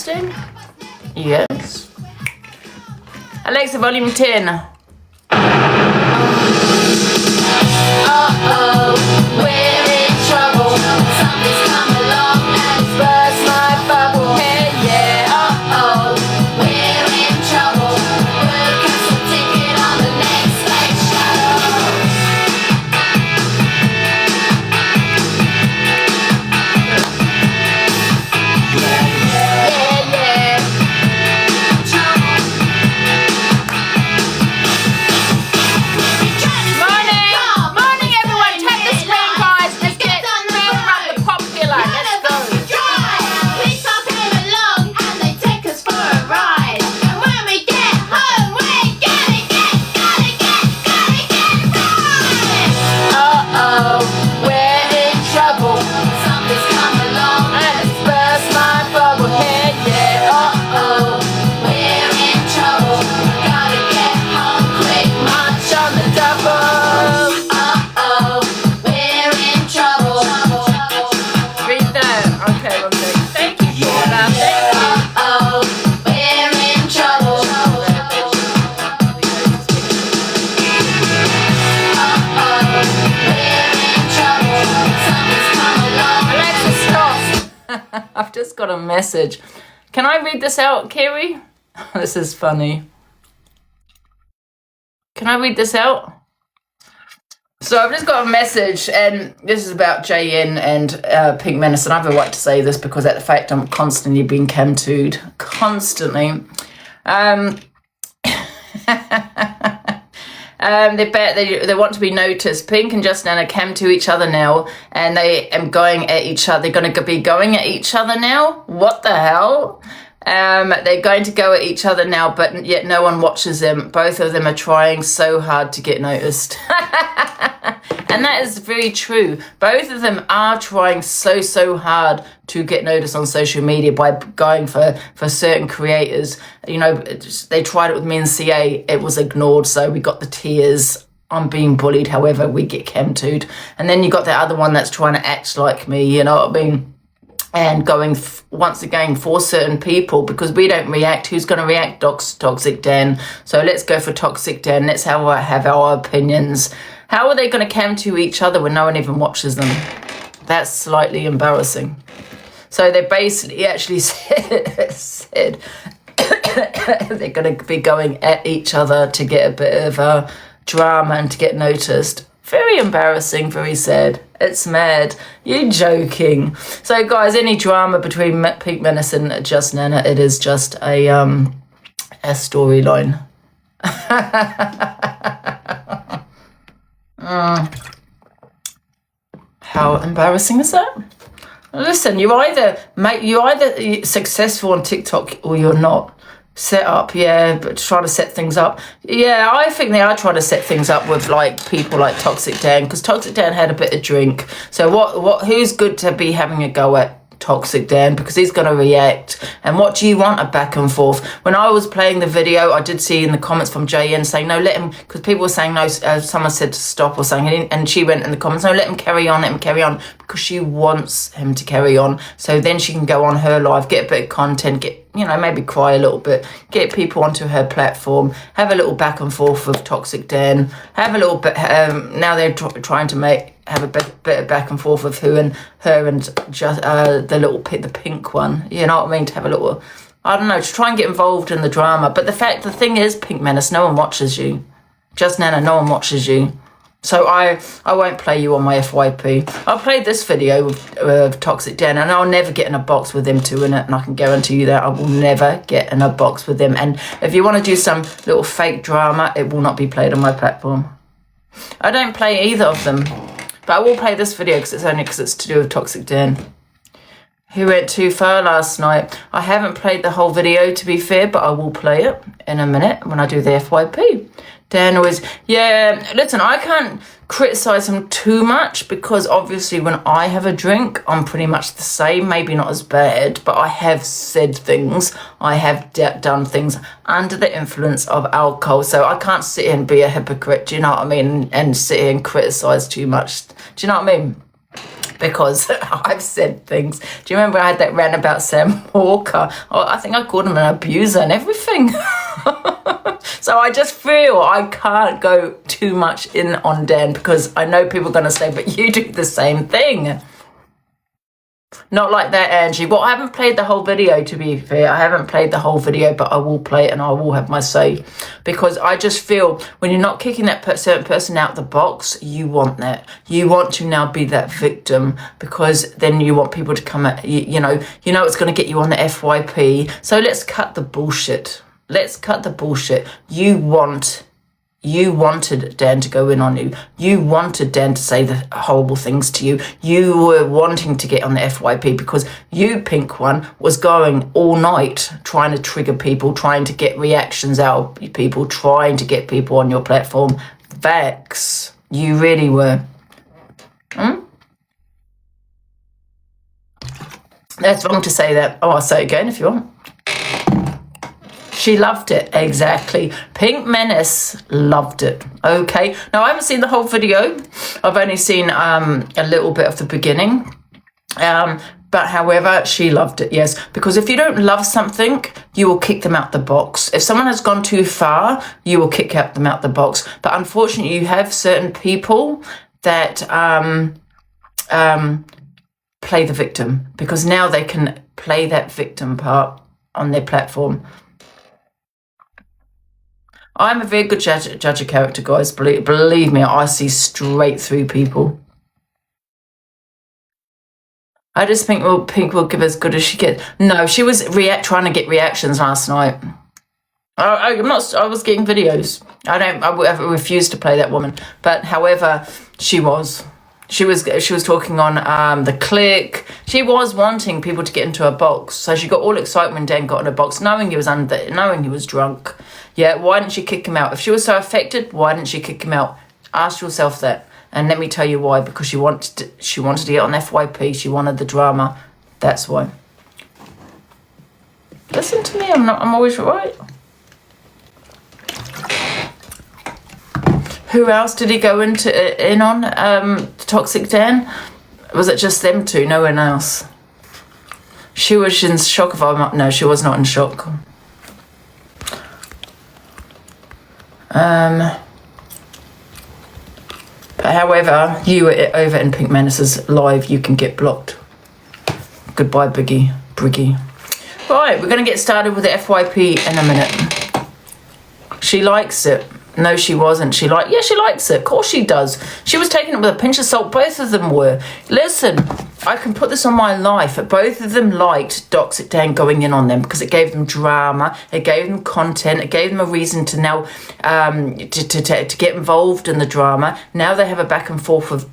testing? Yes. Alexa, volume 10. Uh-oh, we're in trouble. Something's come along and burst my bubble. Hey, yeah, uh-oh, we're in trouble. We'll catch a ticket on the next late show. Yeah, yeah. Morning, everyone. Tap the screen, guys. Let's get Feel Run the Popular. Let's go. Picks up him along and they take us for a ride. And when we get home, we're gonna get right. Uh-oh, we're in trouble. Something's come along and it's burst my bubble. Hey, yeah, uh-oh, We're in trouble. Gotta get home quick. march on the double. Uh-oh, we're in trouble. Read that. Okay, one sec. Thank you, Paula. Thank you. Uh-oh, we're in trouble. Something's come along. Alexa, stop. I've just got a message. Can I read this out, Kiri? This is funny. Can I read this out? So I've just got a message, and this is about JN and Pink Menace, and I have a right to say this because of the fact I'm constantly being cam-tooed. Constantly. They want to be noticed. Pink and Justin are cam to each other now, and they are going at each other. They're going to be going at each other now. What the hell? They're going to go at each other now, but yet no one watches them. Both of them are trying so hard to get noticed. And that is very true. Both of them are trying so hard to get noticed on social media by going for certain creators. You know, they tried it with me and CA. It was ignored, so we got the tears. I'm being bullied, however, we get cam-tooed. And then you got the other one that's trying to act like me, you know what I mean? And going once again for certain people, because we don't react. Who's going to react? Toxic Dan. So let's go for Toxic Dan. Let's have our opinions. How are they going to cam to each other when no one even watches them? That's slightly embarrassing. So they basically actually said they're going to be going at each other to get a bit of drama and to get noticed. Very embarrassing, very sad. It's mad. You're joking. So, guys, any drama between Pink Menace and Just Nana, it is just a storyline. How embarrassing is that? Listen, you're either successful on TikTok or you're not. Set up, yeah, but try to set things up. Yeah, I think they are trying to set things up with like people like Toxic Dan, because Toxic Dan had a bit of drink. So who's good to be having a go at Toxic Dan, because he's going to react. And what do you want? A back and forth. When I was playing the video, I did see in the comments from JN saying, no, let him, because people were saying no, someone said to stop or something, and she went in the comments, no, let him carry on, because she wants him to carry on. So then she can go on her live, get a bit of content, get, you know, maybe cry a little bit, get people onto her platform, have a little back and forth with Toxic Dan, have a little bit, now they're trying to have a bit of back and forth with her and just the pink one, you know what I mean, to have a little, I don't know, to try and get involved in the drama. But the thing is, Pink Menace, no one watches you. Just Nana, no one watches you. So I won't play you on my FYP. I'll play this video with Toxic Dan, and I'll never get in a box with them two in it, and I can guarantee you that I will never get in a box with them. And if you want to do some little fake drama, it will not be played on my platform. I don't play either of them, but I will play this video because it's to do with Toxic Dan. Who went too far last night? I haven't played the whole video, to be fair, but I will play it in a minute when I do the FYP. Dan always, yeah, listen, I can't criticize him too much because obviously when I have a drink, I'm pretty much the same, maybe not as bad, but I have said things, I have done things under the influence of alcohol, so I can't sit here and be a hypocrite, do you know what I mean, and sit here and criticize too much, do you know what I mean? because I've said things. Do you remember I had that rant about Sam Walker? Oh, I think I called him an abuser and everything. So I just feel I can't go too much in on Dan because I know people are going to say, but you do the same thing. Not like that, Angie. Well, I haven't played the whole video, to be fair. I haven't played the whole video, but I will play it and I will have my say. Because I just feel when you're not kicking that certain person out the box, you want that. You want to now be that victim because then you want people to come at, you know it's going to get you on the FYP. So let's cut the bullshit. Let's cut the bullshit. You wanted Dan to go in on you. You wanted Dan to say the horrible things to you. You were wanting to get on the FYP because you, Pink One, was going all night trying to trigger people, trying to get reactions out of people, trying to get people on your platform. Vex, you really were. That's wrong to say that. Oh, I'll say it again if you want. She loved it, exactly. Pink Menace loved it, okay? Now, I haven't seen the whole video. I've only seen a little bit of the beginning. But however, she loved it, yes. Because if you don't love something, you will kick them out the box. If someone has gone too far, you will kick them out the box. But unfortunately, you have certain people that play the victim. Because now they can play that victim part on their platform. I'm a very good judge of character, guys. Believe me, I see straight through people. I just think, well, Pink will give as good as she gets. No, she was trying to get reactions last night. I was getting videos. I refuse to play that woman. But however, she was talking on the click. She was wanting people to get into a box. So she got all excited when Dan got in a box, knowing he was drunk. Yeah, why didn't she kick him out? If she was so affected, why didn't she kick him out? Ask yourself that. And let me tell you why. Because she wanted to get on FYP. She wanted the drama. That's why. Listen to me. I'm always right. Who else did he go in on? Toxic Dan? Was it just them two? No one else. She was in shock of no, she was not in shock. But however, you were over in Pink Menace's live, you can get blocked. Goodbye, Briggy. Right, we're going to get started with the FYP in a minute. She likes it. No, she wasn't. She likes it. Of course she does. She was taking it with a pinch of salt. Both of them were. Listen, I can put this on my life. Both of them liked Toxic Dan going in on them because it gave them drama. It gave them content. It gave them a reason to now to get involved in the drama. Now they have a back and forth with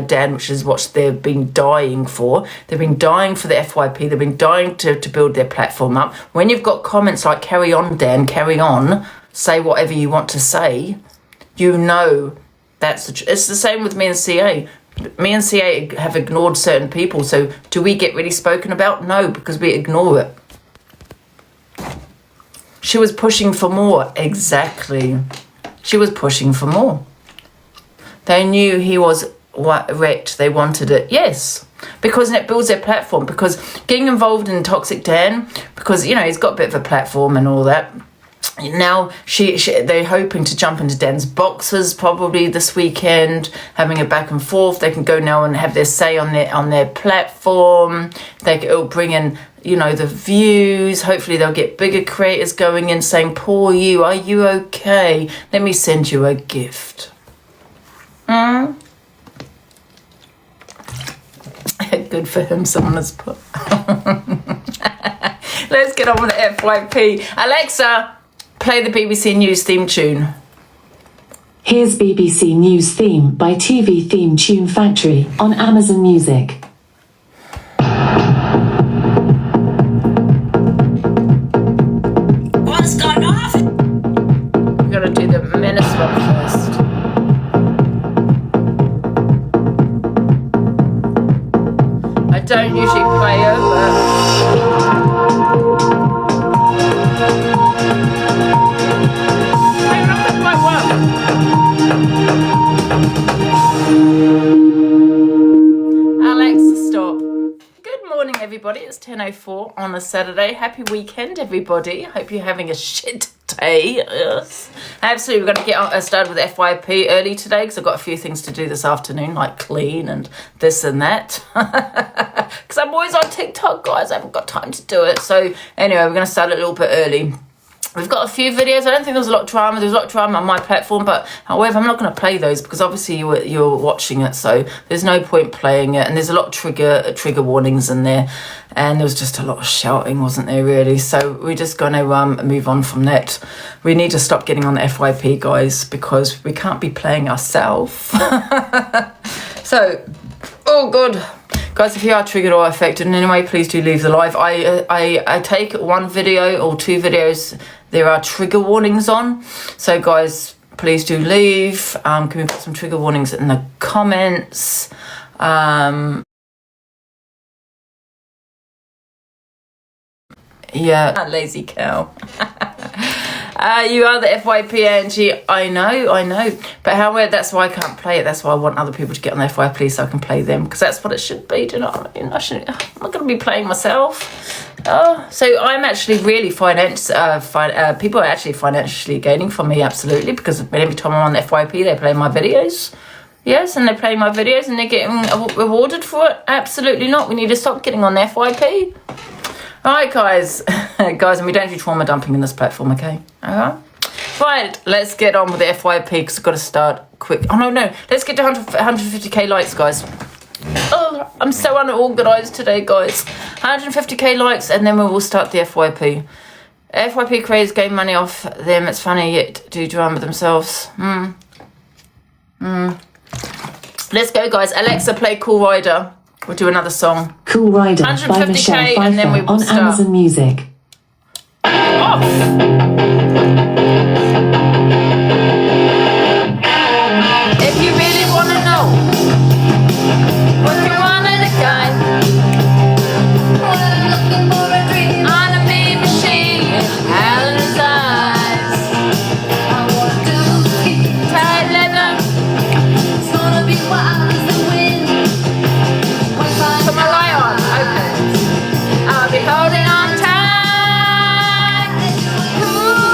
Dan, which is what they've been dying for. They've been dying for the FYP. They've been dying to build their platform up. When you've got comments like, carry on, Dan, carry on, say whatever you want to say, you know it's the same with me and CA. Me and CA have ignored certain people, so do we get really spoken about? No, because we ignore it. She was pushing for more. Exactly. She was pushing for more. They knew he was wrecked. They wanted it. Yes. Because it builds their platform. Because getting involved in Toxic Dan, because, he's got a bit of a platform and all that. Now they're hoping to jump into Dan's boxes probably this weekend, having a back and forth. They can go now and have their say on their platform. It'll bring in the views. Hopefully they'll get bigger creators going in saying, "Poor you, are you okay? Let me send you a gift." Good for him. Someone has put. Let's get on with the FYP. Alexa, play the BBC News theme tune. Here's BBC News theme by TV Theme Tune Factory on Amazon Music. What's going off? We've got to do the menace one first. I don't usually play her, but... It's 10:04 on a Saturday. Happy weekend, everybody. Hope you're having a shit day. Yes. Absolutely. We're going to get started with FYP early today because I've got a few things to do this afternoon, like clean and this and that. Because I'm always on TikTok, guys. I haven't got time to do it. So anyway, we're going to start a little bit early. We've got a few videos. I don't think there's a lot of drama. There's a lot of drama on my platform, but however, I'm not going to play those because obviously you're watching it, so there's no point playing it. And there's a lot of trigger warnings in there, and there was just a lot of shouting, wasn't there? Really. So we're just going to move on from that. We need to stop getting on the FYP, guys, because we can't be playing ourselves. So, oh god. Guys, if you are triggered or affected in any way, please do leave the live. I take one video or two videos, there are trigger warnings on. So guys, please do leave. Can we put some trigger warnings in the comments? Yeah, lazy cow. You are the FYP, Angie. I know. But however, that's why I can't play it. That's why I want other people to get on the FYP so I can play them. Because that's what it should be. Do you know what I mean? I'm not going to be playing myself. Oh, so I'm actually really people are actually financially gaining from me, absolutely. Because every time I'm on the FYP, they play my videos. Yes, and they're playing my videos and they're getting rewarded for it. Absolutely not. We need to stop getting on the FYP. All right, guys, and we don't do trauma dumping in this platform, okay? All right. Right, let's get on with the FYP because I've got to start quick. Oh, no. Let's get to 150k likes, guys. Oh, I'm so unorganized today, guys. 150k likes, and then we will start the FYP. FYP creators gain money off them. It's funny, yet do drama themselves. Let's go, guys. Alexa, play Cool Rider. We'll do another song. Cool Rider by Michelle Pfeiffer and then we will on start. Amazon Music. Off. If you really want to know what you want in a guy, we're looking for a dream on a mean machine, Alan's eyes. I want to keep tight leather. It's gonna be wild as the wind. Put my light on, okay. I'll be holding on tight. Ooh.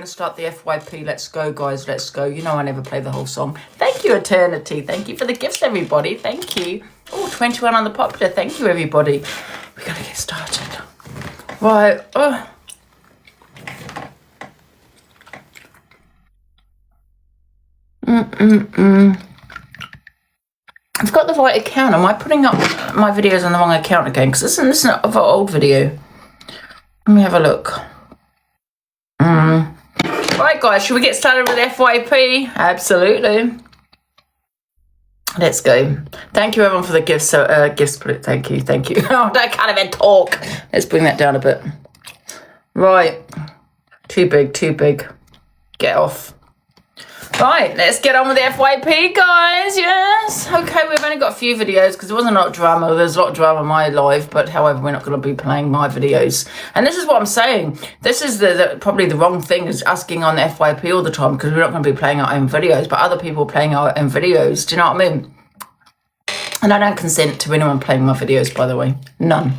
to start the FYP. Let's go, guys. Let's go. You know I never play the whole song. Thank you, Eternity. Thank you for the gifts, everybody. Thank you. Oh, 21 on the popular. Thank you, everybody. We got to get started. Right. Oh. I've got the right account. Am I putting up my videos on the wrong account again? Because this is an old video. Let me have a look. Right, guys, should we get started with FYP? Absolutely. Let's go. Thank you, everyone, for the gifts. Gifts. Thank you. Oh, I can't even talk. Let's bring that down a bit. Right. Too big. Get off. Right, let's get on with the FYP, guys. Yes. Okay, we've only got a few videos because there wasn't a lot of drama. There's a lot of drama in my life, but however, we're not going to be playing my videos. And this is what I'm saying. This is probably the wrong thing, is asking on the FYP all the time, because we're not going to be playing our own videos, but other people are playing our own videos. Do you know what I mean? And I don't consent to anyone playing my videos, by the way. None.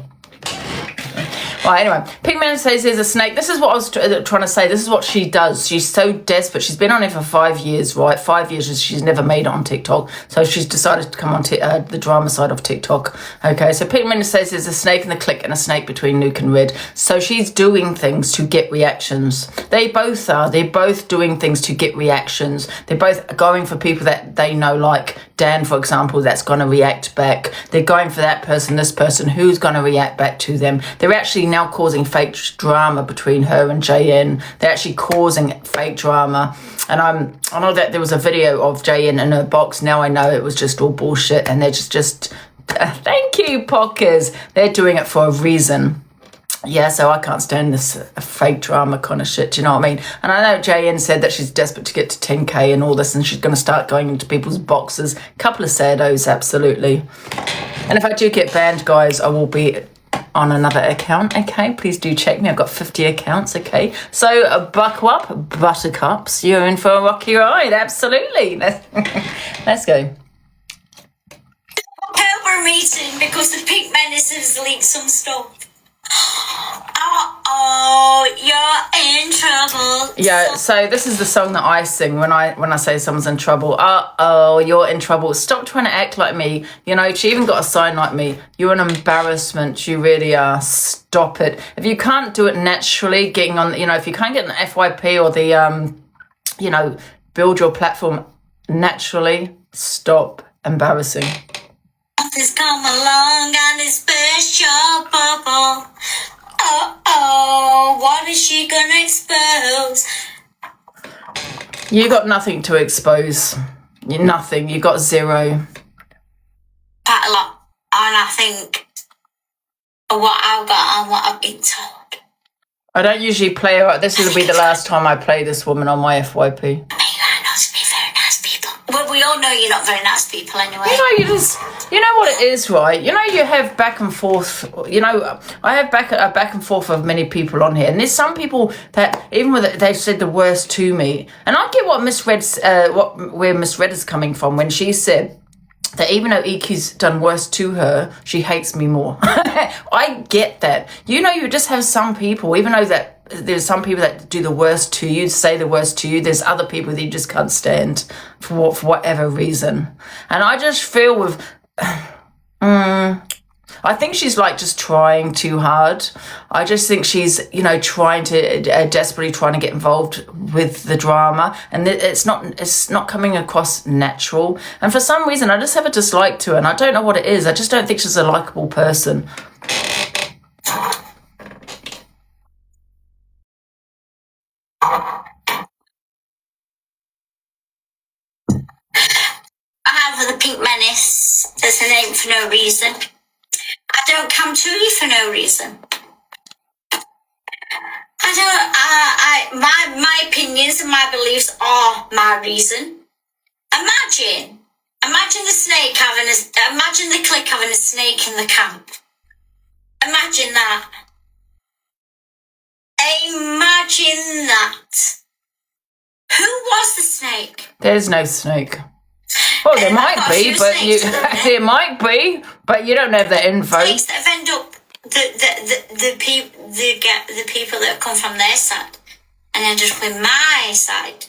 Right, anyway, Pigman says there's a snake. This is what I was trying to say. This is what she does. She's so desperate. She's been on it for 5 years, right? 5 years. She's never made it on TikTok. So she's decided to come on the drama side of TikTok. Okay, so Pigman says there's a snake in the click and a snake between Nuke and Red. So she's doing things to get reactions. They both are. They're both doing things to get reactions. They're both going for people that they know, like Dan, for example, that's going to react back. They're going for that person, this person, who's going to react back to them. They're actually now causing fake drama between her and JN. They're actually causing fake drama. And I know that there was a video of JN in her box. Now I know it was just all bullshit, and they're just thank you, Pockers. They're doing it for a reason. Yeah, so I can't stand this fake drama kind of shit, do you know what I mean? And I know JN said that she's desperate to get to 10k and all this, and she's going to start going into people's boxes. Couple of saddos, absolutely. And if I do get banned, guys, I will be on another account, okay? Please do check me. I've got 50 accounts, okay? So buckle up, buttercups. You're in for a rocky ride, absolutely. Let's go. We're meeting because the Pink Menace has leaked some stuff. Uh-oh, you're in trouble. Yeah, so this is the song that I sing when I say someone's in trouble. Uh-oh, you're in trouble. Stop trying to act like me. You know, she even got a sign like me. You're an embarrassment. You really are. Stop it. If you can't do it naturally, getting on, you know, if you can't get an FYP or the, you know, build your platform naturally, stop embarrassing. Has come along and it's burst your bubble. Uh-oh, what is she gonna expose? You got nothing to expose. Nothing. You got zero. Quite a lot. And I think what I've got and what I've been told. I don't usually play her. This will be the last time I play this woman on my FYP. I mean, you're not to be very nice people. Well, we all know you're not very nice people anyway. You know what it is, right? You know, you have back and forth. You know, I have a back and forth of many people on here, and there's some people that even with it, they've said the worst to me, and I get what where Miss Red is coming from when she said that even though EQ's done worse to her, she hates me more. I get that. You know, you just have some people, even though that there's some people that do the worst to you, say the worst to you, there's other people that you just can't stand for whatever reason. And I just feel with I think she's like just trying too hard. I just think she's, you know, trying to desperately trying to get involved with the drama, and it's not coming across natural. And for some reason, I just have a dislike to her, and I don't know what it is. I just don't think she's a likable person. For the Pink Menace, there's a name for no reason. I don't come to you for no reason. My opinions and my beliefs are my reason. Imagine imagine the clique having a snake in the camp. Imagine that. Imagine that. Who was the snake? There's no snake. Well, there might be, but there might be, but you don't have the info. Snakes that have ended up the people that have come from their side. and ended up in my side.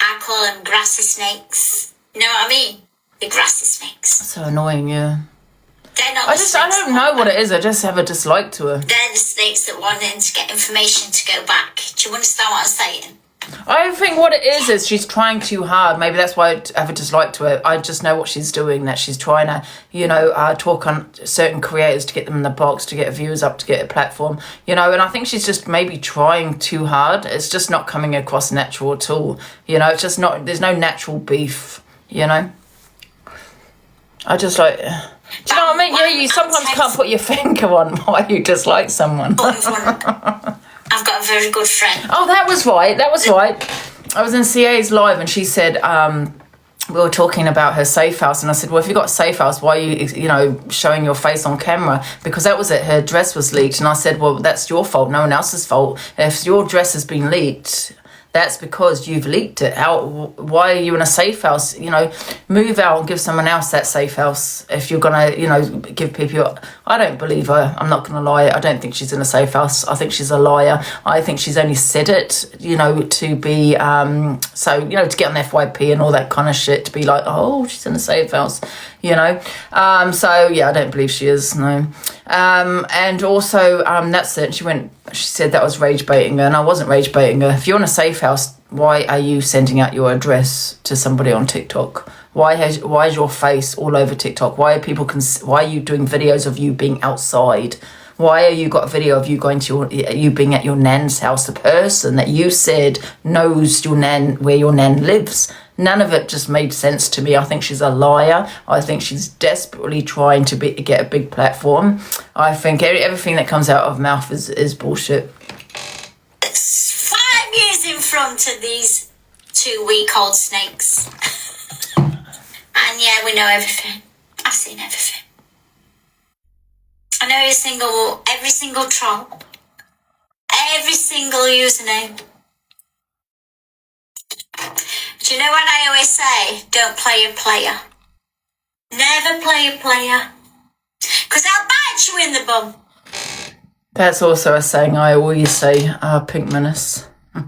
I call them grassy snakes. You know what I mean? The grassy snakes. So annoying, yeah. They're not I don't know what it is. I just have a dislike to her. They're the snakes that want in to get information to go back. Do you understand what I'm saying? I think what it is she's trying too hard. Maybe that's why I have a dislike to her. I just know what she's doing, that she's trying to, talk on certain creators to get them in the box, to get viewers up, to get a platform, and I think she's just maybe trying too hard. It's just not coming across natural at all. It's just not, there's no natural beef, I just like, do you know what I mean? Yeah, you sometimes can't put your finger on why you dislike someone. I've got a very good friend. Oh, that was right. I was in CA's live and she said, we were talking about her safe house, and I said, well, if you got a safe house, why are you, showing your face on camera? Because that was it. Her dress was leaked. And I said, well, that's your fault. No one else's fault. If your dress has been leaked, that's because you've leaked it out. Why are you in a safe house? Move out and give someone else that safe house. If you're going to, give people... I don't believe her. I'm not going to lie. I don't think she's in a safe house. I think she's a liar. I think she's only said it, to be... to get on FYP and all that kind of shit, to be like, oh, she's in a safe house, I don't believe she is, no. And also, that's it. She said that was rage baiting her, and I wasn't rage baiting her. If you're in a safe house, why are you sending out your address to somebody on TikTok? Why is your face all over TikTok? Why are you doing videos of you being outside? Why are you got a video of you going to you being at your nan's house, the person that you said knows your nan, where your nan lives? None of it just made sense to me. I think she's a liar. I think she's desperately trying to get a big platform. I think everything that comes out of her mouth is bullshit. It's 5 years in front of these 2-week-old snakes. And yeah, we know everything. I've seen everything. I know every single troll, every single username. Do you know what I always say? Don't play a player. Never play a player. Because I'll bite you in the bum. That's also a saying I always say, Pink Menace. I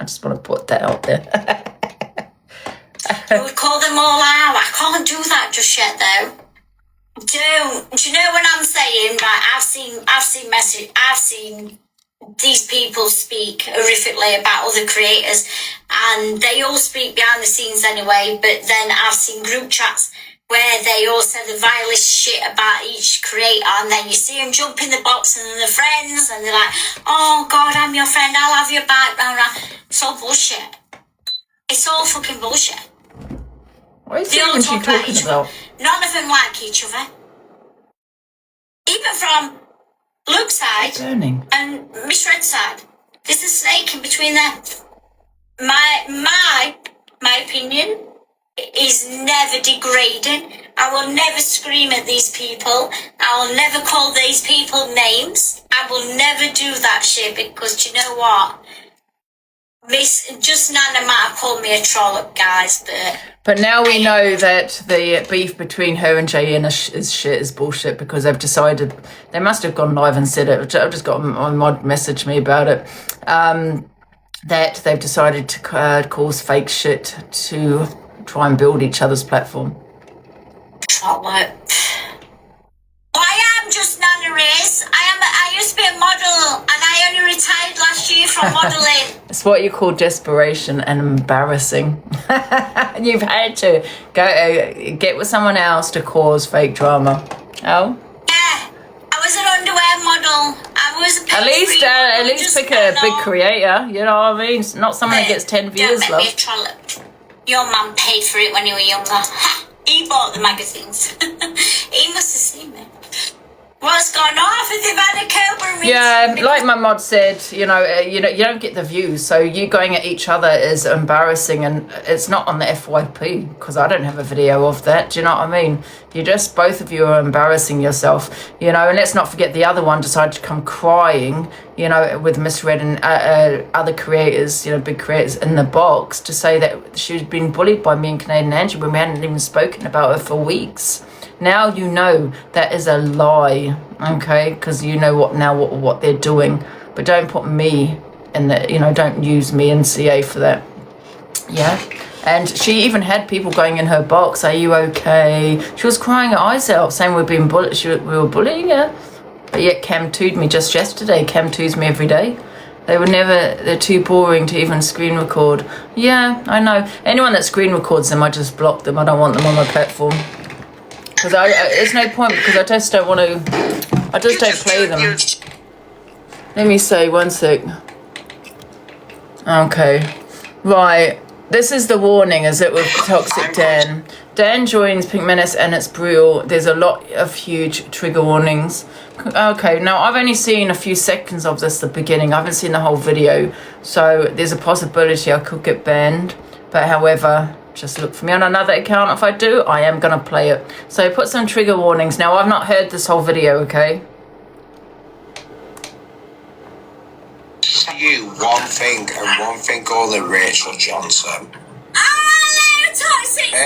just want to put that out there. We call them all out. I can't do that just yet, though. Do you know what I'm saying? Like, I've seen these people speak horrifically about other creators, and they all speak behind the scenes anyway, but then I've seen group chats where they all say the vilest shit about each creator, and then you see them jump in the box and they're friends, and they're like, oh God, I'm your friend, I'll have your back, it's all bullshit. It's all fucking bullshit. What is she talking about? None of them like each other. Even from Luke's side and Miss Red's side. There's a snake in between them. My opinion is never degrading. I will never scream at these people. I will never call these people names. I will never do that shit, because you know what? Just Nana might have called me a troll, guys, but now we know that the beef between her and JN is bullshit, because they've decided, they must have gone live and said it. I've just got my mod message me about it, that they've decided to cause fake shit to try and build each other's platform. I am just Nana Race. I used to be a model, and I only retired last year from modelling. It's what you call desperation and embarrassing. You've had to go get with someone else to cause fake drama. Oh? Yeah, I was an underwear model. I was a at least pick a big creator. You know what I mean? Not someone that gets 10 views. Don't make me a troll. Your mum paid for it when you were younger. He bought the magazines. He must have seen me. What's going on? They've had a cobra meeting. Yeah, like my mod said, you don't get the views, so you going at each other is embarrassing, and it's not on the FYP, because I don't have a video of that. Do you know what I mean? Both of you are embarrassing yourself, and let's not forget the other one decided to come crying, with Miss Red and other creators, big creators in the box, to say that she's been bullied by me and Canadian Angie when we hadn't even spoken about her for weeks. Now you know that is a lie, okay? Because you know what they're doing. But don't put me and that, you know, don't use me and CA for that. Yeah. And she even had people going in her box, are you okay? She was crying her eyes out, saying we were bullying her. But yet Cam 2'd me just yesterday. Cam 2's me every day. They're too boring to even screen record. Yeah, I know. Anyone that screen records them, I just block them. I don't want them on my platform. Because there's no point, because I just don't want to, I just don't play them. Let me say, one sec. Okay. Right. This is the warning, is it, with Toxic Dan. Dan joins Pink Menace and it's brutal. There's a lot of huge trigger warnings. Okay, now I've only seen a few seconds of this, the beginning. I haven't seen the whole video. So there's a possibility I could get banned. But however, just look for me on another account. If I do, I am going to play it. So put some trigger warnings. Now, I've not heard this whole video, okay? You one thing and one thing only, Rachel Johnson.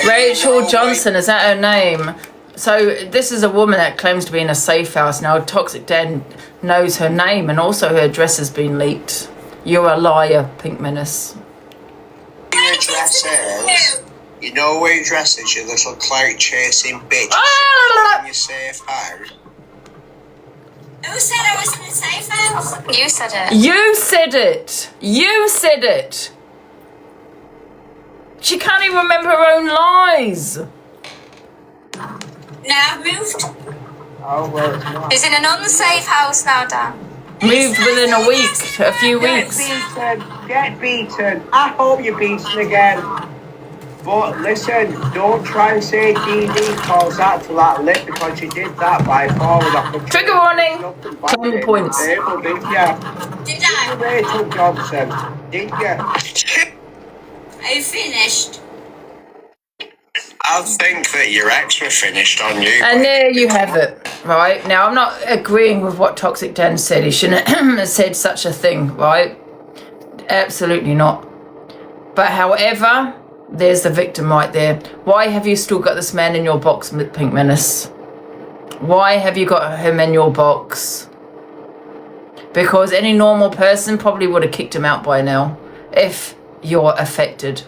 Rachel Johnson, is that her name? So this is a woman that claims to be in a safe house. Now Toxic Dan knows her name and also her address has been leaked. You're a liar, Pink Menace. Your address is, you know where your address is, you little clout chasing bitch. In your safe house. Who said I was in a safe house? You said it. You said it. You said it. She can't even remember her own lies. Now I've moved. Oh, well, it's not. He's in an unsafe house now, Dan. Moved within a week, a few weeks. Get beaten. I hope you're beaten again. But listen, don't try and say DD calls out to that lip because you did that by falling off the tree. Trigger warning. 10 points. Table, didn't you? Did I? Rachel Johnson, didn't you? Are you finished? I think that your ex were finished on you. And there you have it, right? Now, I'm not agreeing with what Toxic Dan said. He shouldn't have said such a thing, right? Absolutely not. But however, there's the victim right there. Why have you still got this man in your box, Pink Menace? Why have you got him in your box? Because any normal person probably would have kicked him out by now if you're affected.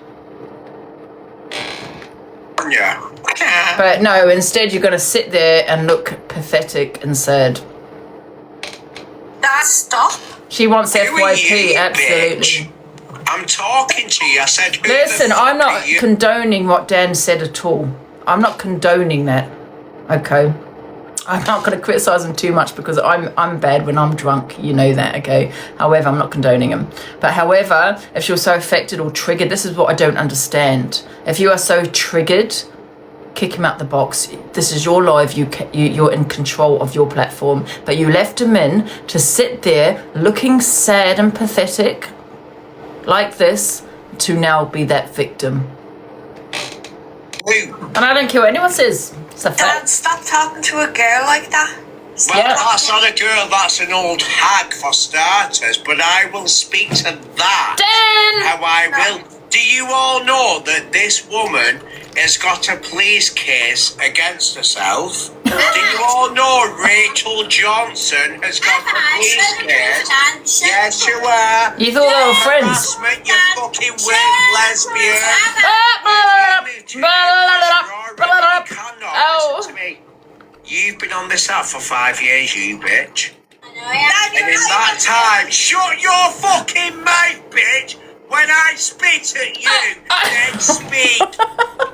Yeah. But no, instead you're going to sit there and look pathetic and sad. Dad, stop. She wants Who are FYP, you, absolutely. bitch? I'm talking to you. I said, who Listen, the fuck I'm not are you? condoning what Dan said at all. I'm not condoning that. Okay. I'm not going to criticise him too much because I'm bad when I'm drunk. You know that, okay? However, I'm not condoning him. But however, if she was so affected or triggered, this is what I don't understand. If you are so triggered, kick him out the box. This is your live. You're in control of your platform. But you left him in to sit there looking sad and pathetic like this to now be that victim. Who? And I don't care what anyone says. It's a fact. Dad, stop talking to a girl like that. Well, Yeah. that's not a girl, that's an old hag for starters, but I will speak to that. Dan! How I will. Do you all know that this woman has got a police case against herself? Do you all know Rachel Johnson has got a police case? Yes, you are. You thought they were friends. Harassment, you fucking weak lesbian. Oh. Listen to me. You've been on this app for 5 years, you bitch. I know I And in that time, shut your fucking mouth, bitch! When I spit at you, then speak.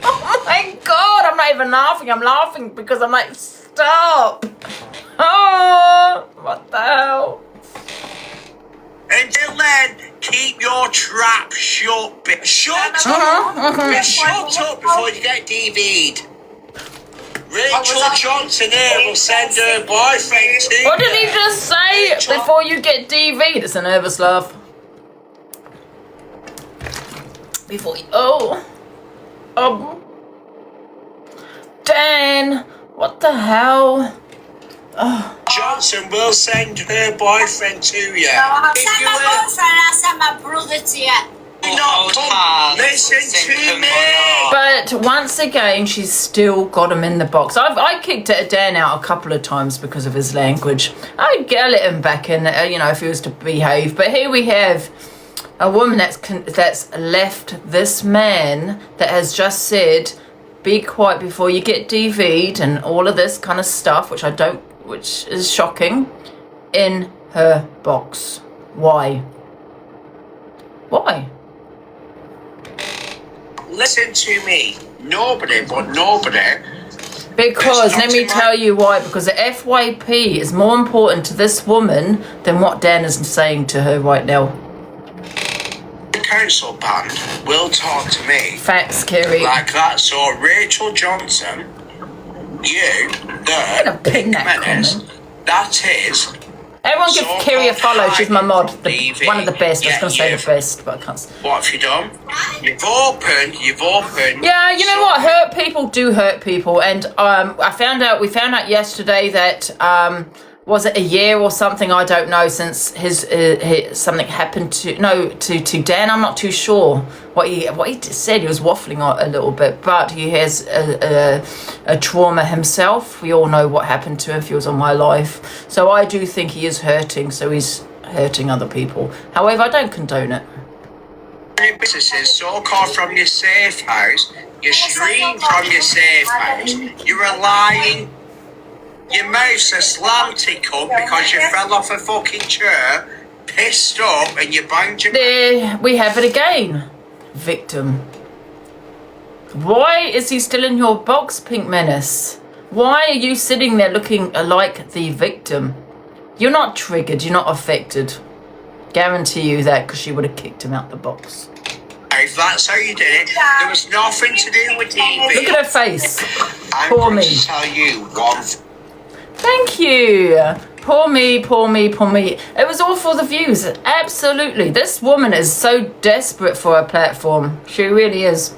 Oh my god, I'm not even laughing. I'm laughing because I'm like, stop. Oh, what the hell? Until then, keep your trap shut, bitch. Shut up! Bitch, shut up before you get DV'd. Rachel Johnson here will send her boyfriend to What did he just say before you get DV'd? It's a nervous laugh. Before you, Dan, what the hell? Oh. Johnson will send her boyfriend to you. I'll send my boyfriend and I'll send my brother to you. Listen, Listen to me. But once again, she's still got him in the box. I kicked Dan out a couple of times because of his language. I'd let him back in, if he was to behave. But here we have a woman that's left this man that has just said, be quiet before you get DV'd and all of this kind of stuff, which is shocking, in her box. Why? Why? Listen to me. Nobody. Because, let me tell you why. Because the FYP is more important to this woman than what Dan is saying to her right now. The council band will talk to me. Facts, Kerry. Like that. So, Rachel Johnson, you, I'm gonna pin that menace, comment. that is... Everyone give Kerry a follow. She's my mod. One of the best. I was going to say the best, but I can't. What have you done? You've opened. Yeah, you know what? Hurt people do hurt people. And we found out yesterday that, was it a year or something? I don't know, since his something happened to Dan. I'm not too sure what he said. He was waffling a little bit, but he has a trauma himself. We all know what happened to him if he was on my life. So I do think he is hurting. So he's hurting other people. However, I don't condone it. Businesses so-called from your safe house. You stream from your safe house. You were lying. Your mouth's a slanty cunt because you fell off a fucking chair, pissed up, and you banged your... There we have it again. Victim. Why is he still in your box, Pink Menace? Why are you sitting there looking like the victim? You're not triggered. You're not affected. Guarantee you that, because she would have kicked him out the box. If that's how you did it, there was nothing to do with TV. Look at her face. I'm Poor going me. to tell you one Thank you. Poor me. It was all for the views. Absolutely. This woman is so desperate for a platform. She really is.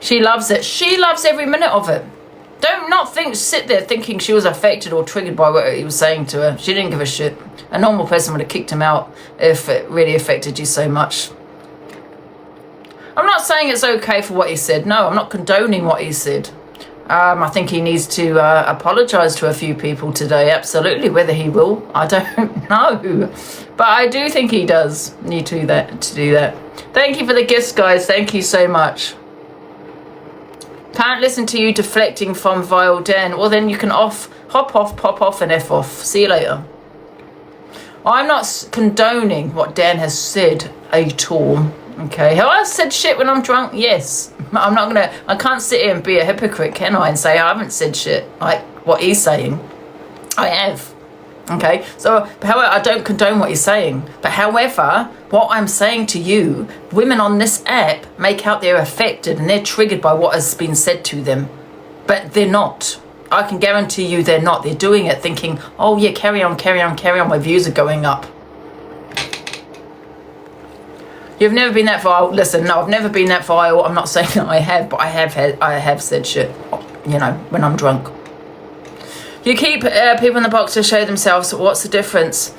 She loves it. She loves every minute of it. Don't not sit there thinking she was affected or triggered by what he was saying to her. She didn't give a shit. A normal person would have kicked him out if it really affected you so much. I'm not saying it's okay for what he said. No, I'm not condoning what he said. I think he needs to apologise to a few people today. Absolutely. Whether he will, I don't know. But I do think he does need to do that. Thank you for the gifts, guys. Thank you so much. Can't listen to you deflecting from Vile Dan. Well, then you can hop off, pop off, and F off. See you later. I'm not condoning what Dan has said at all. Okay, have I said shit when I'm drunk? Yes. I can't sit here and be a hypocrite, can I, and say I haven't said shit like what he's saying. I have. Okay, so however, I don't condone what he's saying. But however, what I'm saying to you, women on this app make out they're affected and they're triggered by what has been said to them. But they're not. I can guarantee you they're not. They're doing it thinking, oh yeah, carry on. My views are going up. You've never been that vile. Listen, no, I've never been that vile. I'm not saying that I have, but I have said shit, when I'm drunk. You keep people in the box to show themselves. What's the difference?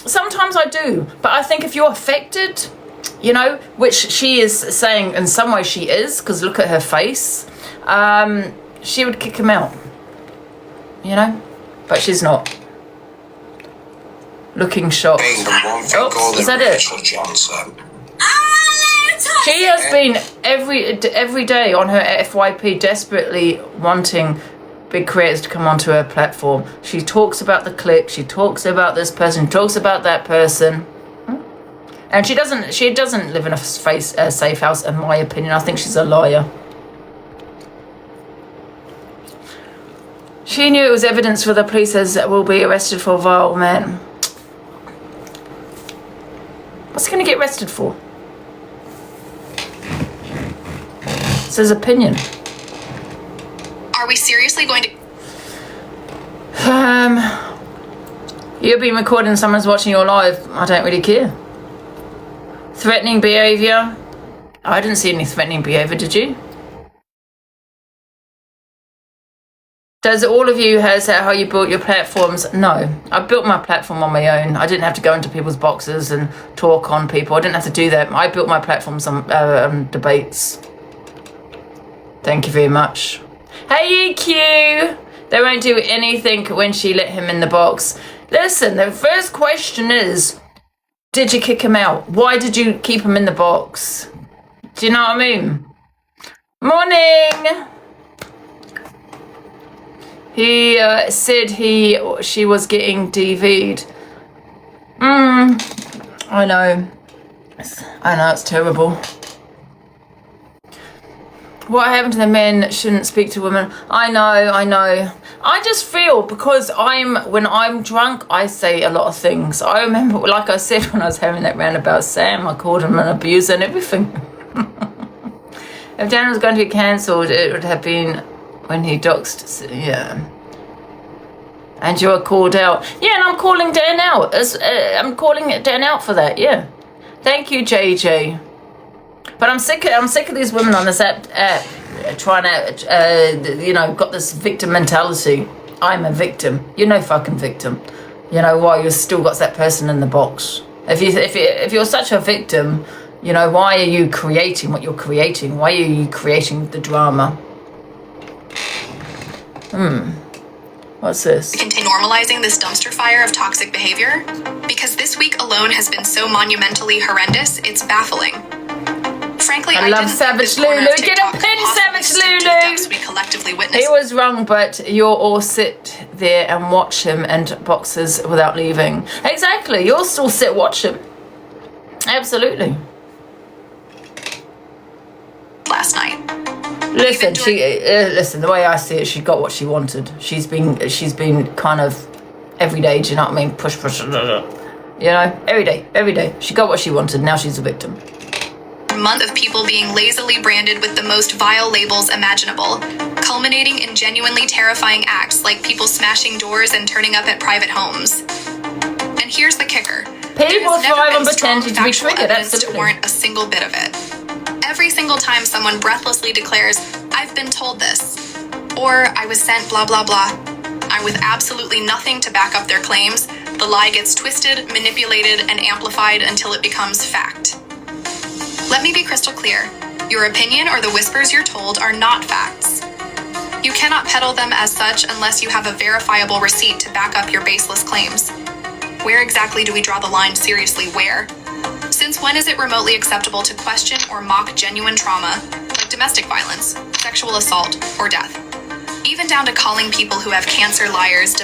Sometimes I do, but I think if you're affected, which she is saying in some way she is, because look at her face, she would kick him out, but she's not. Looking shocked. Oh, is that it? She has been every day on her FYP desperately wanting big creators to come onto her platform. She talks about the clique, she talks about this person, talks about that person. And she doesn't live in a safe house, in my opinion. I think she's a liar. She knew it was evidence for the police as will be arrested for vile man. What's he going to get arrested for? It's his opinion. Are we seriously going to... You've been recording someone's watching your live. I don't really care. Threatening behaviour. I didn't see any threatening behaviour, did you? Does all of you, has that how you built your platforms? No, I built my platform on my own. I didn't have to go into people's boxes and talk on people. I didn't have to do that. I built my platforms on debates. Thank you very much. Hey EQ, they won't do anything when she let him in the box. Listen, the first question is, did you kick him out? Why did you keep him in the box? Do you know what I mean? Morning. He said she was getting DV'd. I know. It's terrible. What happened to the men that shouldn't speak to women? I know. I just feel because when I'm drunk, I say a lot of things. I remember, like I said, when I was having that rant about Sam, I called him an abuser and everything. If Dan was going to get cancelled, it would have been when he doxed, yeah. And you were called out. Yeah, and I'm calling Dan out. I'm calling Dan out for that, yeah. Thank you, JJ. But I'm sick of these women on this app trying to, got this victim mentality. I'm a victim. You're no fucking victim. You know why you still got that person in the box. If you're such a victim, why are you creating what you're creating? Why are you creating the drama? What's this? Continue normalizing this dumpster fire of toxic behavior? Because this week alone has been so monumentally horrendous, it's baffling. Frankly, I love didn't Savage think this corner Lulu. of Get TikTok a could pin, possibly Savage stoop to the Lulu. depths we collectively witnessed. He was wrong, but you'll all sit there and watch him and boxes without leaving. Exactly. You'll still sit watch him. Absolutely. Last night. Listen, listen. The way I see it, she got what she wanted. She's been kind of every day. Do you know what I mean? Push. Every day. She got what she wanted. Now she's a victim. A month of people being lazily branded with the most vile labels imaginable, culminating in genuinely terrifying acts like people smashing doors and turning up at private homes. And here's the kicker. People thrive on strong pretending to be factual triggered. evidence to Absolutely. warrant a single bit of it. Every single time someone breathlessly declares, "I've been told this," or "I was sent blah blah blah," with absolutely nothing to back up their claims, the lie gets twisted, manipulated, and amplified until it becomes fact. Let me be crystal clear. Your opinion or the whispers you're told are not facts. You cannot peddle them as such unless you have a verifiable receipt to back up your baseless claims. Where exactly do we draw the line? Seriously, where? Since when is it remotely acceptable to question or mock genuine trauma, like domestic violence, sexual assault, or death? Even down to calling people who have cancer liars,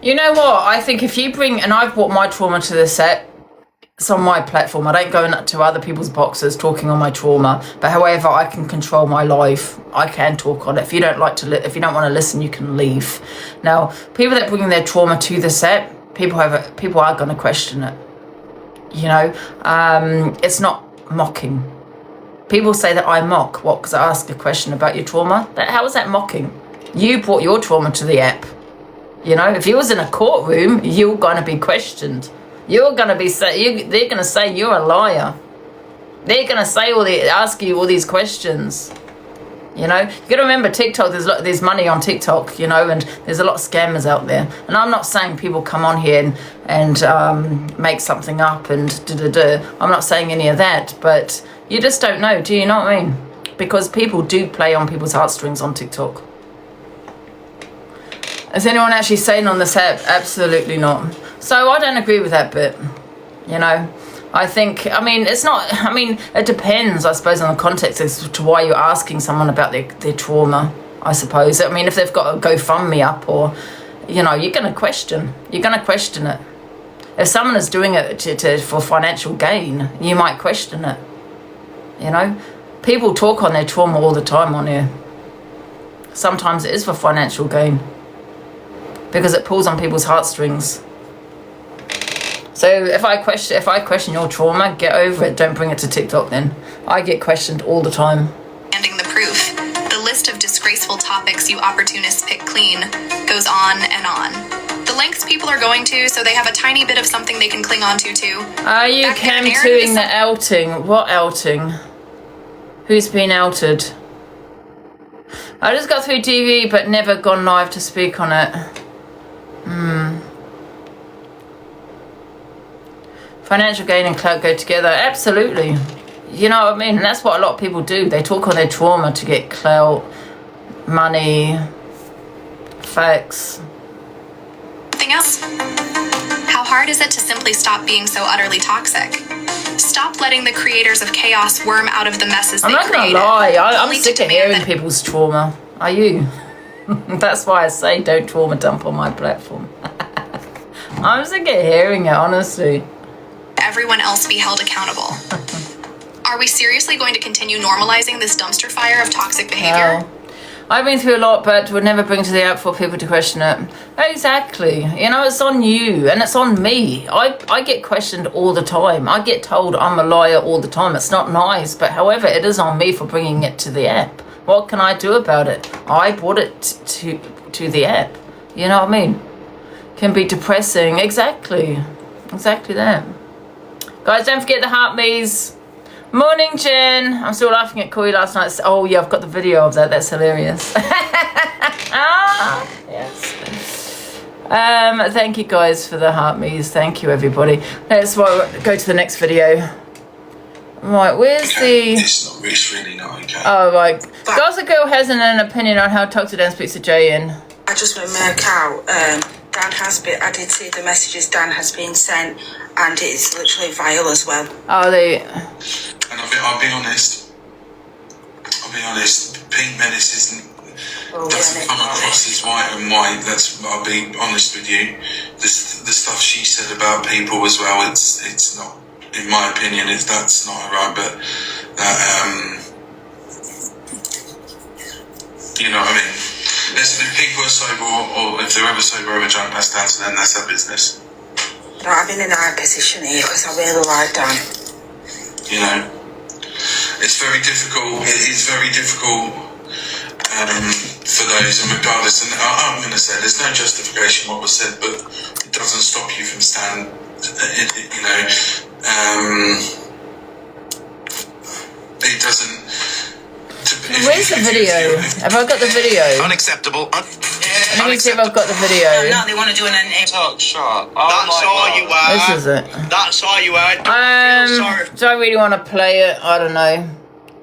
You know what? I think if you bring, and I've brought my trauma to the set, it's on my platform. I don't go into other people's boxes talking on my trauma. But however, I can control my life. I can talk on it. If you don't want to listen, you can leave. Now, people that bring their trauma to the set, people are going to question it. It's not mocking. People say that I mock. What? Because I ask a question about your trauma. How is that mocking? You brought your trauma to the app. If you was in a courtroom, you're going to be questioned. You're going to be they're going to say you're a liar. They're going to say ask you all these questions. You got to remember TikTok. There's money on TikTok. And there's a lot of scammers out there. And I'm not saying people come on here and make something up and I'm not saying any of that. But you just don't know. Do you know what I mean? Because people do play on people's heartstrings on TikTok. Is anyone actually saying on this app? Absolutely not. So I don't agree with that bit. I think, it depends, I suppose, on the context as to why you're asking someone about their trauma, I suppose. If they've got a GoFundMe up or, you're going to question. You're going to question it. If someone is doing it for financial gain, you might question it. People talk on their trauma all the time on here. Sometimes it is for financial gain. Because it pulls on people's heartstrings. So if I question your trauma, get over it. Don't bring it to TikTok then. I get questioned all the time. demanding the proof. The list of disgraceful topics you opportunists pick clean goes on and on. The lengths people are going to, so they have a tiny bit of something they can cling on to too. Are you canceling the outing? What outing? Who's been outed? I just got through TV, but never gone live to speak on it. Financial gain and clout go together. Absolutely. You know what I mean? And that's what a lot of people do. They talk on their trauma to get clout, money, facts. Something else? How hard is it to simply stop being so utterly toxic? Stop letting the creators of chaos worm out of the messes I'm they not created. gonna lie, I'm only to sick of demand hearing that- people's trauma. Are you? That's why I say don't trauma dump on my platform. I'm sick of hearing it, honestly. everyone else be held accountable. Are we seriously going to continue normalizing this dumpster fire of toxic behavior? Well, I've been through a lot, but would never bring to the app for people to question it. Exactly. You know, it's on you and it's on me. I get questioned all the time. I get told I'm a liar all the time. It's not nice, but however, it is on me for bringing it to the app. What can I do about it? I brought it to the app. You know what I mean? Can be depressing. Exactly. Exactly that. Guys, don't forget the heart me's. Morning, Jen. I'm still laughing at Corey last night. Oh, yeah, I've got the video of that. That's hilarious. Yes. Thank you, guys, for the heart me's. Thank you, everybody. Let's go to the next video. Right, where's the... It's really not okay. Oh, right. Gossip Girl has an opinion on how Toxic Dan speaks to Jay-In. I just want to make out, I did see the messages Dan has been sent, and it's literally vile as well. Oh, they... And I'll be honest. Pink Menace doesn't come across as white and white. I'll be honest with you. The stuff she said about people as well, it's not, in my opinion, that's not right. But you know what I mean. Listen, if people are sober or if they're ever sober over trying to pass down to them, that's their business. No, I'm in a high position here because I really like Dan. You know, it's very difficult. It is very difficult for those, and regardless, and I'm going to say there's no justification what was said, but it doesn't stop you from standing. You know, it doesn't. Where's the video? Have I got the video? Unacceptable. Let me see if I've got the video. No, they want to do an Talk shop. That's all you are. This is it. That's all you are. Don't feel sorry Do I really want to play it? I don't know.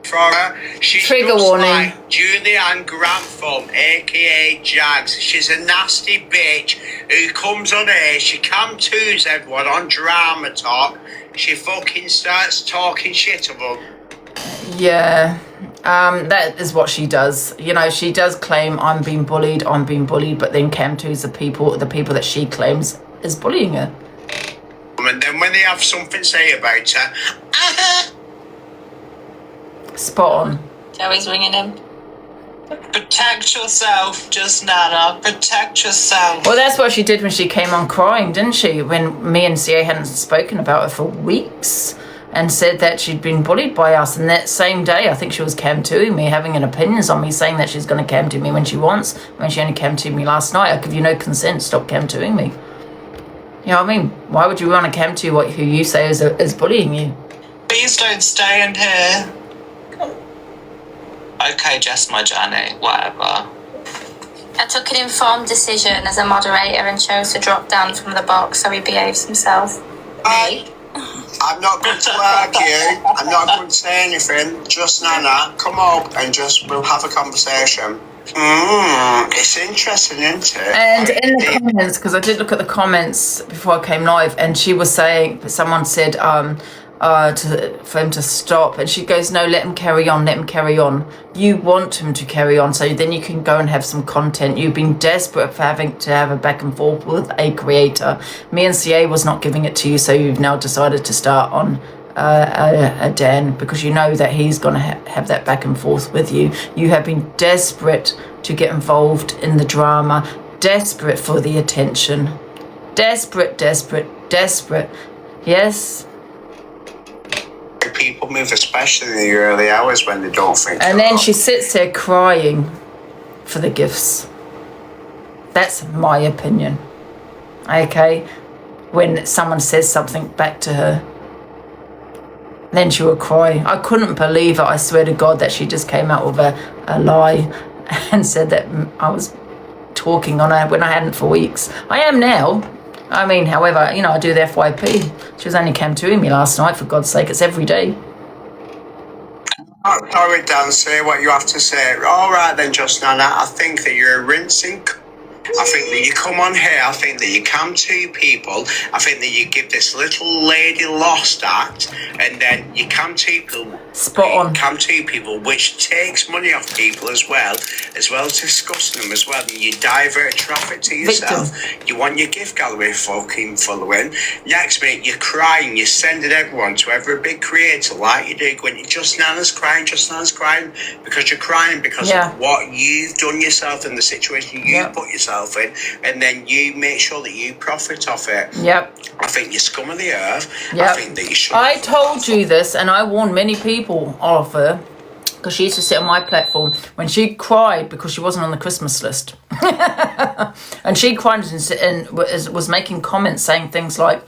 for her. She's Trigger just warning. like Julianne Grantham, aka Jags. She's a nasty bitch who comes on here. She cam-twos everyone on Drama Talk. She fucking starts talking shit of them. Yeah. That is what she does. You know, she does claim I'm being bullied, but then cam-twos the people that she claims is bullying her. And then when they have something to say about her, Spot on. Joey's ringing him. Protect yourself, just Nana. Protect yourself. Well, that's what she did when she came on crying, didn't she? When me and CA hadn't spoken about her for weeks and said that she'd been bullied by us. And that same day, I think she was cam-2ing me, having an opinions on me, saying that she's going to cam-2 me when she wants, when she only cam-2 me last night. I give you no consent, stop cam-2ing me. You know what I mean? Why would you want to cam-2 who you say is bullying you? Please don't stay in here. Okay, Jess, my journey, whatever. I took an informed decision as a moderator and chose to drop down from the box so he behaves himself. I'm not going to argue. I'm not going to say anything. Just Nana, come up and we'll have a conversation. It's interesting, isn't it? And in the comments, because I did look at the comments before I came live, and she was saying, someone said for him to stop, and she goes, no, let him carry on, You want him to carry on, so then you can go and have some content. You've been desperate for having to have a back and forth with a creator. Me and CA was not giving it to you, so you've now decided to start on a Dan, because you know that he's going to have that back and forth with you. You have been desperate to get involved in the drama, desperate for the attention, desperate. Yes. People move, especially in the early hours when they don't think. And then she sits there crying for the gifts. That's my opinion. Okay? When someone says something back to her, then she will cry. I couldn't believe it, I swear to God, that she just came out with a lie and said that I was talking on her when I hadn't for weeks. I am now. I mean, however, you know, I do the FYP. She was only came to me last night, for God's sake. It's every day. Oh, sorry, Dan, say what you have to say. All right then, just Nana, I think that you're a rinsing. I think that you come on here, I think that you come to people, I think that you give this little lady lost act, and then you come to people, which takes money off people as well as discussing them as well, and you divert traffic to yourself. You want your gift gallery fucking following. Next minute, you're crying, you're sending everyone to every big creator like you do, when just Nana's crying, because you're crying because of what you've done yourself and the situation you put yourself in, and then you make sure that you profit off it. I think you're scum of the earth. I think that you should. I told you this, and I warned many people of her, because she used to sit on my platform when she cried because she wasn't on the Christmas list. And she cried and was making comments saying things like,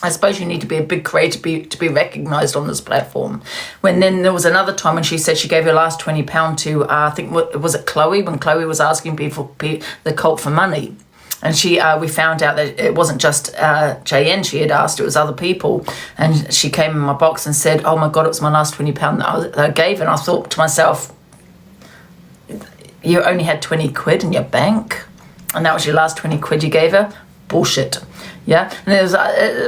I suppose you need to be a big creator to be recognised on this platform. When then there was another time when she said she gave her last £20 to, I think, was it Chloe? When Chloe was asking people, the cult for money. And we found out that it wasn't just JN she had asked, it was other people. And she came in my box and said, oh my God, it was my last £20 that I gave. And I thought to myself, you only had 20 quid in your bank? And that was your last 20 quid you gave her? Bullshit. Yeah, and there was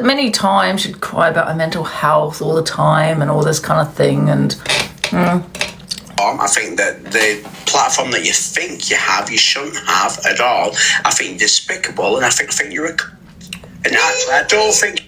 many times she'd cry about her mental health all the time and all this kind of thing. And I think that the platform that you think you have, you shouldn't have at all. I think despicable, and I think you're and actually, I don't think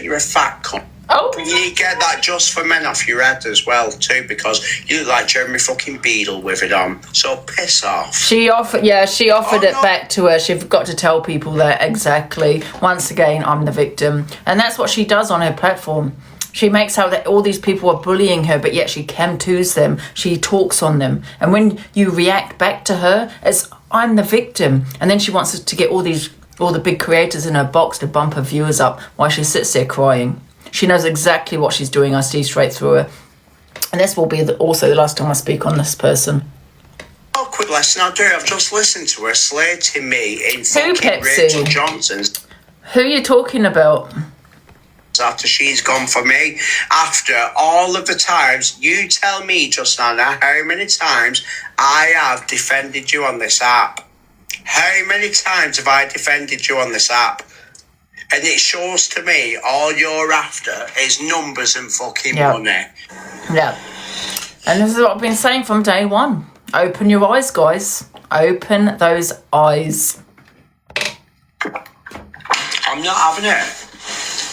you're a fat cunt. Oh, you need to get that just for men off your head as well too, because you look like Jeremy fucking Beadle with it on. So piss off. She offered it back to her. She forgot to tell people that exactly. Once again, I'm the victim, and that's what she does on her platform. She makes out that all these people are bullying her, but yet she cam-toos them. She talks on them, and when you react back to her, it's I'm the victim, and then she wants to get all the big creators in her box to bump her viewers up while she sits there crying. She knows exactly what she's doing. I see straight through her. And this will be also the last time I speak on this person. Oh, quick lesson I'll do. I've just listened to her slating me in fucking Rachel Johnson's. Who are you talking about? After she's gone for me. After all of the times, you tell me, just now, how many times I have defended you on this app. How many times have I defended you on this app? And it shows to me all you're after is numbers and fucking money. Yeah. And this is what I've been saying from day one. Open your eyes, guys. Open those eyes. I'm not having it.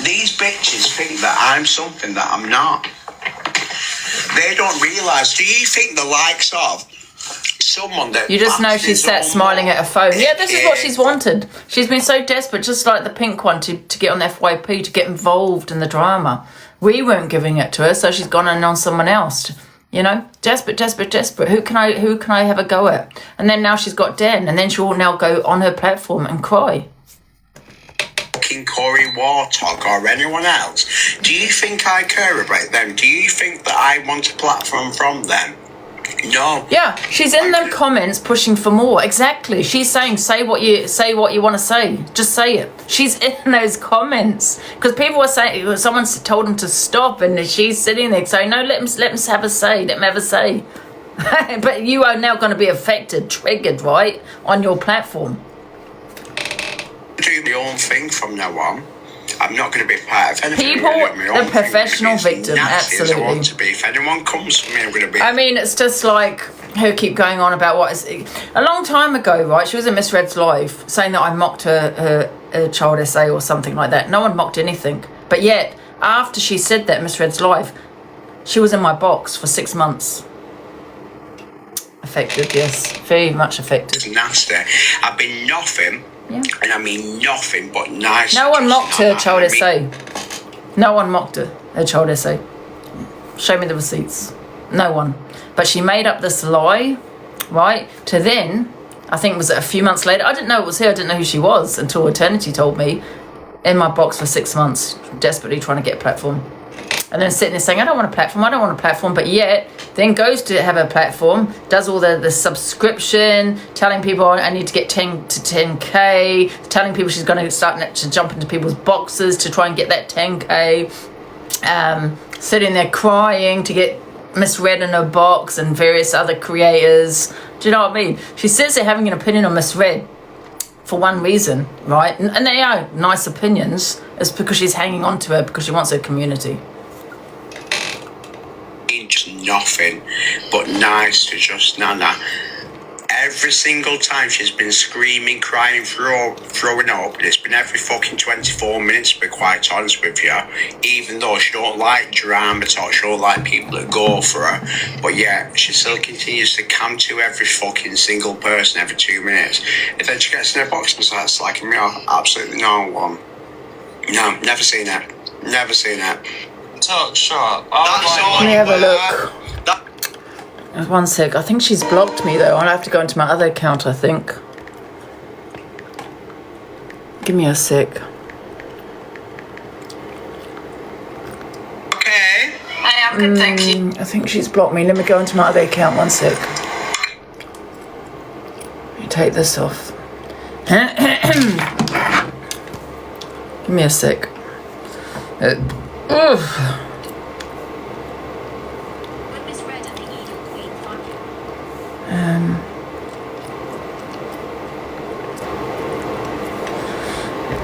These bitches think that I'm something that I'm not. They don't realise. Do you think the likes of someone that... You just know she's sat smiling at her phone. Yeah, this is what she's wanted. She's been so desperate, just like the pink one, to get on FYP, to get involved in the drama. We weren't giving it to her, so she's gone on someone else. You know, desperate. Who can I have a go at? And then now she's got Den, and then she will now go on her platform and cry. Corey Warthog or anyone else. Do you think I care about them? Do you think that I want a platform from them? No. Yeah, she's in them comments pushing for more. Exactly. She's saying, say what you want to say. Just say it. She's in those comments because people were saying, someone's told them to stop, and she's sitting there saying, no, let them have a say. Let them have a say. But you are now going to be affected, triggered, right, on your platform. Do my own thing from now on. I'm not going to be part of anything. People, the professional victim, absolutely. I want to be. If anyone comes for me, I'm going to be. I mean, it's just like her keep going on about what is a long time ago, right? She was in Miss Red's live saying that I mocked her child essay or something like that. No one mocked anything, but yet after she said that in Miss Red's live, she was in my box for 6 months. Affected, yes, very much affected. It's nasty. I've been nothing. Yeah. And I mean nothing but nice. No one mocked her child essay. No one mocked her child essay. Show me the receipts. No one. But she made up this lie, right? To then, I think it was a few months later. I didn't know it was her. I didn't know who she was until Eternity told me. In my box for 6 months, desperately trying to get a platform. and then sitting there saying, I don't want a platform, but yet then goes to have a platform, does all the subscription, telling people I need to get 10 to 10k, telling people she's going to start to jump into people's boxes to try and get that 10k, sitting there crying to get misread in her box and various other creators. Do you know what I mean? She sits there having an opinion on misread for one reason, right? And they are nice opinions. It's because she's hanging on to her because she wants her community. Just nothing but nice to just Nana. Every single time she's been screaming, crying, throwing up. It's been every fucking 24 minutes, to be quite honest with you. Even though she don't like drama talk, she don't like people that go for her. But yeah, she still continues to come to every fucking single person every 2 minutes. And then she gets in her box and starts slacking me off. Absolutely no one. No, never seen that. Never seen that. Talk shop. Let me have a look. One sec. I think she's blocked me though. I'll have to go into my other account, I think. Give me a sec. Okay. Hey, I'm good, thank you. I think she's blocked me. Let me go into my other account. One sec. Let me take this off. Give me a sec.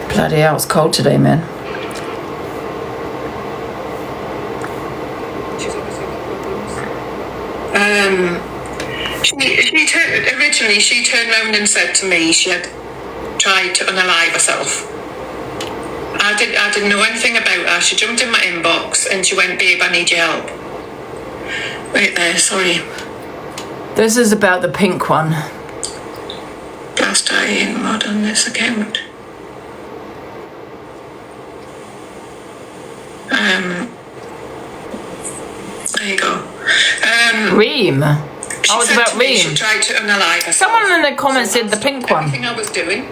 Bloody hell, it's cold today, man. Originally she turned around and said to me she had tried to unalive herself. I didn't know anything about her. She jumped in my inbox and she went, babe, I need your help. Wait there, sorry. This is about the pink one. Blast I in mod on this account. There you go. Reem. Oh, it's about Reem. She tried to unalive herself. Someone in the comments said the pink one. Everything I was doing.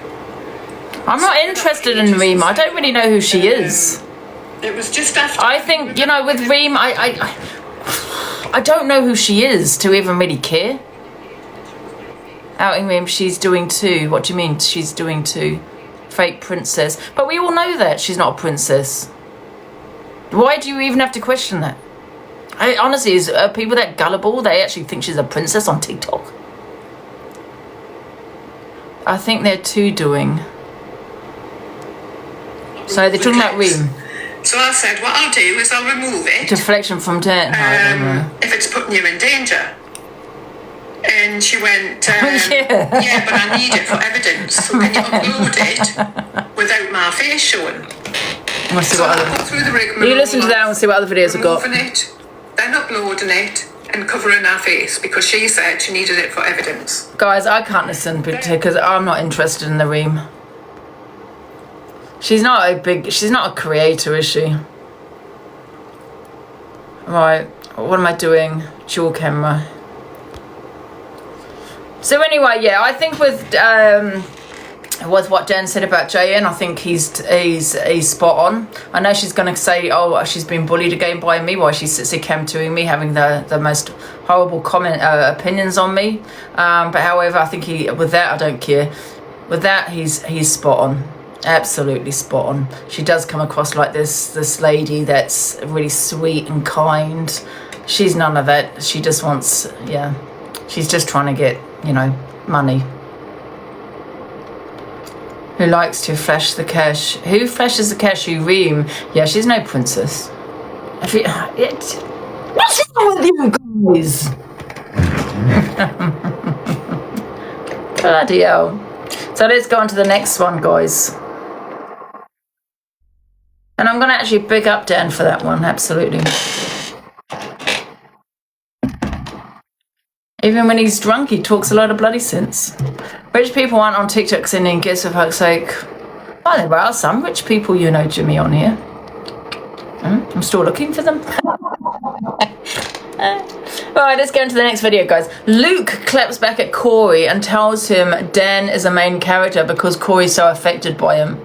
I'm not interested in Reem. I don't really know who she is. It was just after. I think, you know, with Reem, I don't know who she is to even really care. Outing Reem, she's doing too. What do you mean she's doing too? Fake princess. But we all know that she's not a princess. Why do you even have to question that? Honestly, is people that gullible, they actually think she's a princess on TikTok? I think they're too doing. So they're talking about Reem. So I said, what I'll do is I'll remove it. Deflection from 10. If it's putting you in danger. And she went, yeah, but I need it for evidence. So can you upload it without my face showing? Let's see So what I'll other... go through the rigmarole. You listen to that and see what other videos I've got. Removing it, then uploading it, and covering her face because she said she needed it for evidence. Guys, I can't listen because I'm not interested in the Reem. She's not a creator, is she? Right, what am I doing? Dual camera. So anyway, yeah, I think with what Dan said about JN, I think he's spot on. I know she's going to say, oh, she's been bullied again by me while she sits there cam-toing me, having the most horrible opinions on me. But however, I think with that, I don't care. With that, he's spot on. Absolutely spot on. She does come across like this lady that's really sweet and kind. She's none of that. She just wants, yeah, she's just trying to get, you know, money. Who likes to flash the cash? Who flashes the cash? You Reem. Yeah, she's no princess. What's wrong with you guys? Bloody hell. So let's go on to the next one, guys. And I'm going to actually big up Dan for that one, absolutely. Even when he's drunk, he talks a lot of bloody sense. Rich people aren't on TikTok sending gifts for fuck's sake. Oh, there are some rich people, you know, Jimmy, on here. I'm still looking for them. Alright, let's go into the next video, guys. Luke claps back at Corey and tells him Dan is a main character because Corey's so affected by him.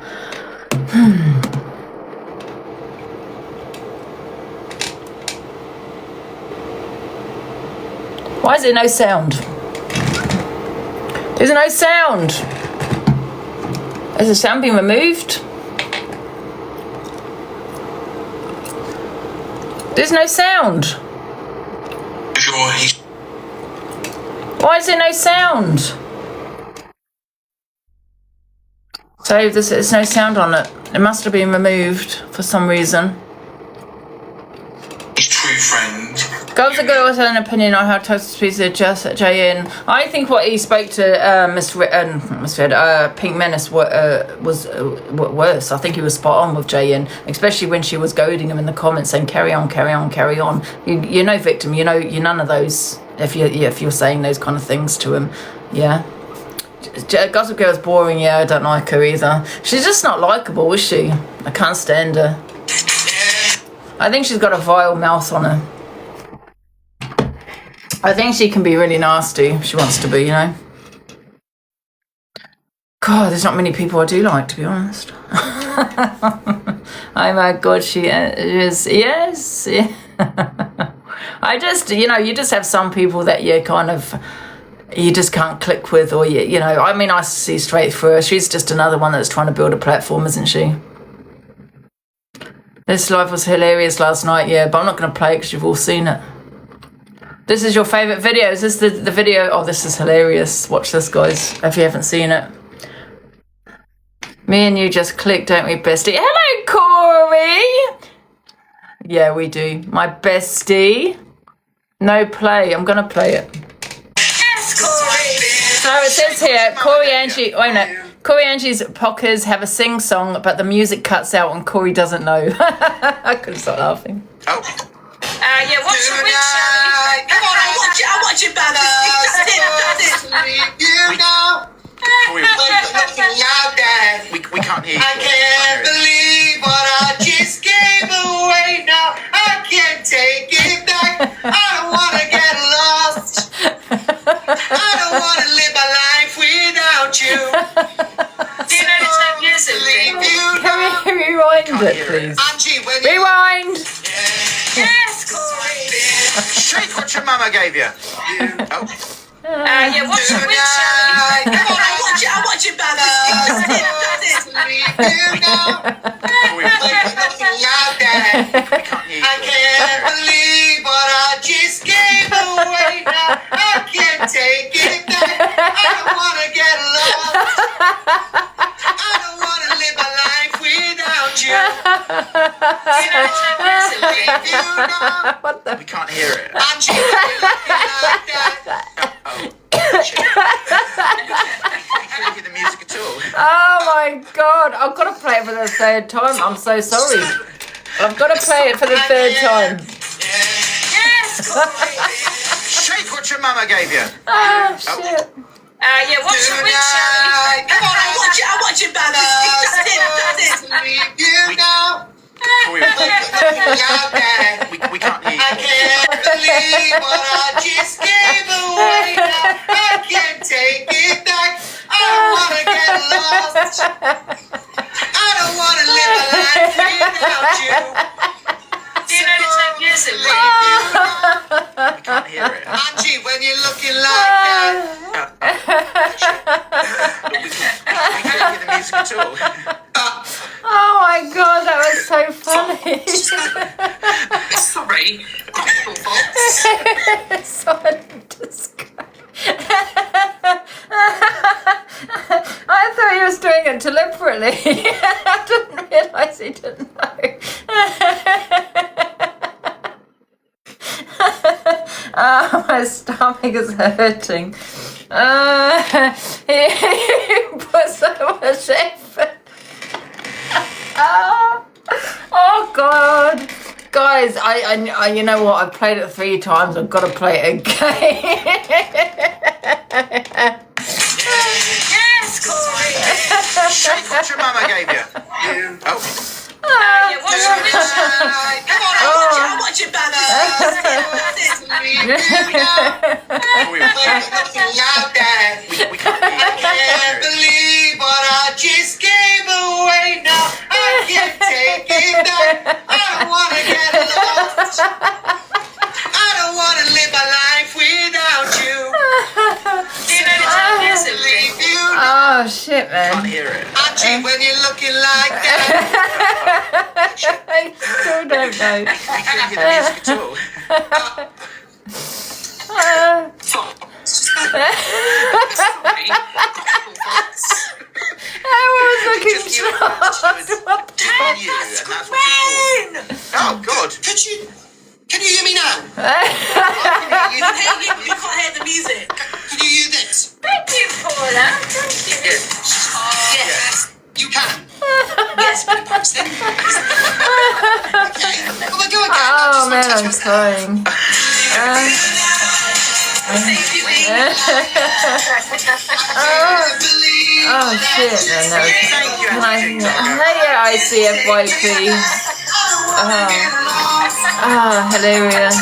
Why is there no sound? There's no sound. Has the sound been removed? There's no sound. Why is there no sound? So there's no sound on it. It must have been removed for some reason. His true friend. Girls and girls had an opinion on how to speak to JN. I think what he spoke to Pink Menace was worse. I think he was spot on with JN, especially when she was goading him in the comments saying carry on, carry on, carry on. You're no victim. You're none of those. If you're saying those kind of things to him, yeah. Gossip Girl's boring. Yeah, I don't like her either. She's just not likable, is she? I can't stand her. I think she's got a vile mouth on her. I think she can be really nasty if she wants to be, you know. God, there's not many people I do like, to be honest. Oh my God, she is. Yes. Yeah. I just, you just have some people that you just can't click with, or I mean, I see straight through her. She's just another one that's trying to build a platform, isn't she? This live was hilarious last night, yeah, but I'm not going to play it because you've all seen it. This is your favourite video. Is this the video? Oh, this is hilarious. Watch this, guys, if you haven't seen it. Me and you just click, don't we, bestie? Hello, Corey. Yeah, we do. My bestie. No play. I'm going to play it. Yes, Corey. So it says here, Corey Angie's pockers have a sing-song, but the music cuts out and Corey doesn't know. I couldn't stop laughing. Oh. Yeah, what's your wish? Come on, I watch it, man. You know. We can't hear you. I can't believe what I just gave away now. I can't take it back. I don't want to get lost. I don't want to live my life without you. Do you know the same music? Can we rewind it, please? Angie, when Rewind! Yes, Corey. Shake what your mama gave you. Oh. Yeah, what's your wish? Come on, I watch it, man. You know. I can't believe what I just gave away now. I can't take it back. I don't want to get lost. I don't want to live my life without you. What the? We can't hear it. Angie, you're looking like that. I can't hear the music at all. Oh my God, I've got to play it for the third time. I'm so sorry. I've got to play it for the third time. Yes, Corey. Shake what your mama gave you. Oh, shit. Yeah, what's your wish? Come on, I watch it, man. You know. We can't hear you. I can't believe what I just gave away now. I can't take it back. I don't want to get lost. I don't want to live a life without you. Do you know the same music? We can't hear it. Angie, when you're looking like that. We can't hear the music at all. Oh my God, that was so funny. Sorry. I thought he was doing it deliberately. I didn't realise he didn't know. Oh, my stomach is hurting. He put so much effort. Oh God, guys! I you know what? I've played it 3 times. I've got to play it again. Yes, Corey. Shake what your mama gave you. Oh. Yeah, what's your wish? Come on, I watch it, man. We can't hear you. I can't believe what I just gave away now. I can't take it back. I don't want to get lost. I don't want to live my life without Oh shit, Can't man. hear it. Angie, when you're looking like that. I still don't know. You can't hear the music at all. I was looking Just you and shocked. What the you, and that's what it's called. Oh, God. Can you hear me now? You can't hear the music. Can you hear this? Thank you, Paula. Thank you. Yes. You can. Yes, but Paxton. Okay. Well, I go again. I Oh just man, want to touch I'm myself. crying. Oh shit, man. That was, can I, yeah, I see FYP. Hilarious.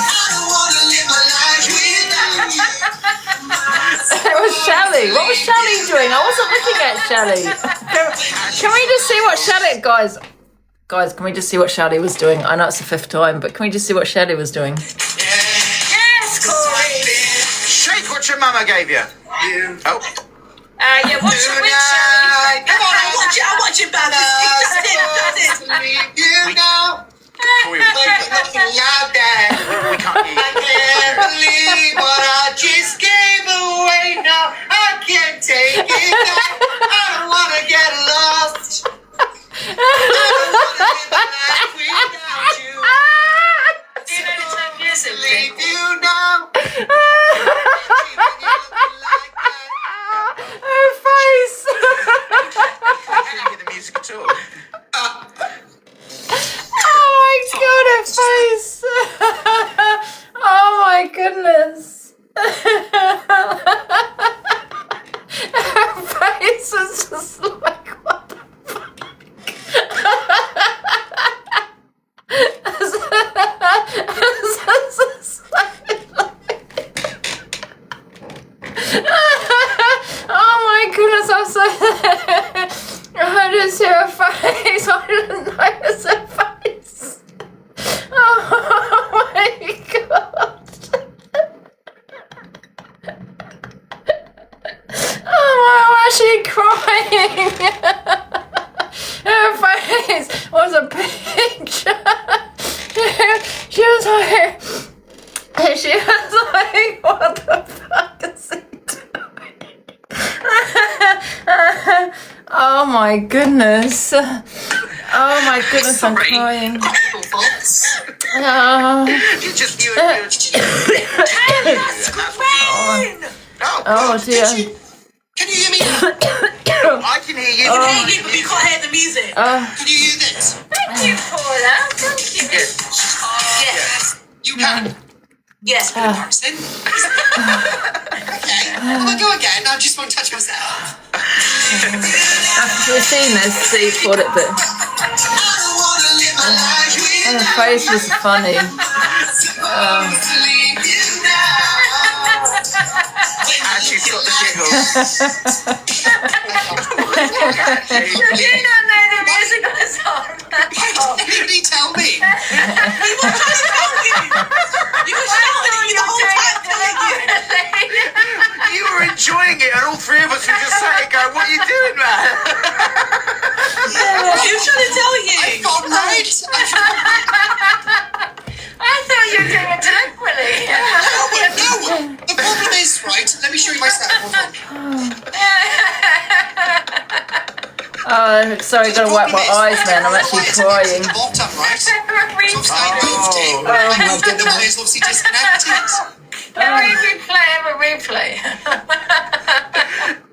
It was Shelley. What was Shelley doing? I wasn't looking at Shelley. Can we just see what Shelley, guys, can we just see what Shelley was doing? I know it's the 5th time, but can we just see what Shelley was doing? Yes, Corey. Shake what your mama gave you. Oh. Yeah, what's your witch, Shelley? Come on, I'm watching Bad. That's it. You know. We Like nothing out there. can't hear I can't believe what I just gave away now. I can't take it back. I don't want to get lost. I don't want to live a life without you. Do you know the time music? Leave you now. Her face. I can't hear the music at all. Oh my god, her face. Oh my goodness. Her face is just like, what the fuck? Oh my goodness, I'm so I just hear her face. I didn't notice her face. Oh my god. Oh my, I'm actually crying. Her face was a picture. She was like, what the fuck is he doing? Oh my goodness. Oh my goodness, I'm crying. Oh. You just you Oh dear. Can you hear me now? I can hear you. But you can't hear the music. Can you hear this? Thank you, Paula. Thank you. Yes. You can. Yes, but Paxton. Okay. Well, I go again. I just want to touch myself. After we've seen this, see what it did. And her face was funny. And she's got the giggles. You do not know the music on the song. Nobody tell me. He was trying to tell you. You were shouting at you the whole time telling you. You were enjoying it, and all three of us were just sat here going, "What are you doing, man?" He was trying to tell you. I got right. I thought you were doing it deliberately. No. The problem is, right, let me show you myself. Hold on. Sorry, gotta wipe my eyes, man. I'm actually crying. The bottom, right? So obviously I moved it. Oh. I moved it, the wires obviously disconnected. Have a replay.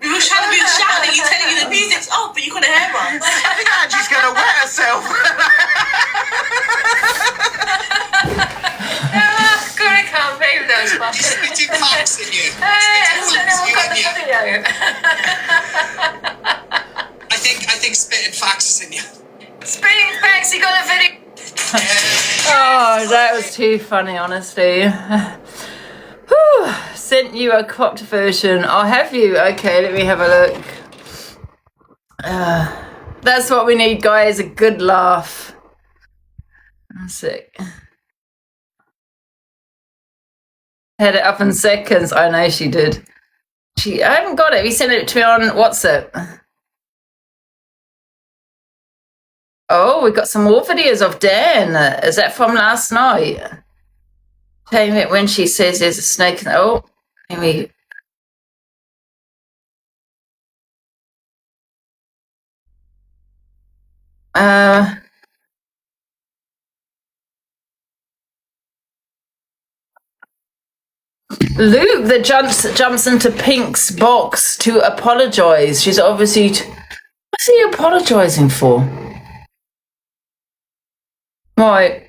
We were trying to be shouting at you, telling you the music's off, but you couldn't hear us. I think Angie's gonna wet herself. God, I can't believe those You're fuckers. spitting facts in you. Hey, Spitting I facts, you got and the you. video. I think spitting facts is in you. Spring facts, you got a video. Oh, that was too funny, honestly. Whew, sent you a cropped version. I'll have you. Okay, let me have a look. That's what we need, guys. A good laugh. I'm sick. Had it up in seconds. I know she did. I haven't got it. You sent it to me on WhatsApp. Oh, we got some more videos of Dan. Is that from last night? Tell me when she says there's a snake in the... Oh, let me... Luke that jumps into Pink's box to apologise. She's obviously... What's he apologising for? Right.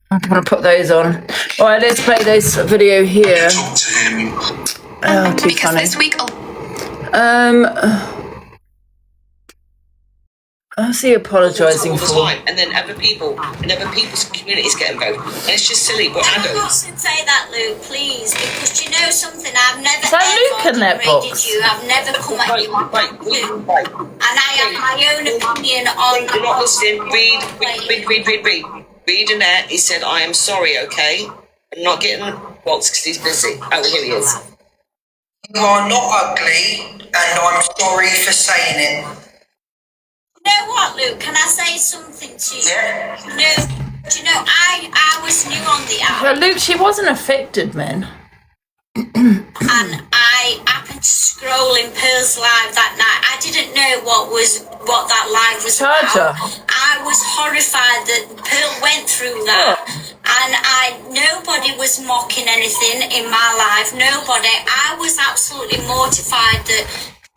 I'm going to put those on. All right, let's play this video here. Talk to him. Oh, too Because funny. this week, What's he apologising all the for? time, and then other people's communities get involved. And it's just silly, but Don't adults. say that, Luke, please, because you know something. I've never Is that Luke in that degraded box? you. I've never come at you. And I have my own opinion on. You're not listening. Read Annette. He said, "I am sorry." Okay, I'm not getting the box because he's busy. Oh, here he is. You are not ugly, and I'm sorry for saying it. You know what, Luke? Can I say something to you? Yeah. No, do you know, I was new on the app. Well, Luke, she wasn't affected, man. And I happened to scroll in Pearl's live that night. I didn't know what that live was Charger. about. I was horrified that Pearl went through that, and nobody was mocking anything in my life. Nobody. I was absolutely mortified that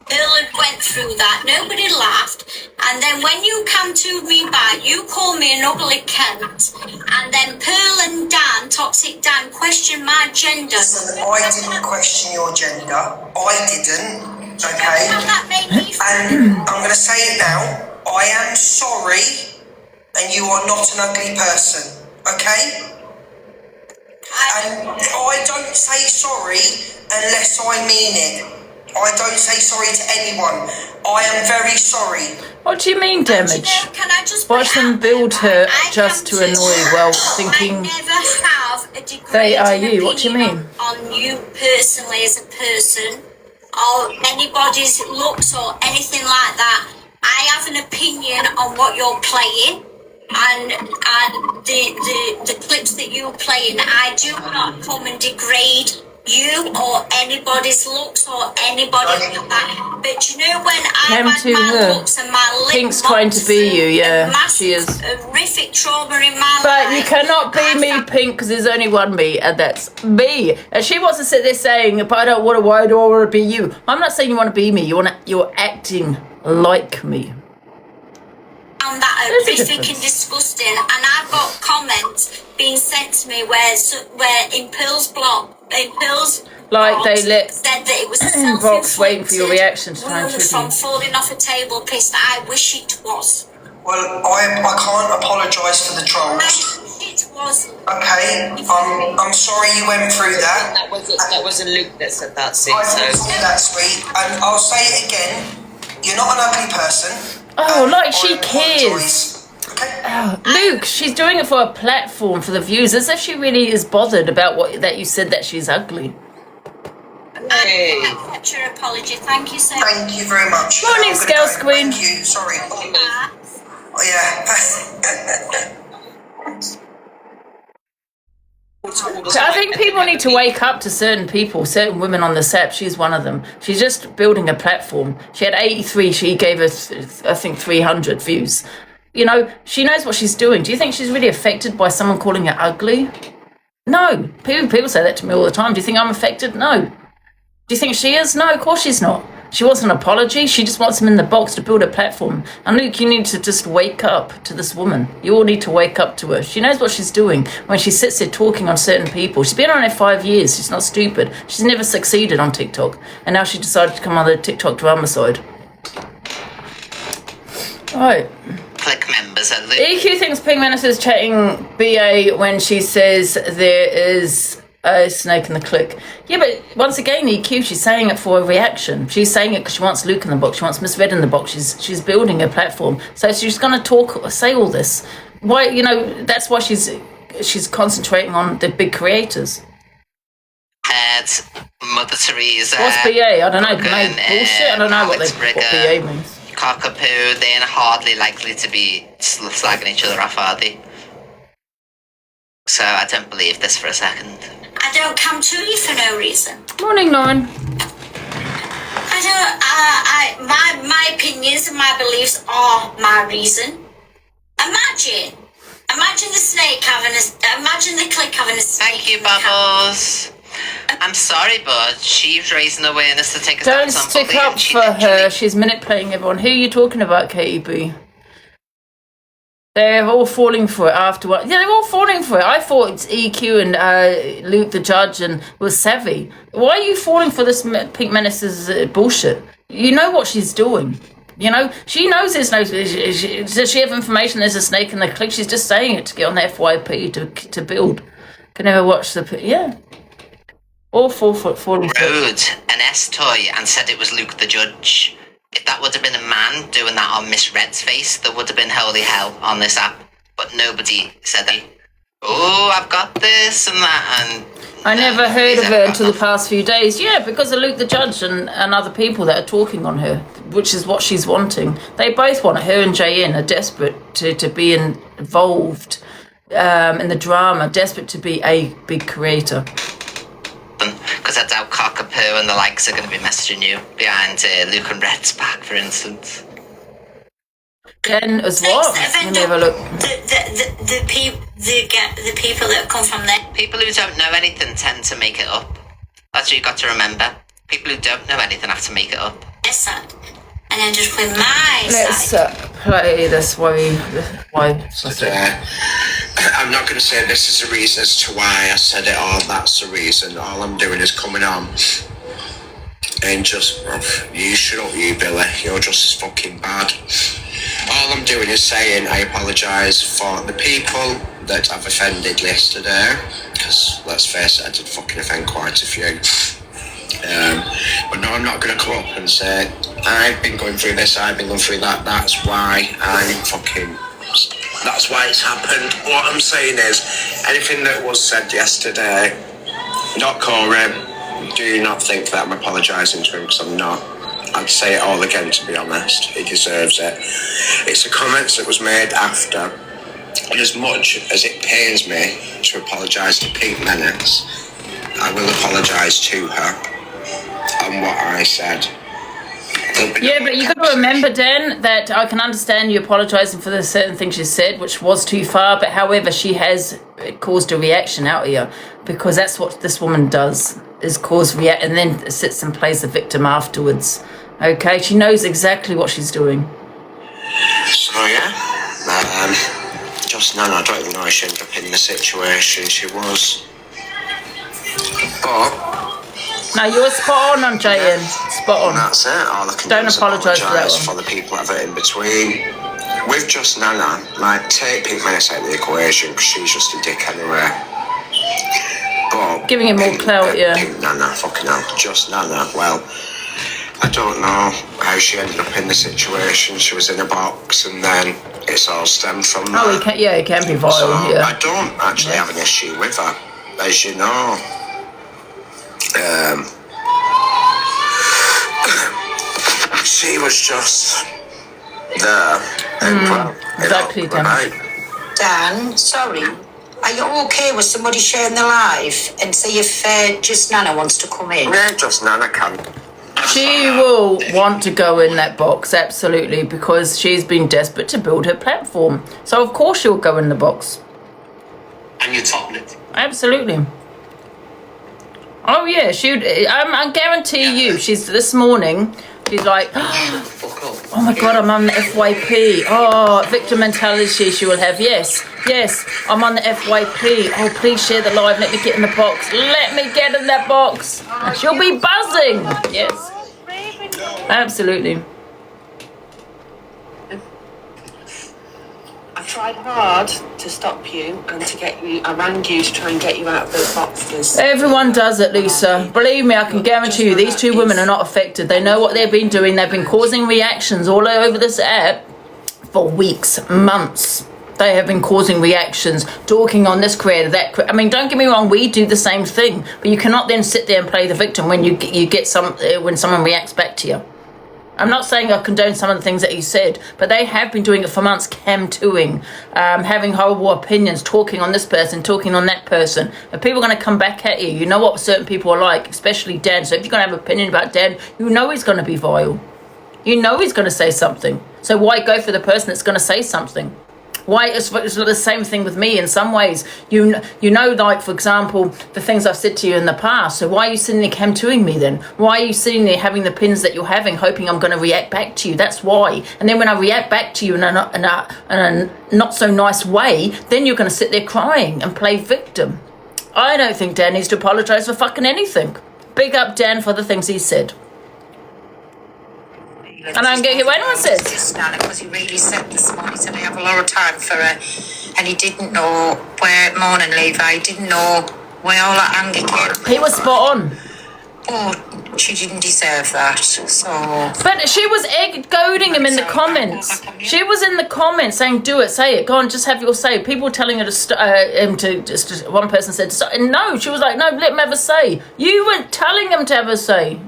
Pearl had went through that. Nobody laughed. And then when you come to me back, you call me an ugly cunt. And then Pearl and Dan, Toxic Dan, question my gender. Listen, I didn't question your gender. I didn't. Okay. And that made me And I'm going to say it now. I am sorry, and you are not an ugly person. Okay. And I don't say sorry unless I mean it. I don't say sorry to anyone. I am very sorry. What do you mean damage? Can I just Watch them build her just to annoy while thinking I never have a degraded they are you. What do you opinion mean? on you personally as a person, or anybody's looks or anything like that. I have an opinion on what you're playing, and the clips that you're playing. I do not come and degrade you or anybody's looks or anybody like that. But you know, when Came I had to my her. looks and my lip Pink's trying to be you, yeah, she is. horrific trauma in my But life. you cannot be me, Pink, because there's only one me, and that's me. And she wants to sit there saying, but I don't want to, why do I want to be you? I'm not saying you want to be me. You're acting like me. Found that There's a horrific difference. and disgusting, and I've got comments being sent to me where in Pearl's blog, Like they box let said that it was Box waiting for your reaction to try and wound trigger from you. falling off a table pissed. I wish it was. Well, I can't apologise for the trolls. I wish it was. Okay, I'm sorry you went through that. That wasn't Luke that said that. See, I so. didn't say that, sweet. And I'll say it again. You're not an ugly person. Oh, and like she I cares. apologise. Okay. Oh, Luke, she's doing it for a platform for the views, as if she really is bothered about that you said that she's ugly. Hey. I accept your apology. Thank you so much. Thank you very much. Morning, I'm gonna Scales go. Queen. Thank you. Sorry. Oh, yeah. So I think people need to wake up to certain people, certain women on this app. She's one of them. She's just building a platform. She had 83. She gave us, I think, 300 views. You know, she knows what she's doing. Do you think she's really affected by someone calling her ugly? No. People say that to me all the time. Do you think I'm affected? No. Do you think she is? No, of course she's not. She wants an apology. She just wants him in the box to build a platform. And Luke, you need to just wake up to this woman. You all need to wake up to her. She knows what she's doing when she sits there talking on certain people. She's been on it 5 years. She's not stupid. She's never succeeded on TikTok. And now she decided to come on the TikTok drama side. Right. Click members at the EQ thinks Pink Menace is chatting BA when she says there is a snake in the click. Yeah, but once again, EQ, she's saying it for a reaction. She's saying it because she wants Luke in the box. She wants Miss Red in the box. She's building a platform. So she's going to say all this. Why? You know, that's why she's concentrating on the big creators. Mother Teresa. What's BA? I don't know. Fucking, Bullshit. I don't know what Alex BA Rigger, means. Cockapoo, they're hardly likely to be slagging each other off, are they? So I don't believe this for a second. I don't come to you for no reason. Morning, Lauren. My opinions and my beliefs are my reason. Imagine the snake having imagine the clique having a snake. Thank you, Bubbles. I'm sorry, but she's raising awareness to take a Don't stance on stick bullying. up for her. She's manipulating everyone. Who are you talking about, Katie B? They're all falling for it afterwards. Yeah, they're all falling for it. I thought it's EQ and Luke the Judge and was Savvy. Why are you falling for this Pink Menace's bullshit? You know what she's doing. You know, she knows there's no... Does she have information there's a snake in the clique? She's just saying it to get on the FYP to build. Can never watch the... Yeah. All falling for it. Rode an S-toy and said it was Luke the Judge. If that would have been a man doing that on Miss Red's face, there would have been holy hell on this app. But nobody said that. Oh, I've got this and that, and... I never heard of her until the past few days. Yeah, because of Luke the Judge and other people that are talking on her, which is what she's wanting. They both want it. Her and Jayen are desperate to be involved in the drama, desperate to be a big creator. Because I doubt Cockapoo and the likes are going to be messaging you behind Luke and Red's back, for instance. Jen as what? Let me have a look. The people that come from there. People who don't know anything tend to make it up. That's what you got to remember. People who don't know anything have to make it up. And then just with my Let's play this way. Why? I'm not going to say this is the reason as to why I said it or that's the reason. All I'm doing is coming on and just, you shut up, you Billy. You're just as fucking bad. All I'm doing is saying I apologise for the people that I've offended yesterday, because let's face it, I did fucking offend quite a few. But no, I'm not going to come up and say I've been going through this, I've been going through that. That's why that's why it's happened. What I'm saying is, anything that was said yesterday, not Corey, do not think that I'm apologising to him, because I'm not. I'd say it all again, to be honest. He deserves it. It's the comments that was made after. And as much as it pains me to apologise to Pink Menace, I will apologise to her on what I said. Yeah, but you got to remember, Dan, that I can understand you apologising for the certain things she said, which was too far, but however, she has caused a reaction out here, because that's what this woman does, is cause react, and then sits and plays the victim afterwards. Okay, she knows exactly what she's doing. So yeah, just Nana, I don't even know how she ended up in the situation she was. But no, you're spot on Jayen. Spot on. That's it. All I can don't do is apologise for that one. For the people that are in between. With just Nana, like, take Pink Menace out of the equation, because she's just a dick anyway. But giving him more clout, yeah. Pink Nana, fucking hell, just Nana. Well, I don't know how she ended up in the situation. She was in a box, and then it's all stemmed from that. Oh, it can be violent, so yeah. I don't actually have an issue with her, as you know. She was just there. Exactly, Dan. Dan, sorry. Are you okay with somebody sharing the live and see if Just Nana wants to come in? Yeah, Just Nana can. She will want to go in that box, absolutely, because she's been desperate to build her platform. So, of course, she'll go in the box. And you're topping it. Absolutely. Oh, yeah, I guarantee you, she's this morning, she's like, oh my God, I'm on the FYP. Oh, victim mentality she will have. Yes, I'm on the FYP. Oh, please share the live. Let me get in the box. Let me get in that box. She'll be buzzing. Yes, absolutely. I tried hard to stop you and to get you. I rang you to try and get you out of those boxes. Everyone does it, Lisa. Believe me, I can guarantee you these two women are not affected. They know what they've been doing. They've been causing reactions all over this app for weeks, months. They have been causing reactions, talking on this creator, that. I mean, don't get me wrong, we do the same thing, but you cannot then sit there and play the victim when you get when someone reacts back to you. I'm not saying I condone some of the things that he said, but they have been doing it for months, cam-tooing, having horrible opinions, talking on this person, talking on that person. And people are going to come back at you. You know what certain people are like, especially Dan. So if you're going to have an opinion about Dan, you know he's going to be vile. You know he's going to say something. So why go for the person that's going to say something? Why it's the same thing with me in some ways. You know, like, for example, the things I've said to you in the past. So why are you sitting there cam-tooing me then? Why are you sitting there having the pins that you're having, hoping I'm going to react back to you? That's why. And then when I react back to you in a not so nice way, then you're going to sit there crying and play victim. I don't think Dan needs to apologise for fucking anything. Big up Dan for the things he said. And I don't get what anyone says. Because he really said this morning, he said I have a lot of time for her, and he didn't know where, morning Levi, he didn't know where all that anger came from. He was spot on. Oh, she didn't deserve that, so... But she was goading him in the comments. She was in the comments saying, do it, say it, go on, just have your say. People telling her to just one person said, and no, she was like, no, let him have a say. You weren't telling him to have a say.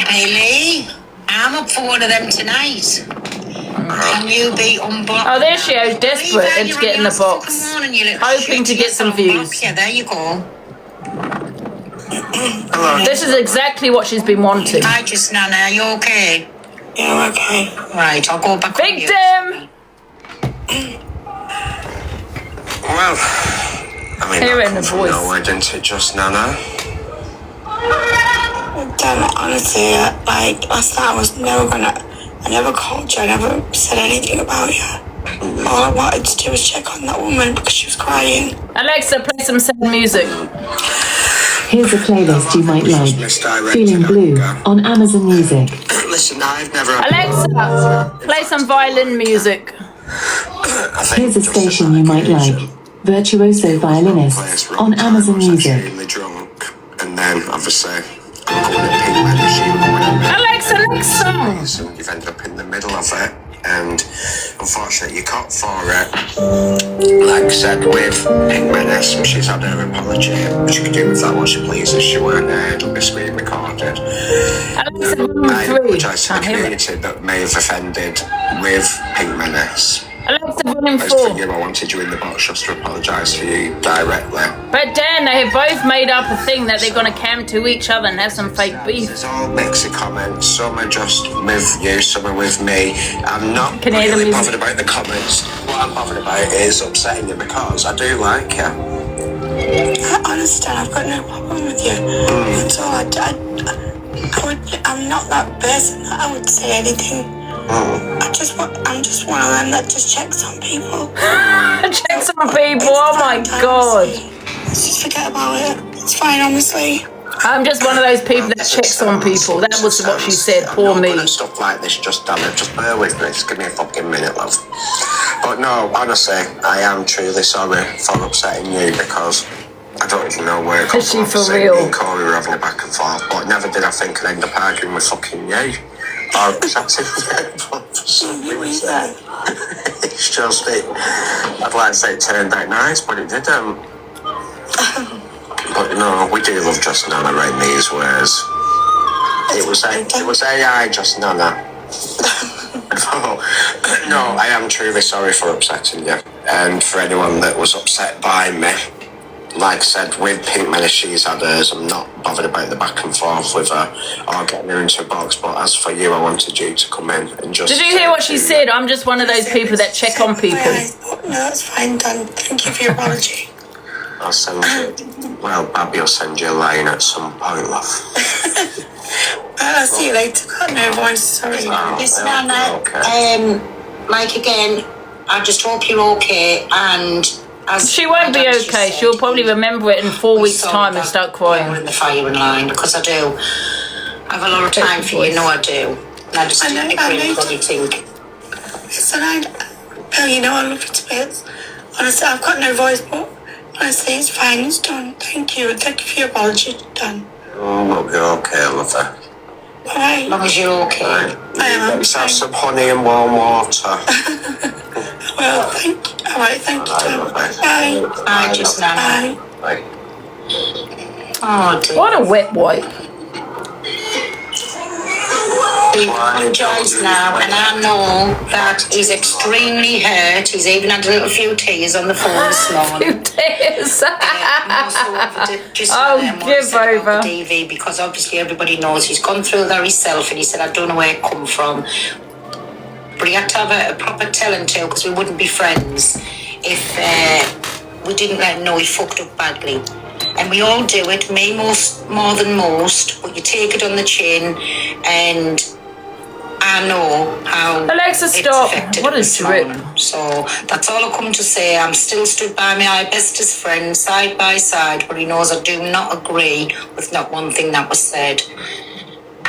Hey Lee, I'm up for one of them tonight. Can you be unblocked? Oh, there she is, desperate and to get in the box, hoping to get some views. Yeah, there you go. This is exactly what she's been wanting. Hi, just Nana, are you okay? Yeah, I'm okay. Right, I'll go back. Victim! Well, I mean, hear it in that the from voice. nowhere, didn't it, just Nana? Damn it, honestly, like, last night I never called you, I never said anything about you. All I wanted to do was check on that woman because she was crying. Alexa, play some sad music. Here's a playlist you might like. Feeling Blue on Amazon Music. Listen, I've never... Alexa, play some violin music. Here's a station you might like. Virtuoso Violinists on Amazon Music. Extremely drunk, and then obviously Alexa, next song. you've ended up in the middle of it, and unfortunately you caught for it. Like I said, with Pink Menace, she's had her apology. She could do with that what she pleases. She weren't heard, it'll be screen recorded. I apologise to the community that may have offended with Pink Menace. Alexa, volume As 4. for you, I wanted you in the box just to apologise for you directly. But Dan, they have both made up a thing that they're going to cam to each other and have some fake beef. There's all mixed comments. Some are just with you, some are with me. I'm not Can you hear the really music? bothered about the comments. What I'm bothered about is upsetting you because I do like you. I understand, I've got no problem with you. So I'm not that person that I would say anything. I'm just one of them that just checks on people. Checks on people, oh my god. Let's just forget about it. It's fine, honestly. I'm just one of those people that checks on people. That was what she said, poor me. Stuff like this, just damn it, just bear with me. Just give me a fucking minute, love. But no, honestly, I am truly sorry for upsetting you because I don't even know where it comes from. Is she for real? Me and Corey were having a back and forth, but never did I think I'd end up arguing with fucking you. Or chatting for some reason. It's just I'd like to say it turned out nice, but it didn't. But no, we do love just Nana in these ways. It was AI just Nana. No, I am truly sorry for upsetting you. And for anyone that was upset by me, like I said, with Pink Menace, she's had hers. I'm not bothered about the back and forth with her or getting her into a box. But as for you, I wanted you to come in and just... Did you hear what she said? I'm just one of those people that check on people. No, that's fine, Dan. Thank you for your apology. I'll send you... Well, Babby will send you a line at some point, love. I'll see you later. Got no voice, sorry. Yes, Nana, like again, I just hope you're okay, and... She won't be okay. She'll probably remember it in 4 weeks' time and start crying. In the firing line, because I do. I have a lot of time for you, I do. And I just agree with what you think. Listen, you know I love you to bits. Honestly, I've got no voice, but I say it's fine, it's done. Thank you. Thank you for your apology. Done. Oh, look, you're okay, love her. Alright. As long as you're okay. Let's have some honey and warm water. Well, thank you. Alright, thank you, Tom. Bye. Bye, just now. Bye. Oh, dear. What a wet wipe. He apologised now, and I know that he's extremely hurt. He's even had a little few tears on the phone this morning. Tears. Oh, give over. The DV, because obviously everybody knows he's gone through there himself, and he said, I don't know where it come from. But he had to have a proper telling to, because we wouldn't be friends if we didn't let him know he fucked up badly. And we all do it, me more than most, but you take it on the chin, and I know how Alexa, stop. What a drip. So that's all I come to say. I'm still stood by my bestest friend, side by side, but he knows I do not agree with not one thing that was said.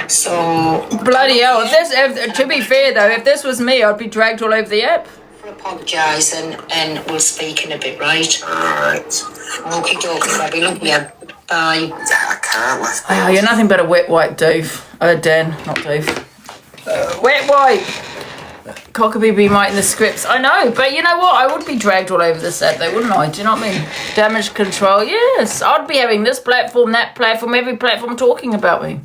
So bloody hell! To be fair though, if this was me, I'd be dragged all over the app. Apologise and we'll speak in a bit, right? Alright. Okay, dokie, baby. Love you. Bye. I can't lift Oh, you're nothing but a wet wipe, Dave. Dan, not Dave. Wet wipe. Cockabee be writing the scripts. I know, but you know what? I would be dragged all over the set though, wouldn't I? Do you know what I mean? Damage control, yes. I'd be having this platform, that platform, every platform talking about me.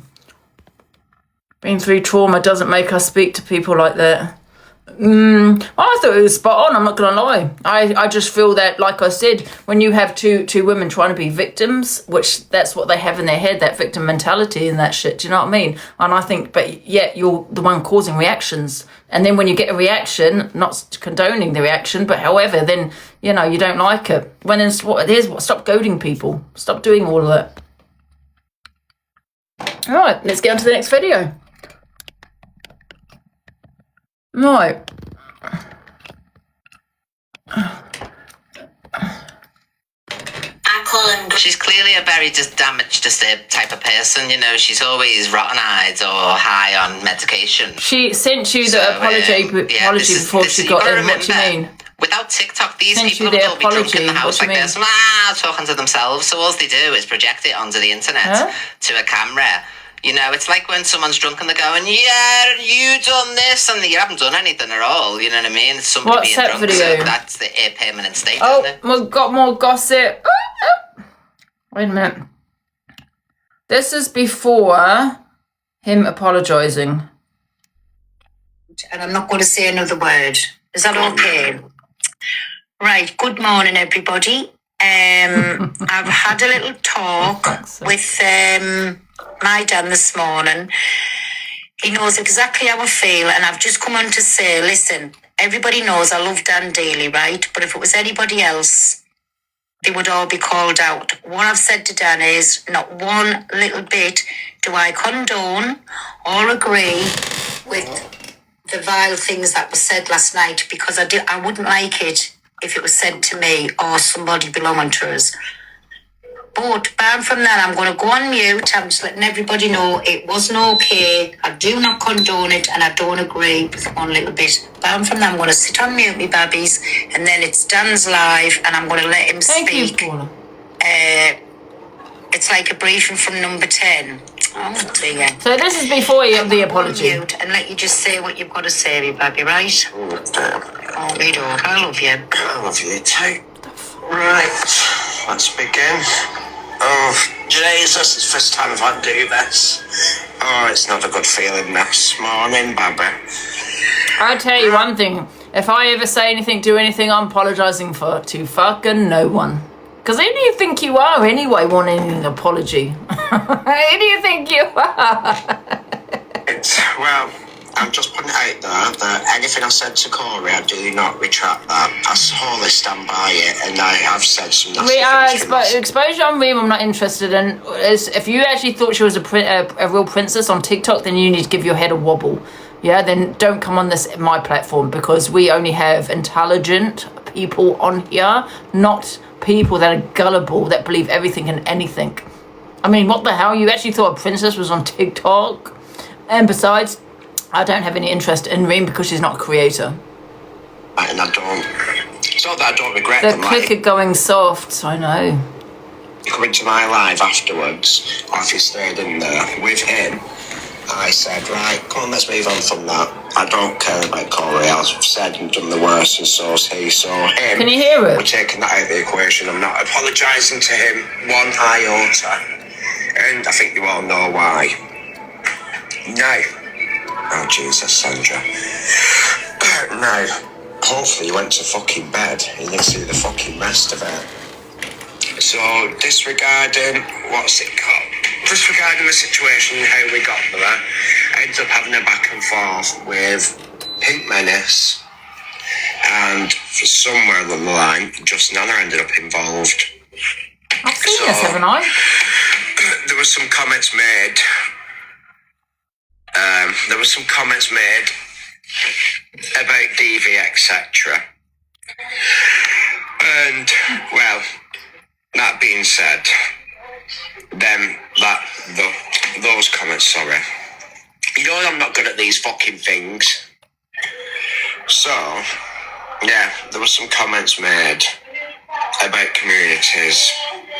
Being through trauma doesn't make us speak to people like that. I thought it was spot on, I'm not gonna lie. I just feel that, like I said, when you have two women trying to be victims, which that's what they have in their head, that victim mentality and that shit, do you know what I mean? And I think, but yet you're the one causing reactions, and then when you get a reaction, not condoning the reaction, but however, then you know you don't like it. When it's what stop goading people, stop doing all of that. All right, let's get on to the next video. Right. I call him. She's clearly a very just damaged, disturbed type of person. You know, she's always rotten-eyed or high on medication. She sent you the apology before she got in. What do you mean? Without TikTok, these people would all be drunk in the house like this, talking to themselves. So all they do is project it onto the internet to a camera. You know, it's like when someone's drunk and they're going, yeah, you done this, and you haven't done anything at all. You know what I mean? It's somebody What's being that drunk. video? So that's the permanent state, Oh, isn't it? we've got more gossip. Wait a minute. This is before him apologising. And I'm not going to say another word. Is that okay? Right, good morning, everybody. I've had a little talk with my dad this morning. He knows exactly how I feel, and I've just come on to say, listen, everybody knows I love Dan dearly, right? But if it was anybody else, they would all be called out. What I've said to Dan is, not one little bit do I condone or agree with the vile things that were said last night, because I wouldn't like it if it was said to me or somebody belonging to us. But apart from that, I'm going to go on mute. I'm just letting everybody know it wasn't okay. I do not condone it, and I don't agree with one little bit. Apart from that, I'm going to sit on mute, me babbies, and then it's Dan's live, and I'm going to let him speak. You, Paula. It's like a briefing from number 10. Oh, dear. So this is before you have the apology. Mute and let you just say what you've got to say, me babby, right? Oh, me dog, I love you. I love you too. Right, let's begin. Oh, Jesus, it's the first time I've had to do this. Oh, it's not a good feeling this morning, Baba. I'll tell you one thing. If I ever say anything, do anything, I'm apologising to fucking no one. Because who do you think you are anyway, wanting an apology? Who do you think you are? Well, I'm just putting it out there that anything I said to Corey, I do not retract that. I wholly stand by it, and I have said some nasty things. Exposure on Reem, I'm not interested in. If you actually thought she was a real princess on TikTok, then you need to give your head a wobble. Yeah, then don't come on my platform, because we only have intelligent people on here, not people that are gullible, that believe everything and anything. I mean, what the hell? You actually thought a princess was on TikTok? And besides, I don't have any interest in Reem because she's not a creator. And I don't It's not that I don't regret The them. clicker going soft, I know. Coming to my live afterwards, obviously I didn't with him. I said, right, come on, let's move on from that. I don't care about Corey. I've said and done the worst, and so's he, so him. Can you hear it? We're taking that out of the equation. I'm not apologising to him one iota. And I think you all know why. Now, oh Jesus, Sandra. Now, hopefully you went to fucking bed. You didn't see the fucking rest of it. So, disregarding, what's it called? Disregarding the situation and how we got there, I ended up having a back and forth with Pink Menace, and for somewhere along the line, Just Nana ended up involved. I've seen this, haven't I? There were some comments made. About DV, etc. And, well, that being said, those comments, sorry. You know I'm not good at these fucking things. So, yeah, there were some comments made about communities,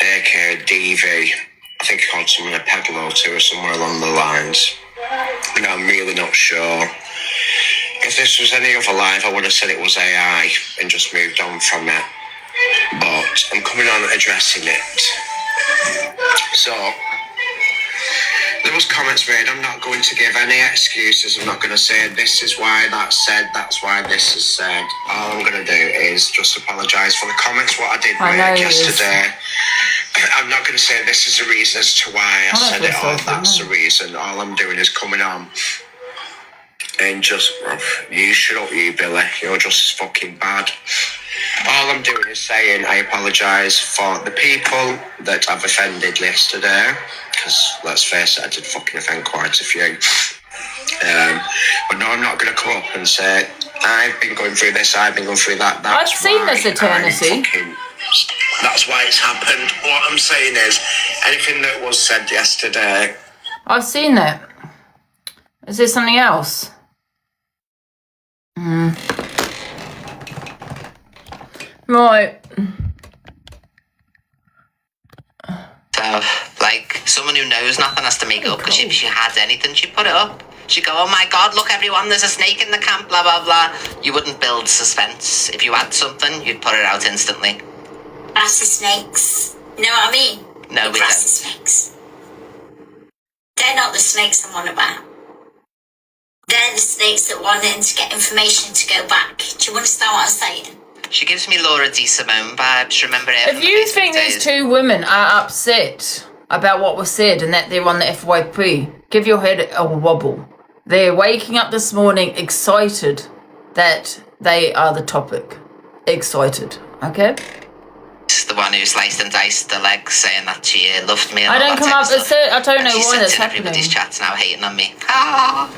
aka DV. I think I called someone a pedalo too, or somewhere along the lines. And I'm really not sure. If this was any other live, I would have said it was AI and just moved on from it. But I'm coming on addressing it. So, there was comments made. I'm not going to give any excuses. I'm not going to say this is why that's said, that's why this is said. All I'm going to do is just apologise for the comments, what I did make yesterday. I'm not going to say this is the reason as to why I said it or that's the reason. All I'm doing is coming on and just, you shut up, you Billy. You're just as fucking bad. All I'm doing is saying I apologise for the people that I've offended yesterday, because let's face it, I did fucking offend quite a few. But no, I'm not going to come up and say I've been going through this, I've been going through that. I've seen this eternity. That's why it's happened. What I'm saying is, anything that was said yesterday. I've seen that. Is there something else? Right. So, like, someone who knows nothing has to make it up, because if she had anything, she'd put it up. She'd go, oh my God, look everyone, there's a snake in the camp, blah, blah, blah. You wouldn't build suspense. If you had something, you'd put it out instantly. Grassy snakes. You know what I mean? No, we grassy don't. Snakes. They're not the snakes I'm on about. They're the snakes that wanted to get information to go back. Do you understand what I'm saying? She gives me Laura D. Simone vibes, remember it? If you think these two women are upset about what was said and that they're on the FYP, give your head a wobble. They're waking up this morning excited that they are the topic. Excited, okay? It's the one who sliced and diced the legs, saying that she loved me. And I don't come up with it. I don't know why that's happening. Everybody's chats now hating on me. Ah.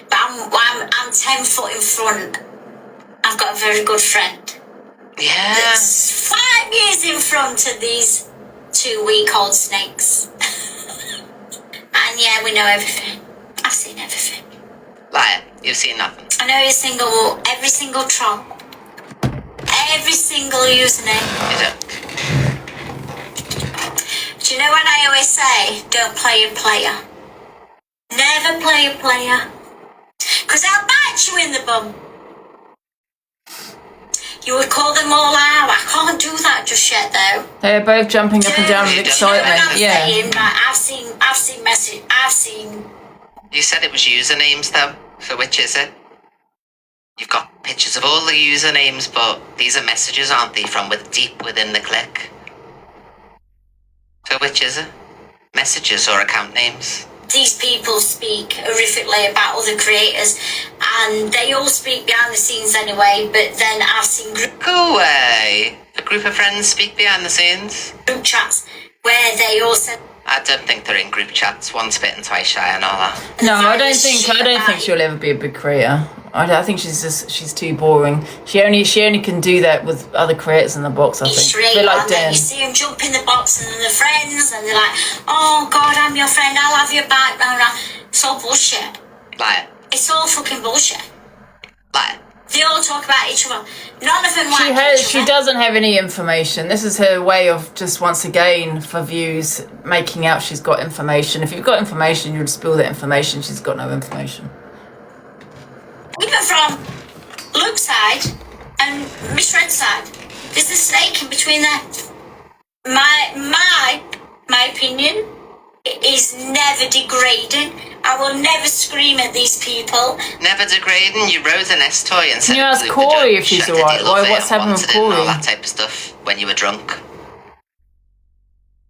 But I'm 10 foot in front. I've got a very good friend. Yeah. That's 5 years in front of these 2 week-old snakes. And yeah, we know everything. I've seen everything. Liar, you've seen nothing. I know every single troll. Every single username. You don't. Do you know what I always say? Don't play a player. Never play a player. Because I'll bite you in the bum. You would call them all out. I can't do that just yet, though. They're both jumping up and down with excitement. Yeah. Saying? I've seen message. I've seen. You said it was usernames, though. So which is it? You've got pictures of all the usernames, but these are messages, aren't they, from deep within the click? So which is it? Messages or account names? These people speak horrifically about other creators, and they all speak behind the scenes anyway, but then I've seen Go away. A group of friends speak behind the scenes? Group chats where they all said... I don't think they're in group chats. Once bitten, twice shy and all that. No, I don't think she'll ever be a big creator. I think she's too boring. She only can do that with other creators in the box, I think. Straight They're like on, Dan. you see them jump in the box and they're friends and they're like, oh God, I'm your friend, I'll have your back. It's all bullshit. Liar. It's all fucking bullshit. Liar. They all talk about each other. None of them like each other. She doesn't have any information. This is her way of just once again for views making out she's got information. If you've got information, you'd spill that information. She's got no information. Even from Luke's side and Miss Red's side, there's a snake in between there. My opinion is never degrading. I will never scream at these people. Never degrading. You rode an S toy and said, Can you ask Corey if she's alright? What's happened with Corey? All that type of stuff when you were drunk.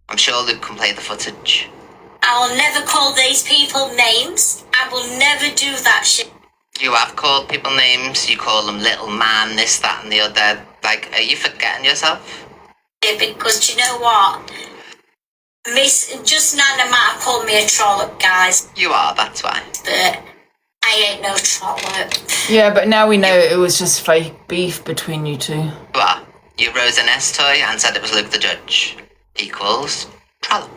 I'm sure Luke can play the footage. I will never call these people names. I will never do that shit. You have called people names. You call them little man, this, that, and the other. Like, are you forgetting yourself? Because do you know what? Miss just Nana might have called me a trollop, guys. You are, that's why. But I ain't no trollop. Yeah, but now we know it was just fake beef between you two. You are. You rose an S toy and said it was Luke the Judge. Equals trollop.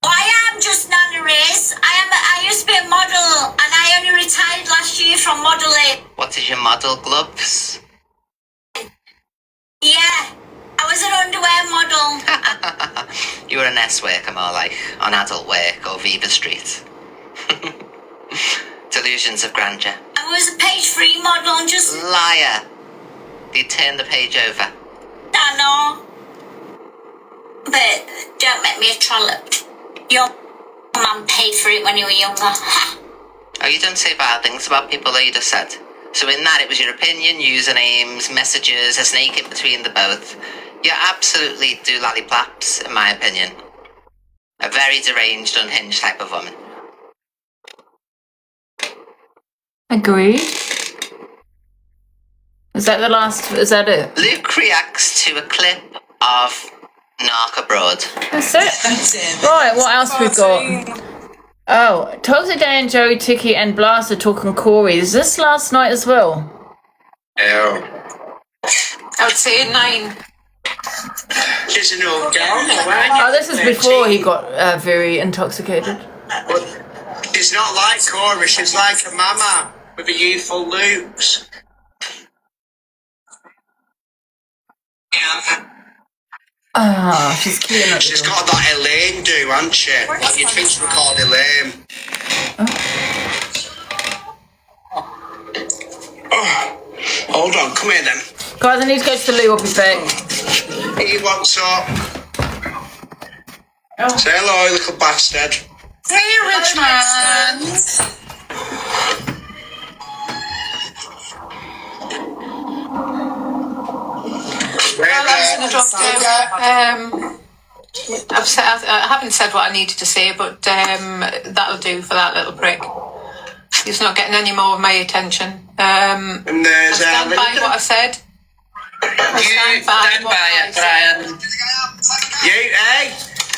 I am just Nana Race. I used to be a model and I only retired last year from modelling. What is your model, gloves? Yeah. I was an underwear model. You were an S worker more like, on adult work or Viva Street. Delusions of grandeur. I was a page 3 model and just... Liar. You turned the page over. I know. But don't make me a trollop. Your mum paid for it when you were younger. Oh, you don't say bad things about people that you just said. So in that, it was your opinion, usernames, messages, a snake in between the both. You absolutely do lollipops, in my opinion. A very deranged, unhinged type of woman. Agreed. Is that the last? Is that it? Luke reacts to a clip of Narc Abroad. That's it. Right, what else we got? Oh, Toxic Dan, Joey, Tiki, and Blaster talking Corey. Is this last night as well? Oh. I would say 9. She's an old girl. Oh, this is before he got very intoxicated. But she's not like Corey. She's like a mama with the youthful looks. Ah, she's cute enough. She's got that Elaine do, hasn't she? You'd think she'd be called Elaine. Oh, hold on, come here then. Guys, I need to go to the loo. I'll be back. He wants up. Say hello, little bastard. Hey, Richmond. I haven't said what I needed to say, but that'll do for that little prick. He's not getting any more of my attention. And there's I stand by what I said. You stand by it, Brian. You, hey,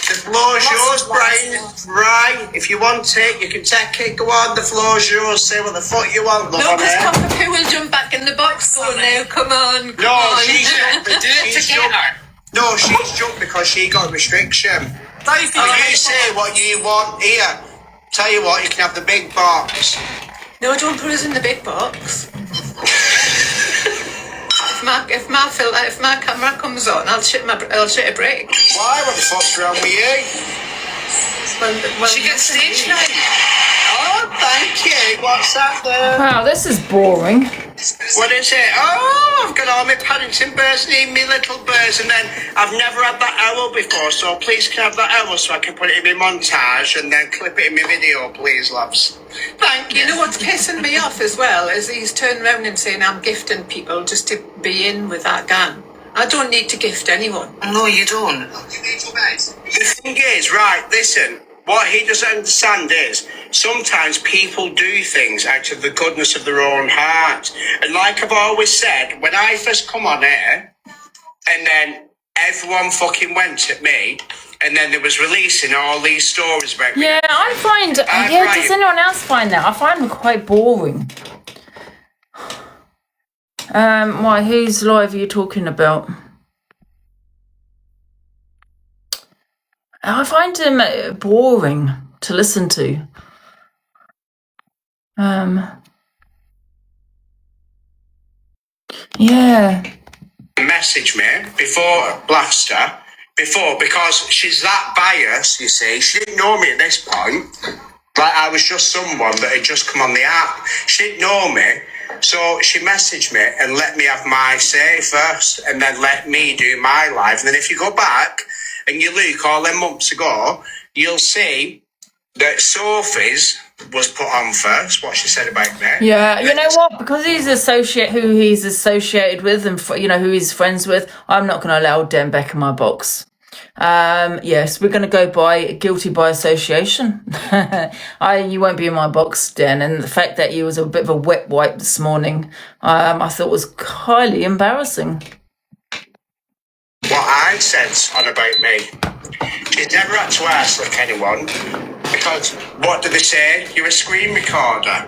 the floor's yours, Brian. Right, if you want it, you can take it. Go on, the floor's yours. Say what the fuck you want. No, because Cockapoo will jump back in the box. Go now, come on. No, on. she's jumped. No, she's jumped because she got a restriction. You say what you want here. Tell you what, you can have the big box. No, don't put us in the big box. If my camera comes on, I'll shit a break. Why? What the fuck's wrong with you? Well, she gets stage fright. Oh, thank you. What's that there? Wow, this is boring. What is it? Oh, I've got all my Paddington birds and me little birds, and then I've never had that owl before, so please can I have that owl so I can put it in my montage and then clip it in my video, please, loves. Thank you. You know what's pissing me off as well is he's turning around and saying I'm gifting people just to be in with that gang. I don't need to gift anyone. No, you don't. The thing is, right, listen, what he doesn't understand is sometimes people do things out of the goodness of their own heart. And like I've always said, when I first come on air, and then everyone fucking went at me, and then there was releasing all these stories about me. Yeah, I find... does anyone else find that? I find them quite boring. Why, whose live are you talking about? I find them boring to listen to. Yeah. Message me before Blaster, because she's that biased, you see. She didn't know me at this point. Like, I was just someone that had just come on the app. She didn't know me. So she messaged me and let me have my say first, and then let me do my life. And then if you go back and you look all them months ago, you'll see that Sophie's was put on first, what she said about me. Yeah, you know what? Because he's who he's associated with and, who he's friends with, I'm not going to allow Dan back in my box. Yes, we're going to go by guilty by association. You won't be in my box, Dan. And the fact that you was a bit of a wet wipe this morning, I thought was highly embarrassing. What I said on about me, she's never had to ask like anyone, because what do they say? You're a screen recorder.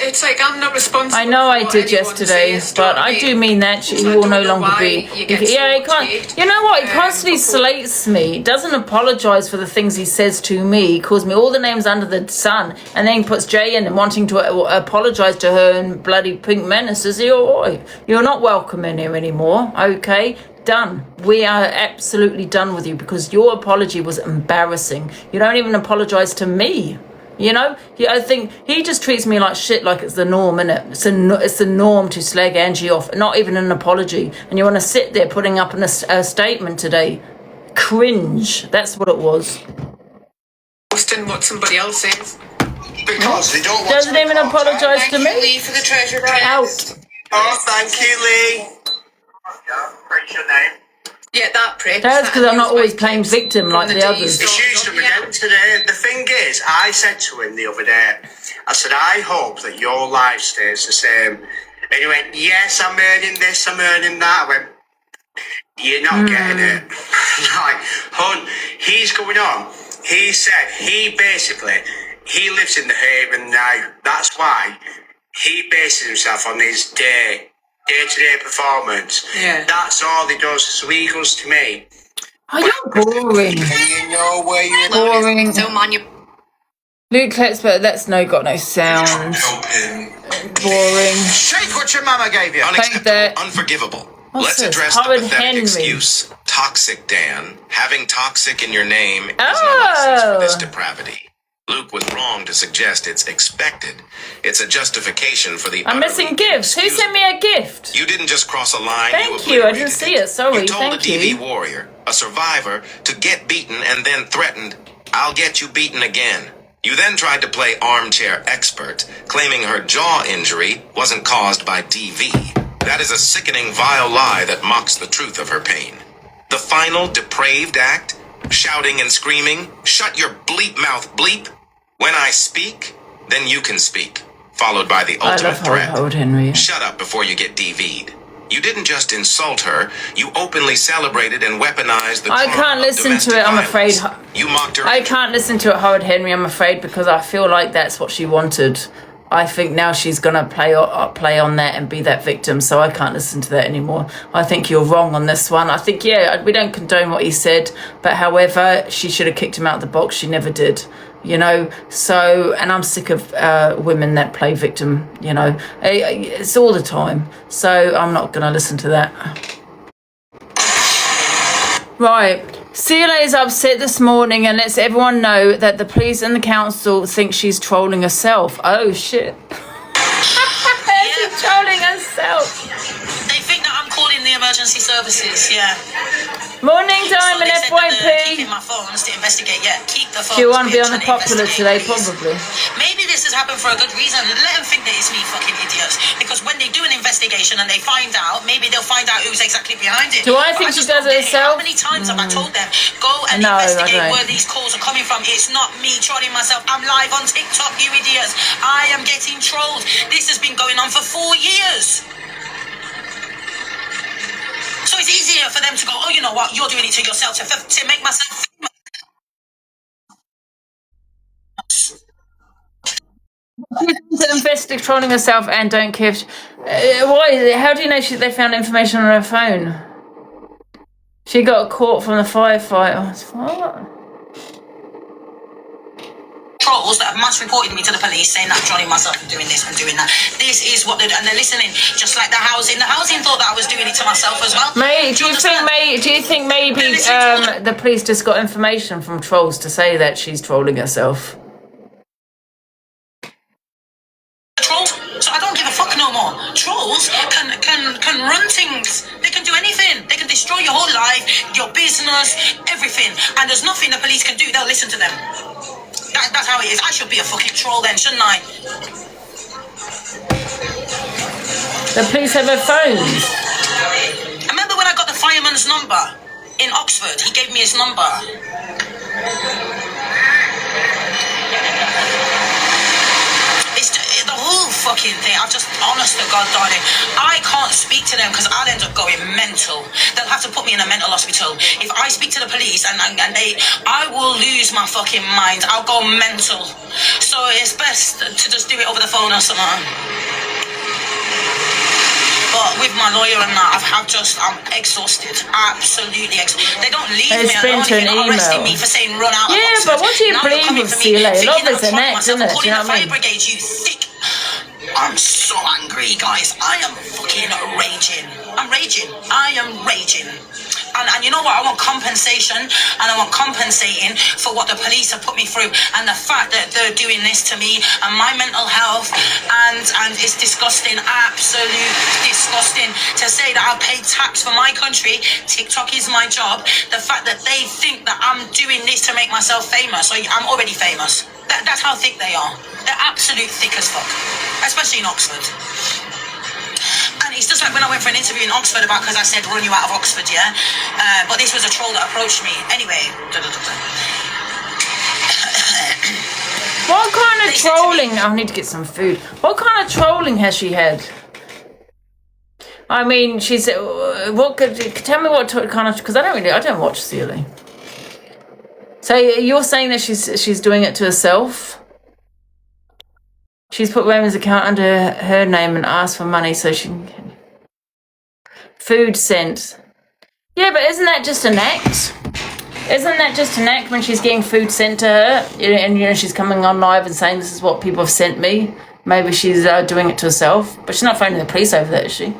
It's like I'm not responsible. I know I did yesterday, but I do mean that he will no longer be. He can't. You know what? He constantly slates me. He doesn't apologise for the things he says to me. He calls me all the names under the sun, and then he puts Jay in and wanting to apologise to her in bloody pink menaces. You're not welcome in here anymore. Okay. Done. We are absolutely done with you because your apology was embarrassing. You don't even apologise to me. I think he just treats me like shit, like it's the norm, innit? It's the norm to slag Angie off, not even an apology. And you want to sit there putting up a statement today. Cringe. That's what it was. Posting what somebody else says. Because they don't want Doesn't even apologise to me. Thank you, Lee, for the treasure Out. Oh, thank you, Lee. What's your name? Yeah, that prick. That's because I'm not always playing victim like the others. It's used to again today. The thing is, I said to him the other day, I said, I hope that your life stays the same. And he went, yes, I'm earning this, I'm earning that. I went, you're not getting it. Like, hon, he's going on. He said he lives in the Haven now. That's why he bases himself on his day-to-day performance. Yeah. That's all he does. So he goes to me. Are you boring? You know where you're boring. So Luke, that's got no sound. Boring. Shake what your mama gave you. Unacceptable, unforgivable. What's Let's this? address Howard the pathetic Henry. excuse. Toxic Dan. Having toxic in your name is no license for this depravity. Luke was wrong to suggest it's expected. It's a justification for the I'm missing gifts. Who sent me a gift? You didn't just cross a line. Thank you. I didn't see it. Sorry. You told Thank a DV you. warrior, a survivor, to get beaten and then threatened, I'll get you beaten again. You then tried to play armchair expert, claiming her jaw injury wasn't caused by DV. That is a sickening, vile lie that mocks the truth of her pain. The final depraved act, shouting and screaming, shut your bleep mouth, bleep. When I speak, then you can speak, followed by the ultimate threat. Howard Henry. Shut up before you get DV'd. You didn't just insult her, you openly celebrated and weaponized the I can't listen to it, I'm afraid. You mocked her. I can't listen to it, Howard Henry, I'm afraid, because I feel like that's what she wanted. I think now she's going to play on that and be that victim, so I can't listen to that anymore. I think you're wrong on this one. I think, we don't condone what he said, but however, she should have kicked him out of the box. She never did, so, and I'm sick of women that play victim, it's all the time, so I'm not going to listen to that. Right. CLA is upset this morning and lets everyone know that the police and the council think she's trolling herself. Oh, shit. She's trolling herself. They think that I'm calling the emergency services, yeah. Morning, Diamond FYP. Keeping my phones to investigate, keep the phones. She won't be on the popular today, probably. Maybe this has happened for a good reason. Let them think that it's me, fucking idiots. Because when they do an investigation and they find out, maybe they'll find out who's exactly behind it. Do I think she does it herself? How many times have I told them, go and investigate where these calls are coming from? It's not me trolling myself. I'm live on TikTok, you idiots. I am getting trolled. This has been going on for 4 years. So it's easier for them to go, oh, you know what, you're doing it to yourself to make myself She's investigating trolling herself and don't care. Why is it? How do you know they found information on her phone? She got a call from the firefighter. What? trolls that have mass reported me to the police saying that I'm drowning myself and doing this and doing that. This is what they're doing, and they're listening. Just like the housing. The housing thought that I was doing it to myself as well. Mate, do you think maybe the police just got information from trolls to say that she's trolling herself? Trolls, so I don't give a fuck no more. Trolls can run things. They can do anything. They can destroy your whole life, your business, everything. And there's nothing the police can do. They'll listen to them. That's how it is. I should be a fucking troll then, shouldn't I? The police have her phones. Remember when I got the fireman's number in Oxford? He gave me his number. It's the whole fucking thing. I'm just, honest to God, darling, I can't speak to them because I'll end up going mental. They'll have to put me in a mental hospital. If I speak to the police and I will lose my fucking mind. I'll go mental. So it's best to just do it over the phone or something. But with my lawyer and that, I'm exhausted. Absolutely exhausted. They don't leave me alone. They're not arresting me for saying run out of Oxford. But what do you believe with CLA? Love is an ex, isn't it? Do you know what I mean? Brigade, you thick. I'm so angry, guys. I am fucking raging. I'm raging. I am raging. And you know what? I want compensation, and I want compensating for what the police have put me through, and the fact that they're doing this to me and my mental health, and it's disgusting, absolute disgusting. To say that I pay tax for my country, TikTok is my job. The fact that they think that I'm doing this to make myself famous, so I'm already famous. That's how thick they are. They're absolute thick as fuck, especially in Oxford. And it's just like when I went for an interview in Oxford about, because I said run you out of Oxford, yeah? But this was a troll that approached me. Anyway. What kind of trolling? I need to get some food. What kind of trolling has she had? I mean, she's... tell me what kind of... Because I don't watch CLA. So you're saying that she's doing it to herself? She's put Raymond's account under her name and asked for money so she can... Food sent. Yeah, but isn't that just an act? Isn't that just an act when she's getting food sent to her? And she's coming on live and saying this is what people have sent me? Maybe she's doing it to herself. But she's not phoning the police over that, is she?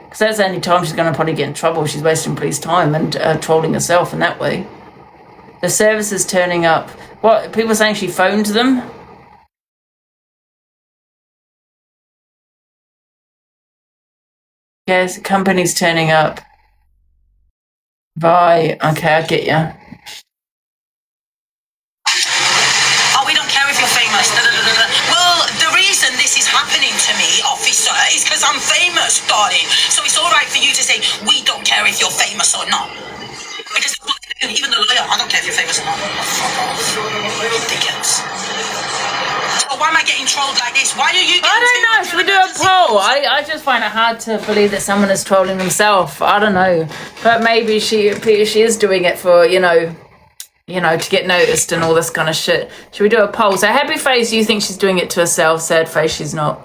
Because that's the only time she's going to probably get in trouble. She's wasting police time and trolling herself in that way. The service is turning up. What? People are saying she phoned them? Yes, company's turning up. Right, okay, I get you. Oh, we don't care if you're famous. Well, the reason this is happening to me, officer, is because I'm famous, darling. So it's all right for you to say, we don't care if you're famous or not. Because even the lawyer, I don't care if you're famous or not. Fuck off. Dickens. So why am I getting trolled like this? Why are you getting I don't know. Should we do a poll? I just find it hard to believe that someone is trolling themselves. I don't know. But maybe she is doing it for, to get noticed and all this kind of shit. Should we do a poll? So happy face, you think she's doing it to herself. Sad face, she's not.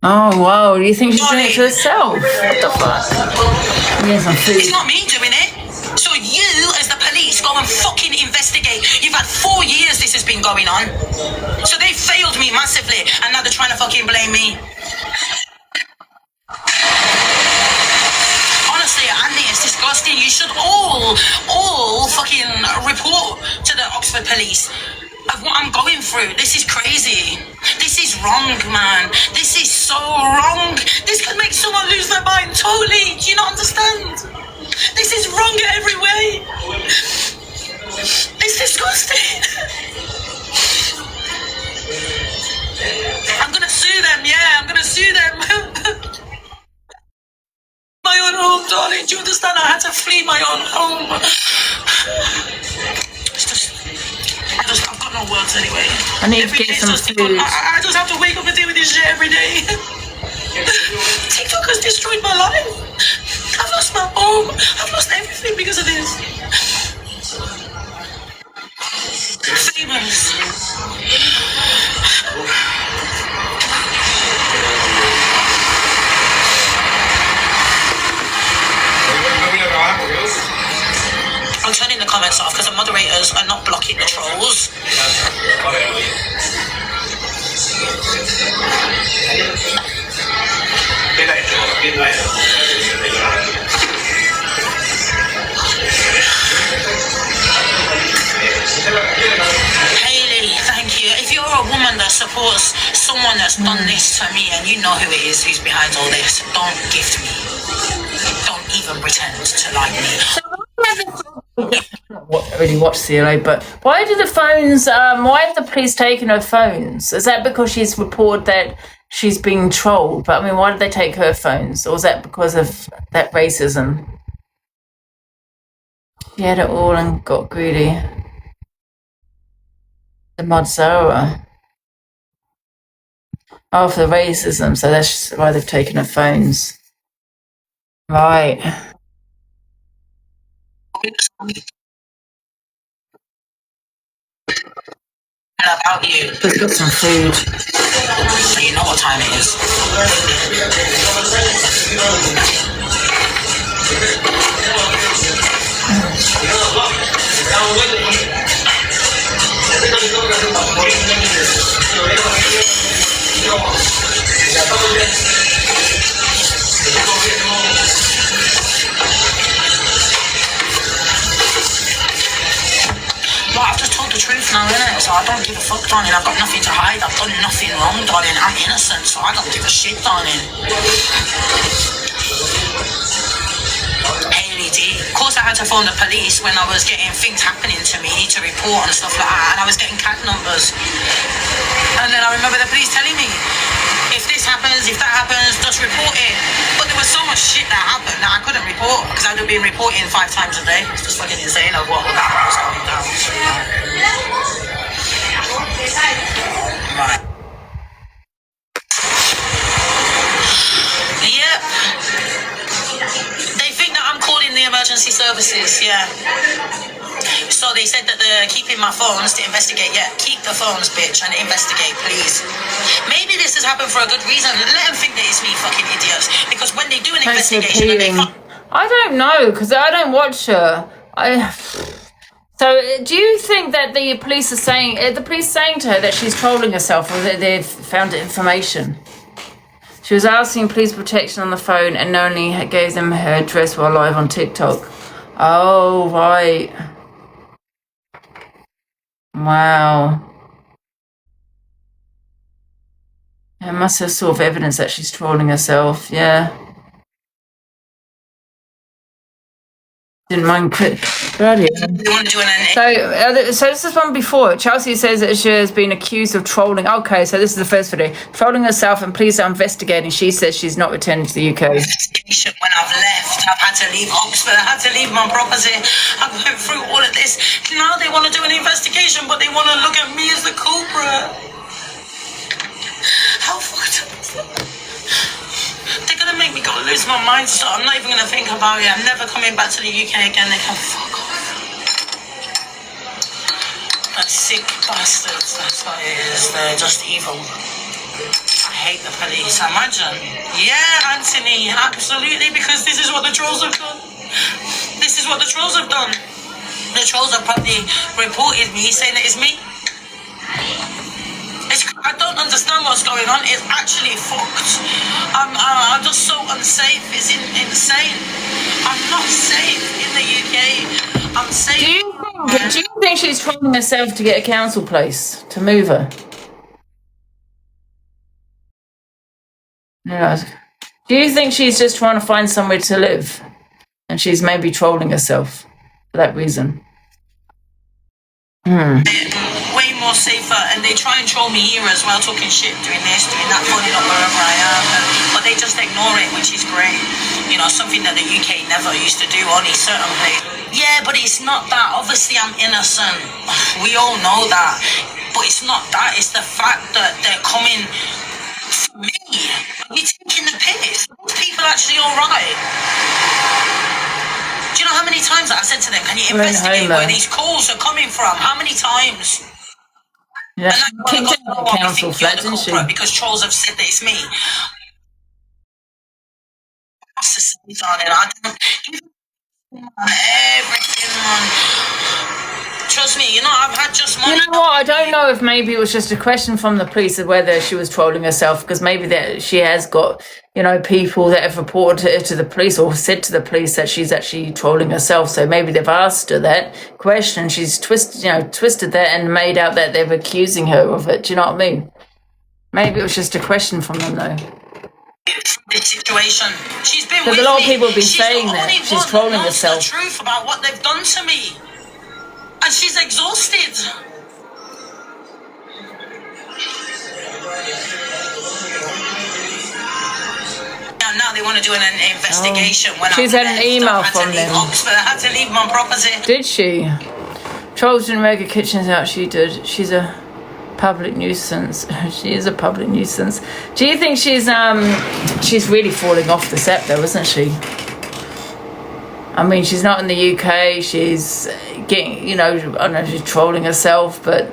Oh, wow. Do you think she's doing it to herself? What the fuck? Yes, some food. It's not me doing it. So you, as the police, go and fucking investigate. You've had 4 years this has been going on. So they failed me massively, and now they're trying to fucking blame me. Honestly, Andy, it's disgusting. You should all fucking report to the Oxford police of what I'm going through. This is crazy. This is wrong, man. This is so wrong. This can make someone lose their mind totally. Do you not understand? This is wrong every way. It's disgusting. I'm gonna sue them, yeah, I'm gonna sue them. My own home, darling. Do you understand? I had to flee my own home. I've got no words anyway. I need to get some food. I just have to wake up and deal with this shit every day. TikTok has destroyed my life. I've lost my home. I've lost everything because of this. Famous. I'm turning the comments off because the moderators are not blocking the trolls. Hayley, thank you. If you're a woman that supports someone that's done this to me and you know who it is who's behind all this, don't gift me. Don't even pretend to like me. I really watch CLA, but why do the phones, why have the police taken her phones? Is that because she's reported that she's being trolled? But I mean, why did they take her phones? Or was that because of that racism? She had it all and got greedy. The Mozzarella. Oh, for the racism, so that's why they've taken her phones. Right. About you. Let's get some food. So you know what time it is. Well, I've just told the truth now, innit? So I don't give a fuck, darling. I've got nothing to hide. I've done nothing wrong, darling. I'm innocent, so I don't give a shit, darling. Hayley D. Of course, I had to phone the police when I was getting things happening to me to report and stuff like that, and I was getting CAD numbers. And then I remember the police telling me, if this happens, if that happens, just report it. But there was so much shit that happened that I couldn't report because I'd have been reporting 5 times a day. It's just fucking insane of what was going down. Right. Yep. They think that I'm calling the emergency services, yeah. So they said that they're keeping my phones to investigate. Yeah, keep the phones, bitch, and investigate, please. Maybe this has happened for a good reason. Let them think that it's me, fucking idiots. Because when they do an investigation, and they I don't know, because I don't watch her. So do you think that the police are saying, to her that she's trolling herself, or that they've found information? She was asking police protection on the phone and only gave them her address while live on TikTok. Oh, right. Wow. It must have sort of evidence that she's trolling herself, yeah. Didn't mind quit. So this is one before. Chelsea says that she has been accused of trolling. Okay, so this is the first video. Trolling herself, and police are investigating. She says she's not returning to the UK. When I've left, I've had to leave Oxford, I had to leave my property. I went through all of this. Now they want to do an investigation, but they want to look at me as the culprit. How fucked up is that? They're gonna make me go lose my mind, so I'm not even gonna think about it. I'm never coming back to the UK again. They can fuck off. They're sick bastards, that's what it is. They're just evil. I hate the police. Imagine. Yeah, Anthony, absolutely, because this is what the trolls have done. This is what the trolls have done. The trolls have probably reported me saying that it's me. I don't understand what's going on. It's actually fucked. I'm just so unsafe. It's insane. I'm not safe in the UK. I'm safe. Do you think she's trolling herself to get a council place to move her? Yeah. Do you think she's just trying to find somewhere to live, and she's maybe trolling herself for that reason? Way more safer, and they try and troll me here as well, talking shit, doing this, doing that, pulling up wherever I am, but they just ignore it, which is great. You know, something that the UK never used to do, only certain places. Yeah, but it's not that. Obviously, I'm innocent. We all know that, but it's not that. It's the fact that they're coming for me. You're taking the piss. Those people actually all right. Do you know how many times I've said to them, can you investigate where these calls are coming from? How many times? Yeah, she kicked out the council flat, didn't she? Because trolls have said that it's me. Everything, man. Trust me, you know, I've had just money. You know what? I don't know if maybe it was just a question from the police of whether she was trolling herself, because maybe that she has got, you know, people that have reported it to the police or said to the police that she's actually trolling herself. So maybe they've asked her that question. She's twisted that and made out that they're accusing her of it. Do you know what I mean? Maybe it was just a question from them, though. This situation. She's been Because with a lot of me. people have been She's saying the that only she's one trolling that knows herself. the truth about what they've done to me, and she's exhausted. And now they want to do an investigation. When She's had an email from them. Oxford, I had to leave my property. Did she? Trolls in Mega Kitchens out. She did. She's a public nuisance. She is a public nuisance. Do you think she's really falling off the set though, isn't she? I mean, she's not in the UK. She's getting, you know, I don't know if she's trolling herself, but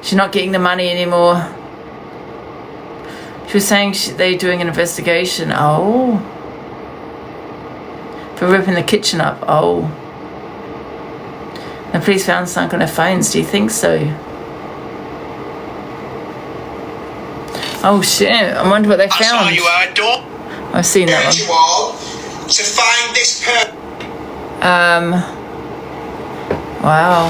she's not getting the money anymore. She was saying they're doing an investigation. Oh. For ripping the kitchen up. Oh. The police found sunk on their phones. Do you think so? Oh shit! I wonder what they found. That's how you are, don't. I've seen that one. You all to find this person. Wow.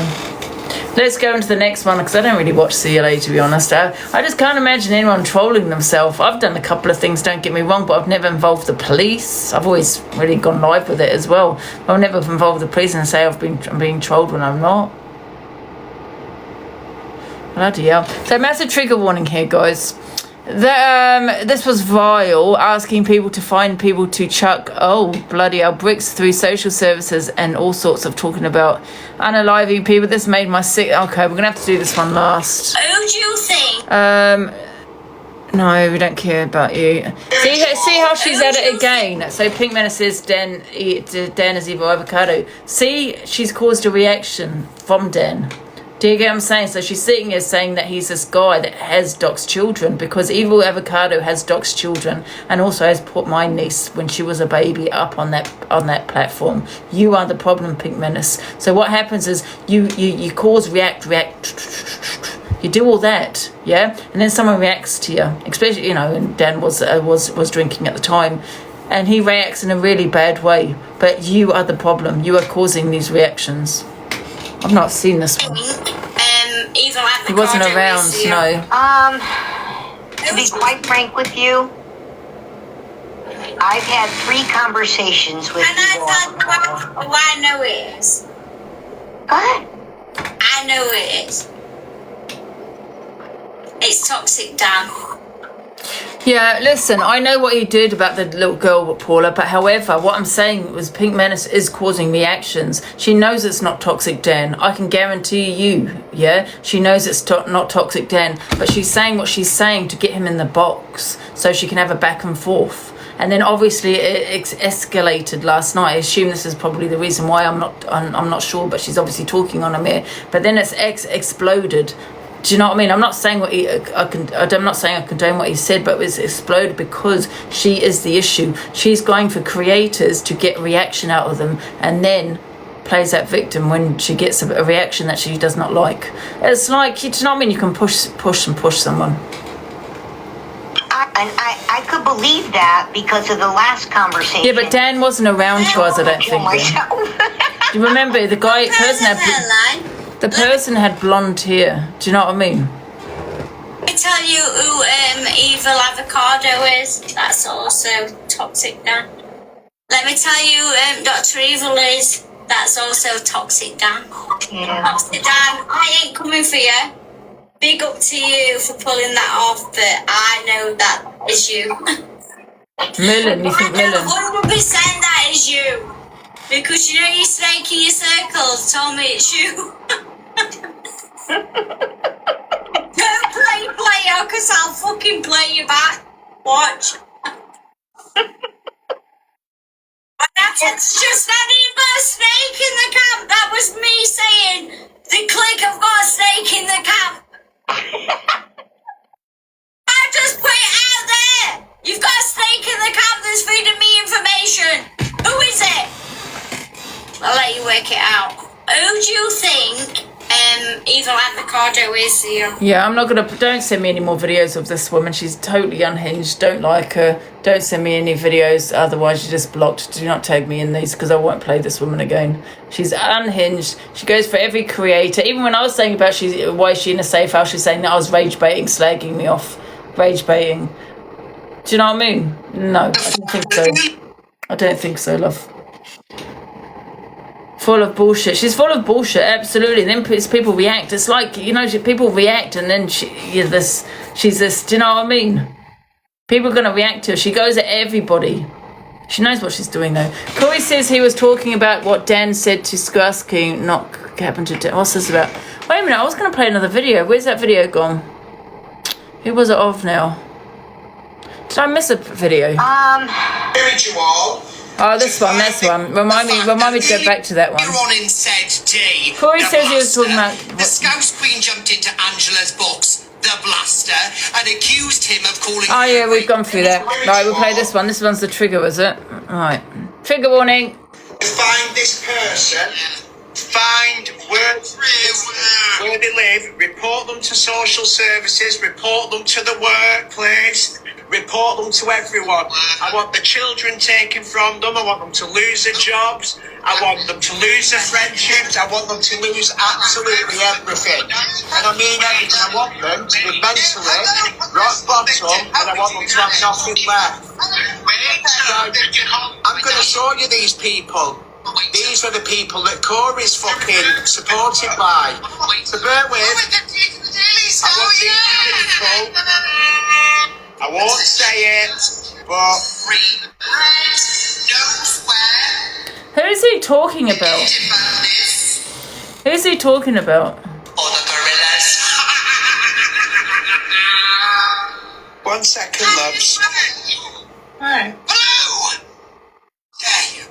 Let's go into the next one because I don't really watch CLA, to be honest. I just can't imagine anyone trolling themselves. I've done a couple of things, don't get me wrong, but I've never involved the police. I've always really gone live with it as well. I've never involved the police and say I'm being trolled when I'm not. Bloody hell. So massive trigger warning here, guys. This was vile, asking people to find people to chuck, bloody hell, bricks through social services and all sorts of talking about unaliving people. This made my sick. Okay, we're going to have to do this one last. Who do you think? No, we don't care about you. See how she's at it again. So Pink Menace says Dan is evil avocado. See, she's caused a reaction from Dan. Do you get what I'm saying? So she's sitting here saying that he's this guy that has doxed children because Evil Avocado has doxed children and also has put my niece when she was a baby up on that platform. You are the problem, Pink Menace. So what happens is you cause react. You do all that, yeah, and then someone reacts to you, especially and Dan was drinking at the time, and he reacts in a really bad way. But you are the problem. You are causing these reactions. I've not seen this one. Evil Avocado. He wasn't around, no. To be quite frank with you, I've had 3 conversations with and I know it is. What? I know it is. It's toxic, Dan. Yeah, listen, I know what he did about the little girl, Paula, but however, what I'm saying was Pink Menace is causing reactions. She knows it's not toxic, Dan. I can guarantee you, yeah? She knows it's not toxic, Dan, but she's saying what she's saying to get him in the box so she can have a back and forth. And then obviously it escalated last night. I assume this is probably the reason why I'm not sure, but she's obviously talking on him here. But then it's exploded. Do you know what I mean? I'm not saying I'm not saying I condone what he said, but it was exploded because she is the issue. She's going for creators to get reaction out of them, and then plays that victim when she gets a reaction that she does not like. It's like, do you know what I mean? You can push someone. I could believe that because of the last conversation. Yeah, but Dan wasn't around, guys. I don't think. Do you remember the person had blonde hair? Do you know what I mean? I tell you who Evil Avocado is. That's also toxic, Dan. Let me tell you Dr. Evil is. That's also toxic, Dan. Yeah. Toxic, Dan. I ain't coming for you. Big up to you for pulling that off, but I know that is you. Millen, you think Millen? 100% that is you. Because you know your snake in your circles told me it's you. Don't play player, because I'll fucking play you back. Watch. It's just not even a snake in the camp. That was me saying, the clique have got a snake in the camp. I just put it out there. You've got a snake in the camp that's feeding me information. Who is it? Well, evil avocado is here. Yeah, I'm not gonna. Don't send me any more videos of this woman. She's totally unhinged. Don't like her. Don't send me any videos. Otherwise, you're just blocked. Do not tag me in these because I won't play this woman again. She's unhinged. She goes for every creator. Even when I was saying about why is she in a safe house, she's saying that I was rage baiting, slagging me off, rage baiting. Do you know what I mean? No, I don't think so. I don't think so, love. Full of bullshit. She's full of bullshit, absolutely. And then people react. It's like, you know, people react and then she's this, do you know what I mean? People are going to react to her. She goes at everybody. She knows what she's doing, though. Corey says he was talking about what Dan said to Skursky, not happened to Dan. What's this about? Wait a minute, I was going to play another video. Where's that video gone? Who was it of now? Did I miss a video? Hearing you all. Oh, this one, that's one. Remind me to go back to that one. You're on in said D. Corey says he was talking about... The Scouse Queen jumped into Angela's box, the blaster, and accused him of calling... Oh, yeah, we've gone through that. Right, we'll play this one. This one's the trigger, is it? Right. Trigger warning. Find this person, find where they live, report them to social services, report them to the workplace, report them to everyone. I want the children taken from them. I want them to lose their jobs. I want them to lose their friendships. I want them to lose absolutely everything. And I mean everything. I want them to be mentally rock bottom, and I want them to have nothing left. So, I'm going to show you these people. These are the people that Corey's fucking supported by. So bear with. I want these people. I won't say it, but... Who's he talking about? Who's he talking about? 1 second, loves. Hi. Hello! There you.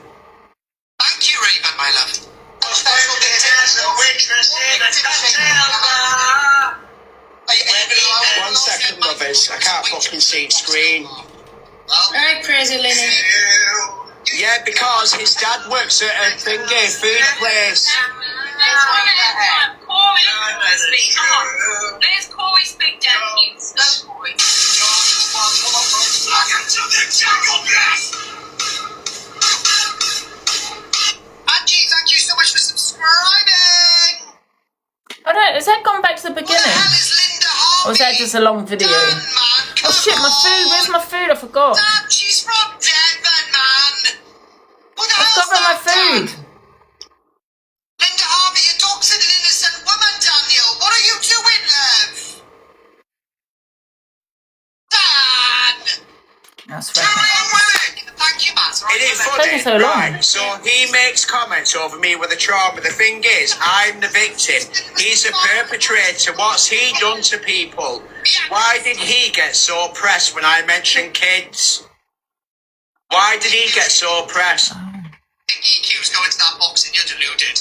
Thank you, Raven, my love. One second, lovers. I can't fucking see screen. Alright, crazy Lenny. Yeah, because his dad works at a thingy, food place. There's Corey speak down here. Go, Corey. Angie, thank you so much for subscribing. I don't. Has that gone back to the beginning? Or is that just a long video? Oh shit! My food. Where's my food? I forgot. Damn, she's from Devon, man. What the I hell's forgot my that, food. Linda Harvey, you're doxing an innocent woman, Daniel. What are you doing, love? Dan! That's Do right. your own work. Thank you, Matt. It is Taking funny, so long. right? So he makes comments over me with a trauma. The thing is, I'm the victim. He's a perpetrator. What's he done to people? Why did he get so pressed when I mentioned kids? Why did he get so pressed? EQ's going to that box and you're deluded.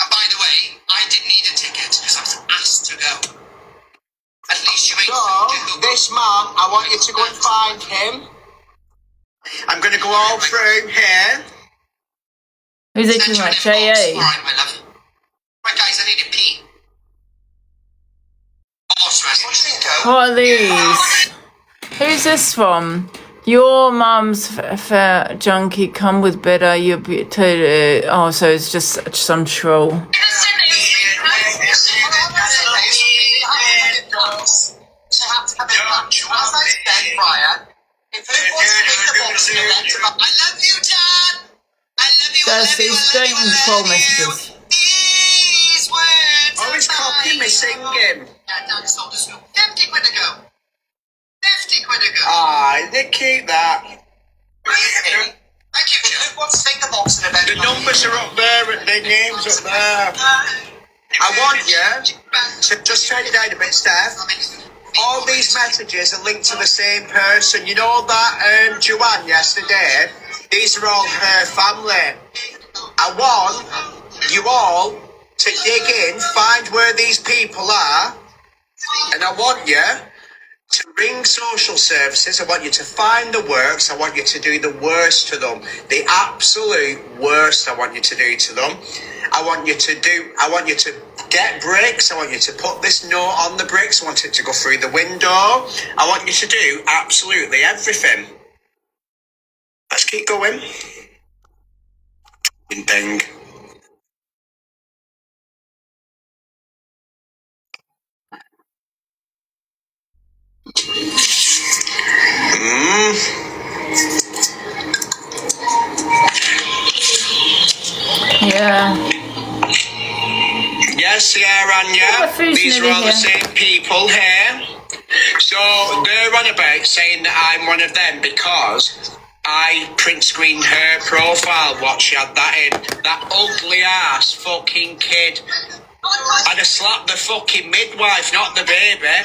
And by the way, I didn't need a ticket because I was asked to go. At least you ain't So, this man, I want you to go and find him. I'm going to go all through here. Who's it talking about? J.A. Alright, my love. Right, guys, I need a pee. What are these? Who's this from? Your mum's fat junkie come with better. You be oh, so it's just some troll. That's he's going troll messages. Oh, he's copying me singing. 50 quid ago. 50 quid ago. Ah, they keep that. Thank you, Joe. What's the box in the The numbers are up there and the names up there. I want you to just turn it down a bit, Steph. All these messages are linked to the same person. You know that Joanne yesterday? These are all her family. I want you all to dig in, find where these people are, and I want you to ring social services. I want you to find the works. I want you to do the worst to them. The absolute worst I want you to do to them. I want you to get bricks. I want you to put this note on the bricks. I want it to go through the window. I want you to do absolutely everything. Let's keep going. Bing. Yeah. Yes, yeah, Anya. These are all the same people here. So they're on about saying that I'm one of them because I print screened her profile, what she had that in. That ugly ass fucking kid. I'd have slapped the fucking midwife, not the baby.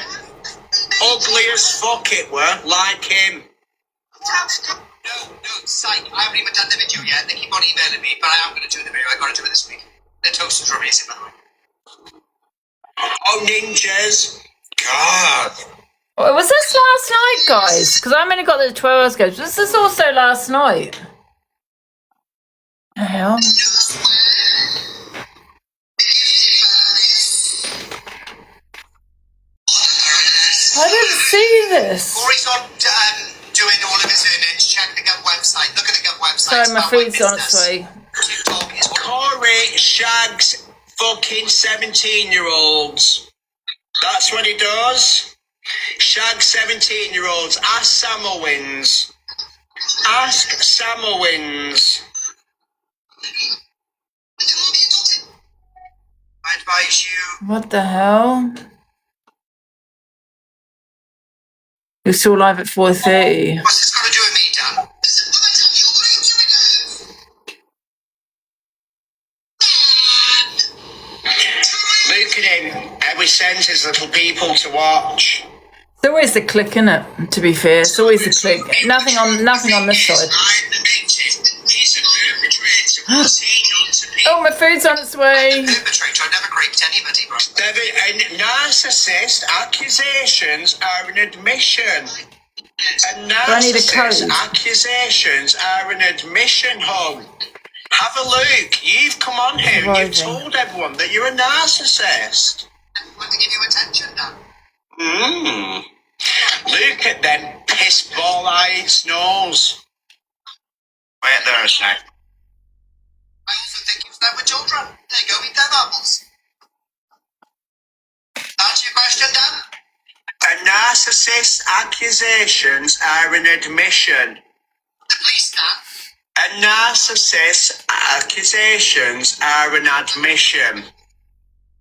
Ugly as fuck it were, like him. No, psych. I haven't even done the video yet. They keep on emailing me, but I am going to do the video. I got to do it this week. The toasters are amazing, by the way. Oh, ninjas. God. Was this last night, guys? Because I only got the 12 hours ago. Was this also last night? The hell? I didn't see this. Corey's on doing all of his earnings. Check the Gov website. Look at the Gov website. Sorry, my food's on its way. Corey shags fucking 17-year-olds. That's what he does. Shag 17-year-olds. Ask Sam Owens. Ask Sam Owens. I advise you. What the hell? You're still live at 4:30. What's this got to do with me, Dan? Look at him. We send his little people to watch. It's always the click, isn't it? To be fair, it's always the click. Nothing on this side. Oh, my food's on its way. Perpetrator, I never raped anybody, bro. Narcissist accusations are an admission. And Do I need a narcissist code? accusations are an admission, home. Have a look. You've come on here and you've told everyone that you're a narcissist. I want to give you attention, Dan. Look at them piss ball-eyed snows. Wait there a sec. I also think you've slept with children. There you go, eat them apples. Answer your question, Dan? A narcissist's accusations are an admission. The police, Dan. A narcissist's accusations are an admission.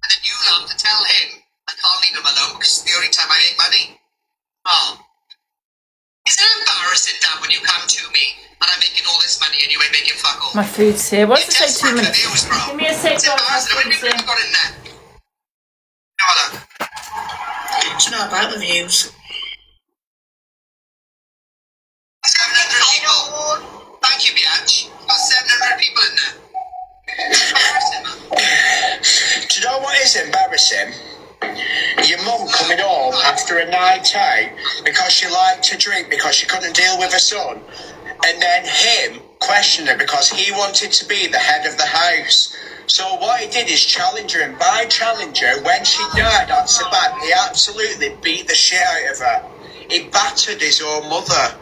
And then you'll have to tell him I can't leave him alone because it's the only time I make money. Oh. Isn't it embarrassing, Dan, when you come to me and I'm making all this money and you ain't making fuck all? My food's here. Why does it take 2 minutes? Give me a sec, It's embarrassing. How many people have you got in there? No, look. It's not about the views. 700 people. Thank you, Biatch. Got 700 people in there. It's embarrassing, man. Do you know what is embarrassing? Your mum coming home after a night out because she liked to drink because she couldn't deal with her son, and then him questioning her because he wanted to be the head of the house. So what he did is challenge her, and by challenge her, when she died on Sabat, he absolutely beat the shit out of her. He battered his own mother.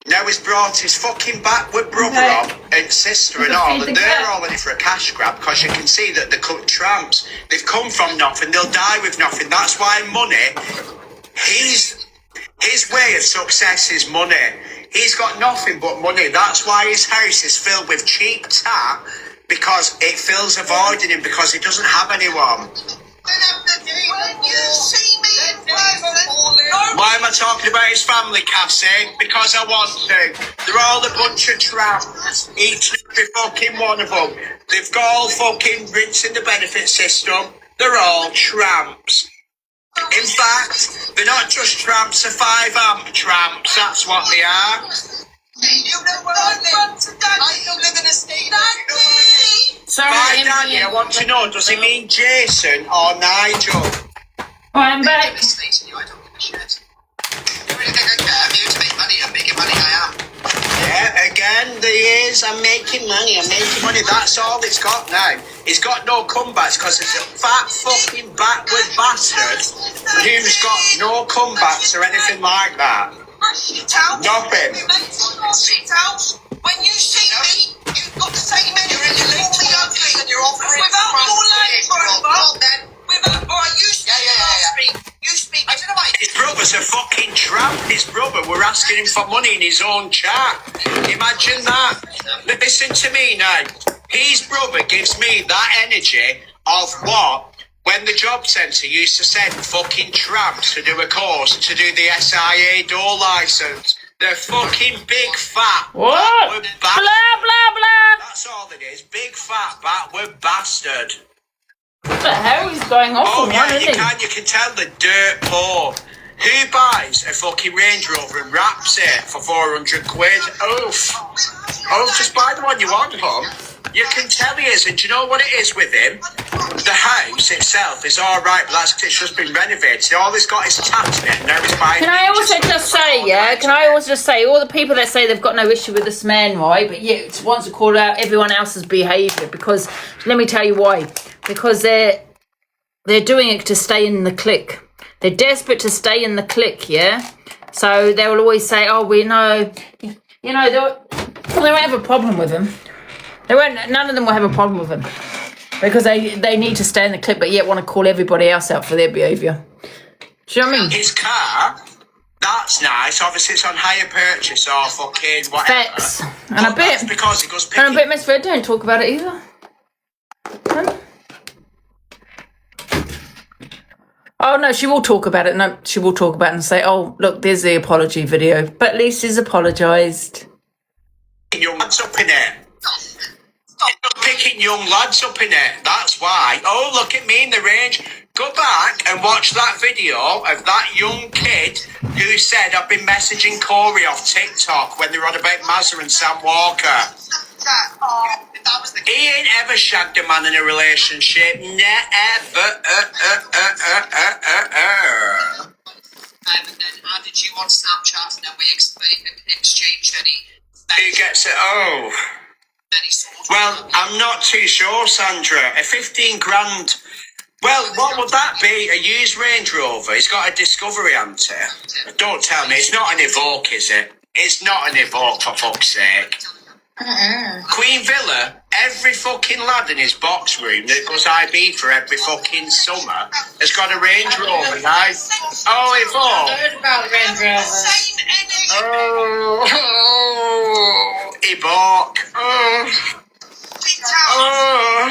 Now he's brought his fucking backward brother on and sister and all, and they're all in it for a cash grab because you can see that they're tramps. They've come from nothing, they'll die with nothing. That's why money, his way of success is money. He's got nothing but money. That's why his house is filled with cheap tat, because it fills a void in him because he doesn't have anyone. Why am I talking about his family, Cassie? Because I want to. They're all a bunch of tramps. Each and every fucking one of them. They've got all fucking rich in the benefit system. They're all tramps. In fact, they're not just tramps, they're 5-amp tramps. That's what they are. You know where I live. I don't live in a state. By Danny, I want to know, does it mean Jason or Nigel? I'm back. I don't give a shit. You really think I care? I'm here to make money. I'm making money. I am. Yeah, again. end of the years, I'm making money. That's all it's got now. It's got no comebacks because it's a fat fucking backward bastard who's got no comebacks or anything like that. Nothing. When you see me, you've got the same energy. You're ugly and you're all without your legs, you speak. I don't know why. His brother's a fucking tramp. His brother were asking him for money in his own chat. Imagine that. Listen to me now. His brother gives me that energy of what? When the job centre used to send fucking tramps to do a course to do the SIA door licence. They're fucking big fat what? Backward Blah blah blah. That's all it is. Big fat backward bastard. What the hell is going on? Oh yeah, you can tell the dirt poor. Who buys a fucking Range Rover and wraps it for 400 quid? Oof. Oh, just buy the one you want, hon. You can tell he is, and do you know what it is with him? The house itself is alright, but that's 'cause it's just been renovated. All he's got is tax in it, and now he's buying. Can I also just say, all the people that say they've got no issue with this man, right? But yet wants to call out everyone else's behaviour because let me tell you why. Because they're doing it to stay in the clique. They're desperate to stay in the clique, yeah? So they will always say, oh, we know, they won't have a problem with him. None of them will have a problem with him. Because they need to stay in the clique, but yet want to call everybody else out for their behaviour. Do you know what I mean? His car, that's nice. Obviously, it's on hire purchase or fucking whatever. Facts. And I bet because it goes picking. And I bet Miss Red don't talk about it either. Huh? Oh, no, she will talk about it. No, she will talk about it and say, oh, look, there's the apology video. But at least he's apologised. Young lads up in it. Picking young lads up in it. That's why. Oh, look at me in the range. Go back and watch that video of that young kid who said, I've been messaging Corey off TikTok when they were on about Mazza and Sam Walker. He ain't ever shagged a man in a relationship. Never. And then added you on Snapchat, and then we exchanged any. Who gets it? Oh. Well, I'm not too sure, Sandra. A 15 grand. Well, what would that be? A used Range Rover? It's got a Discovery ante. Don't tell me. It's not an Evoque, is it? It's not an Evoque, for fuck's sake. Queen Villa, every fucking lad in his box room that goes IB for every fucking summer has got a Range Rover now. Oh, Evoque. I heard about Range Rovers. Oh, Evoque. Oh,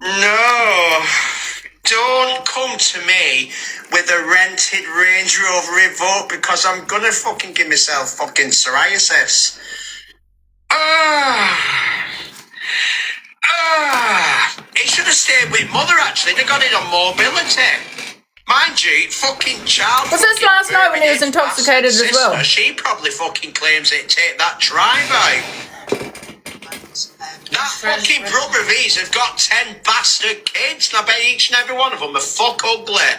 no. Don't come to me with a rented Range Rover Evoque because I'm gonna fucking give myself fucking psoriasis. He should have stayed with mother, actually. They got it on mobility. Mind you, fucking child. Was this last night when he was intoxicated as well? She probably fucking claims it take that drive out. That fucking brother of his have got 10 bastard kids, and I bet each and every one of them are fuck ugly.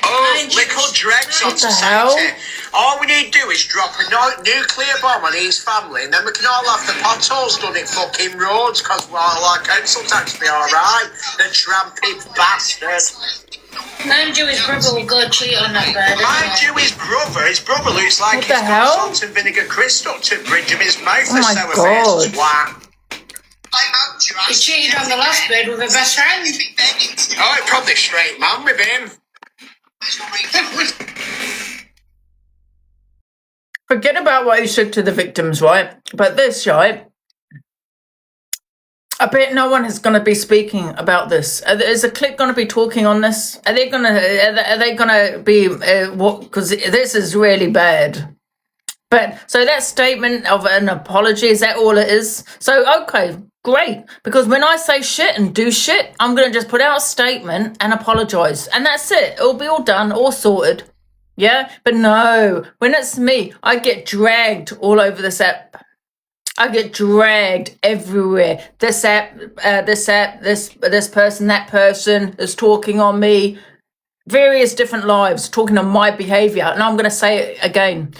Oh, little dregs on society. All we need to do is drop a nuclear bomb on his family, and then we can all have the potholes done in fucking roads, because our council tax will be alright. The trampy bastard. Mind you, his brother will go cheat on that bird. Mind you, his brother looks like he's got salt and vinegar Chris up to the bridge of his mouth. Oh my God. Twat. He cheated on the last bed with a best friend. Oh, it probably straight man with him. Forget about what he said to the victims, right? But this, right? I bet no one is going to be speaking about this. Is the clique going to be talking on this? Are they going to be what? Because this is really bad. But so that statement of an apology, is that all it is? So okay, great. Because when I say shit and do shit, I'm going to just put out a statement and apologise, and that's it. It'll be all done, all sorted. Yeah, but no, when it's me, I get dragged all over this app. I get dragged everywhere. This app, this person, that person is talking on me. Various different lives, talking on my behaviour. And I'm going to say it again.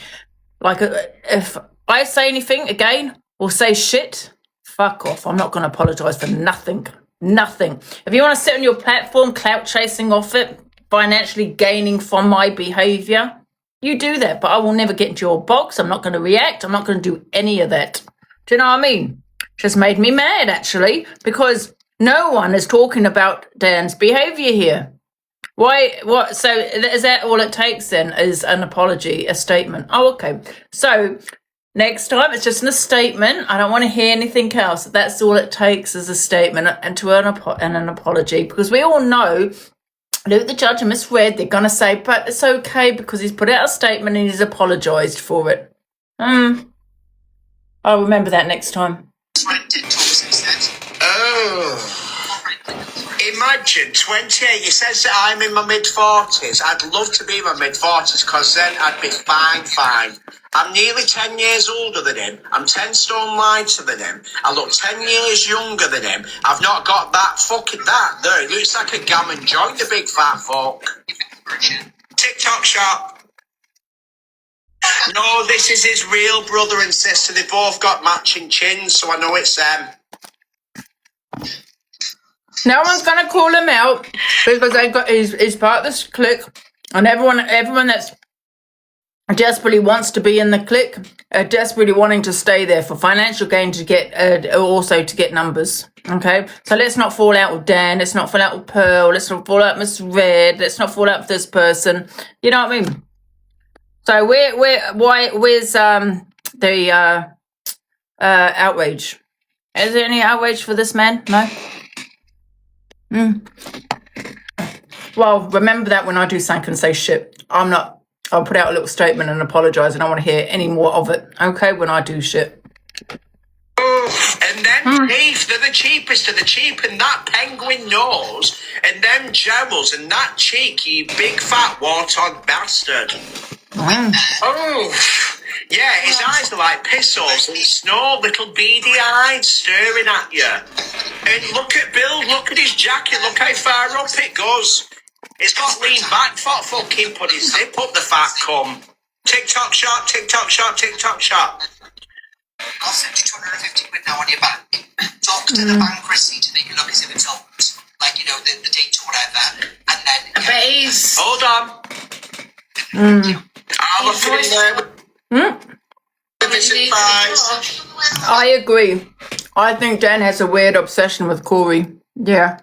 Like, if I say anything again or say shit, fuck off. I'm not going to apologise for nothing. Nothing. If you want to sit on your platform, clout chasing off it, financially gaining from my behaviour, you do that. But I will never get into your box. I'm not going to react. I'm not going to do any of that. Do you know what I mean? Just made me mad, actually, because no one is talking about Dan's behaviour here. Why? What? So is that all it takes then? Is an apology, a statement? Oh, okay. So next time it's just a statement. I don't want to hear anything else. That's all it takes is a statement and to earn an apology, because we all know Luke the judge and Miss Red, they're going to say, but it's okay because he's put out a statement and he's apologised for it. I'll remember that next time. Oh. Imagine 28, he says that I'm in my mid-40s. I'd love to be in my mid-40s because then I'd be fine. I'm nearly 10 years older than him. I'm 10 stone lighter than him. I look 10 years younger than him. I've not got that there. It looks like a gammon joint, the big fat fuck. TikTok shop. No, this is his real brother and sister. They both got matching chins, so I know it's them. No one's going to call him out because they've got he's part of this clique, and everyone that's desperately wants to be in the clique are desperately wanting to stay there for financial gain, to get also to get numbers. Okay, so let's not fall out with Dan. Let's not fall out with Pearl. Let's not fall out with Miss Red. Let's not fall out with this person. You know what I mean? So where's the outrage? Is there any outrage for this man? No. Well, remember that when I do something and say shit, I'll put out a little statement and apologise, and I don't want to hear any more of it, okay, when I do shit. And then teeth, they're the cheapest of the cheap, and that penguin nose, and them jowls, and that cheek, you big fat warthog bastard. Oh, yeah, his eyes are like pistols and snow, little beady eyes staring at you. And look at Bill, look at his jacket, look how far up it goes. It's got lean back for fucking put his zip up the fat cum. TikTok shop, TikTok shop, TikTok shop. I'll send you 250 quid now on your bank. Talk to the bank receipt to make it look as if it's up. Like, you know, the date or whatever. And then... But he's... Hold on. I'll look at it there. I agree. I think Dan has a weird obsession with Corey. Yeah.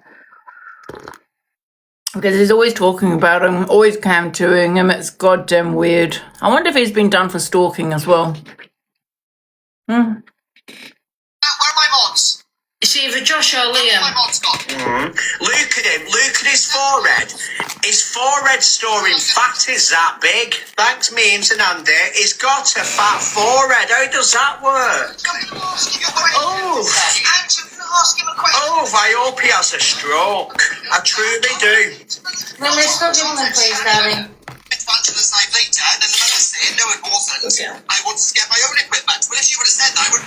Because he's always talking about him, always cam-toing him. It's goddamn weird. I wonder if he's been done for stalking as well. Where are my mods? It's either Josh or Liam. Look at him. Look at his forehead. His forehead storing fat is that big. Thanks, Memes and Andy. He's got a fat forehead. How does that work? I hope he has a stroke. I truly do. Well, let's go give him a please, darling. It's back to the side later, and then the mother said, no, it wasn't. I wanted to get my own equipment. Well, if you would have said that, I would...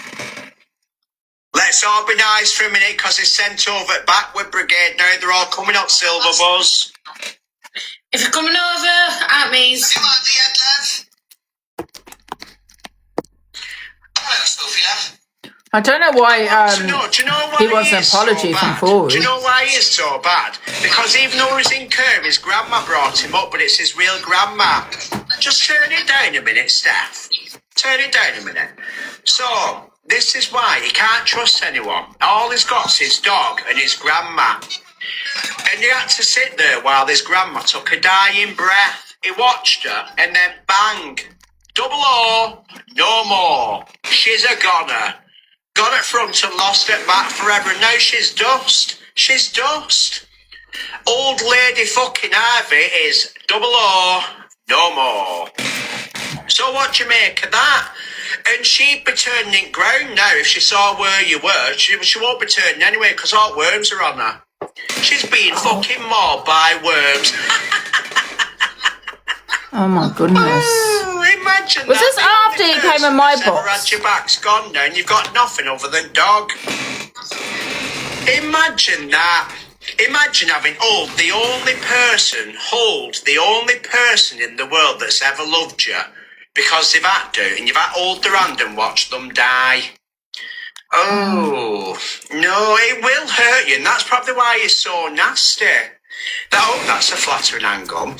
Let's all be nice for a minute, because it's sent over at Backward Brigade now. They're all coming up, Silver Buzz. If you're coming over, at me. Hello, Sophie, love. I don't know why do you know why he wants an apology from Corey. Do you know why he is so bad? Because even though he's in Curve, his grandma brought him up, but it's his real grandma. Just turn it down a minute, Steph. Turn it down a minute. So, this is why he can't trust anyone. All he's got's his dog and his grandma. And he had to sit there while his grandma took a dying breath. He watched her, and then bang. 00, no more. She's a goner. Got it front and lost it back forever. And now she's dust. She's dust. Old lady fucking Ivy is 00, no more. So what do you make of that? And she'd be turning ground now if she saw where you were. She won't be turning anyway because all worms are on her. She's being fucking mauled by worms. Oh my goodness. Oh, imagine Was that. this after he came in my box? Had your back's gone now and you've got nothing other than dog. Imagine that. Imagine having the only person in the world that's ever loved you. because they've had to, and you've had to hold their hand and watch them die. Oh, no, it will hurt you, and that's probably why you're so nasty. That's a flattering angle.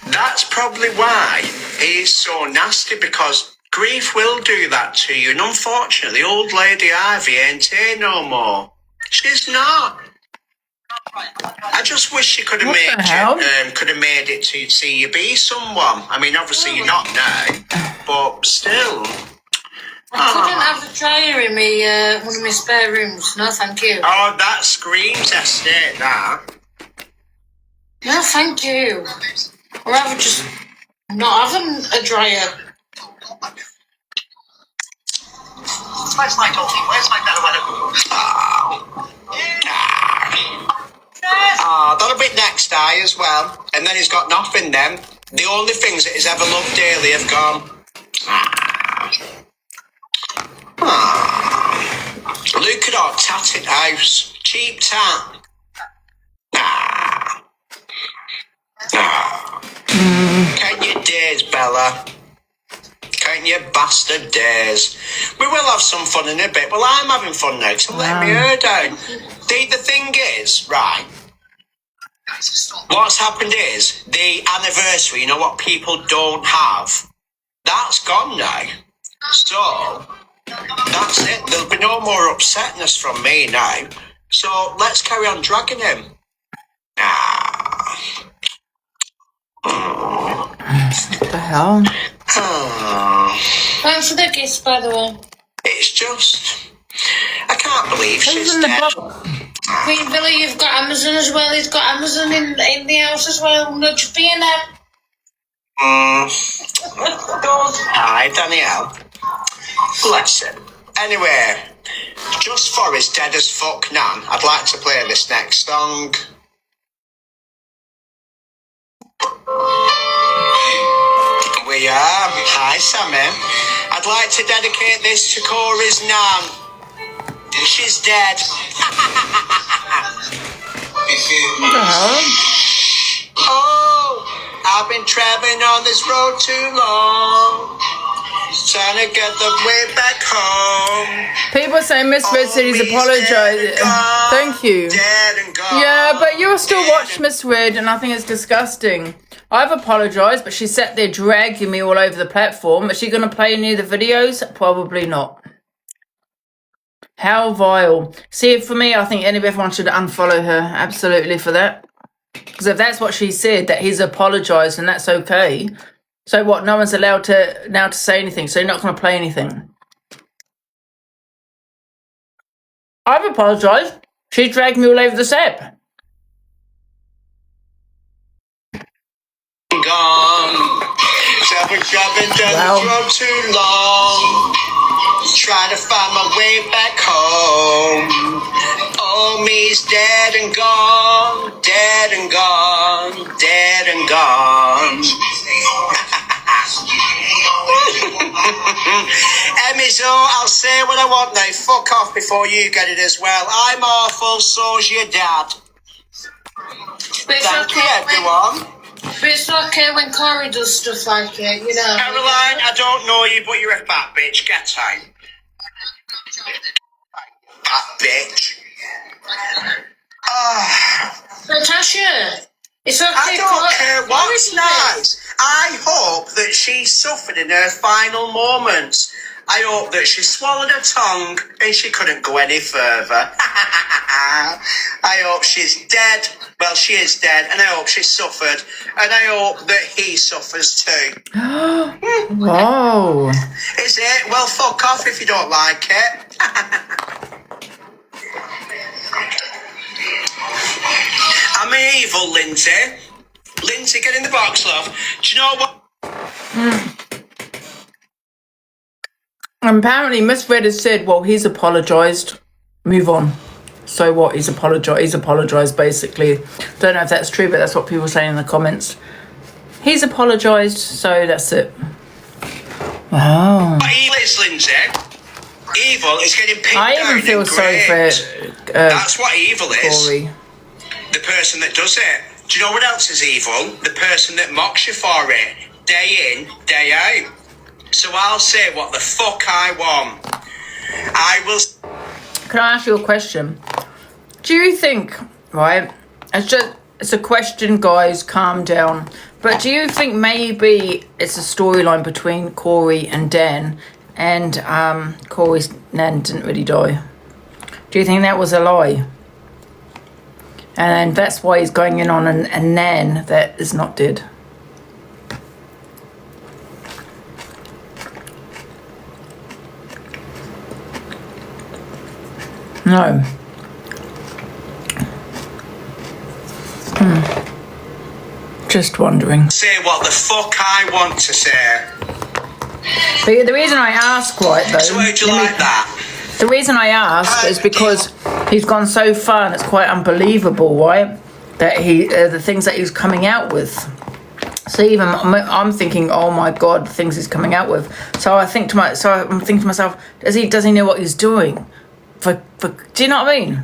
That's probably why he's so nasty, because grief will do that to you, and unfortunately, old lady Ivy ain't here no more. She's not. I just wish she could have made it to see you be someone. I mean, obviously you're not now, but still. I couldn't have a dryer in me, one of my spare rooms. No, thank you. Oh, that screams estate, that. No, thank you. Or rather just not having a dryer. Where's my doggy? Where's my belly? That'll be next eye as well. And then he's got nothing then. The only things that he's ever loved dearly have gone. Look at our tatted house. Cheap tat. Count your days, Bella. Count your bastard days. We will have some fun in a bit. Well, I'm having fun now, so let me hear down. The thing is, right, what's happened is, the anniversary, you know what people don't have, that's gone now. So, that's it. There'll be no more upsetness from me now. So, let's carry on dragging him. What the hell? Thanks for the gifts, by the way. It's just, I can't believe she's dead. Queen Villa, you've got Amazon as well. He's got Amazon in the house as well. Not just being there. Hi, Danielle. Bless him. Anyway, just for his dead as fuck Nan, I'd like to play this next song. We are. Hi, Sammy. I'd like to dedicate this to Corey's Nan. She's dead. Oh, I've been traveling on this road too long, trying to get the way back home. People say Miss Red said he's apologised. Thank you. Yeah, but you'll still watch Miss Red, and I think it's disgusting. I've apologised, but she sat there dragging me all over the platform. Is she going to play any of the videos? Probably not. How vile. See, for me, I think everyone should unfollow her. Absolutely for that. Because if that's what she said, that he's apologised and that's okay. So what? No one's allowed to now to say anything. So you're not going to play anything. I've apologised. She dragged me all over the set. Gone. I've been traveling down the road too long, trying to find my way back home. Oh, me's dead and gone, dead and gone, dead and gone. Emmy's, I'll say what I want now. Fuck off before you get it as well. I'm awful, so's your dad. Thank you, everyone. But it's okay when Corey does stuff like it, you know. Caroline, I don't know you, but you're a fat bitch. Get out. Fat bitch. Natasha, it's okay. I don't care what's nice. I hope that she suffered in her final moments. I hope that she swallowed her tongue and she couldn't go any further. I hope she's dead. Well, she is dead, and I hope she suffered, and I hope that he suffers too. Whoa. Is it? Well, fuck off if you don't like it. I'm evil, Lindsay. Lindsay, get in the box, love. Do you know what? Apparently, Miss Red has said, well, he's apologised. Move on. So what? He's apologised, basically. Don't know if that's true, but that's what people say in the comments. He's apologised, so that's it. Wow. What evil is, Lindsay? Evil is getting picked I down even feel and sorry for that's what evil is. Corey. The person that does it. Do you know what else is evil? The person that mocks you for it. Day in, day out. So I'll say what the fuck I want. I will... Can I ask you a question? Do you think, right, it's a question, guys, calm down, but do you think maybe it's a storyline between Corey and Dan, and Corey's nan didn't really die? Do you think that was a lie? And that's why he's going in on a nan that is not dead. No. Just wondering. Say what the fuck I want to say. But the reason I ask, right, though... So how'd you like that? The reason I ask is because he's gone so far and it's quite unbelievable, right? That the things that he's coming out with. So even I'm thinking, oh my God, the things he's coming out with. So I'm thinking to myself, does he know what he's doing? Do you know what I mean?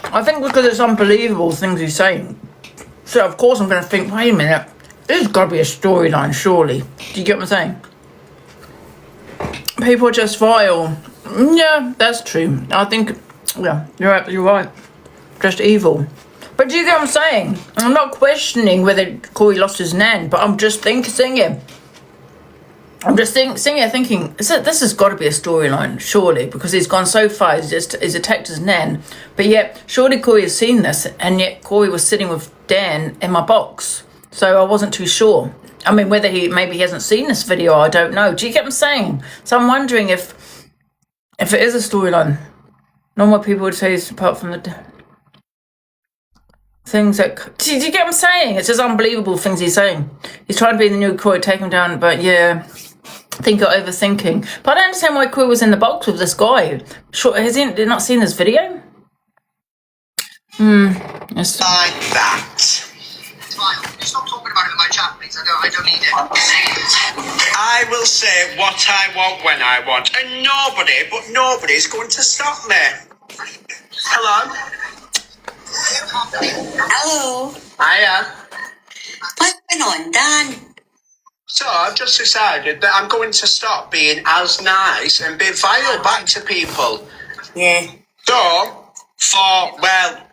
I think because it's unbelievable things he's saying. So of course I'm going to think, wait a minute, there's got to be a storyline, surely. Do you get what I'm saying? People are just vile. Yeah, that's true. I think, yeah, you're right. Just evil. But do you get what I'm saying? I'm not questioning whether Corey lost his nan, but I'm just thinking, this has got to be a storyline, surely, because he's gone so far, he's attacked his nan, but yet, surely Corey has seen this, and yet Corey was sitting with Dan in my box, so I wasn't too sure. I mean, whether maybe he hasn't seen this video, I don't know. Do you get what I'm saying? So I'm wondering if it is a storyline. Normal people would say it's apart from the things that... Do you get what I'm saying? It's just unbelievable things he's saying. He's trying to be the new Corey, take him down, but yeah... I think you're overthinking. But I don't understand why Corey was in the box with this guy. Sure, has he not seen this video? Yes. Like that. Smile. Stop talking about it in my chat, please. I don't need it. I will say what I want when I want, and nobody's going to stop me. Hello? Hello. Hiya. What's going on, Dan? So I've just decided that I'm going to stop being as nice and be vile back to people. Yeah. So,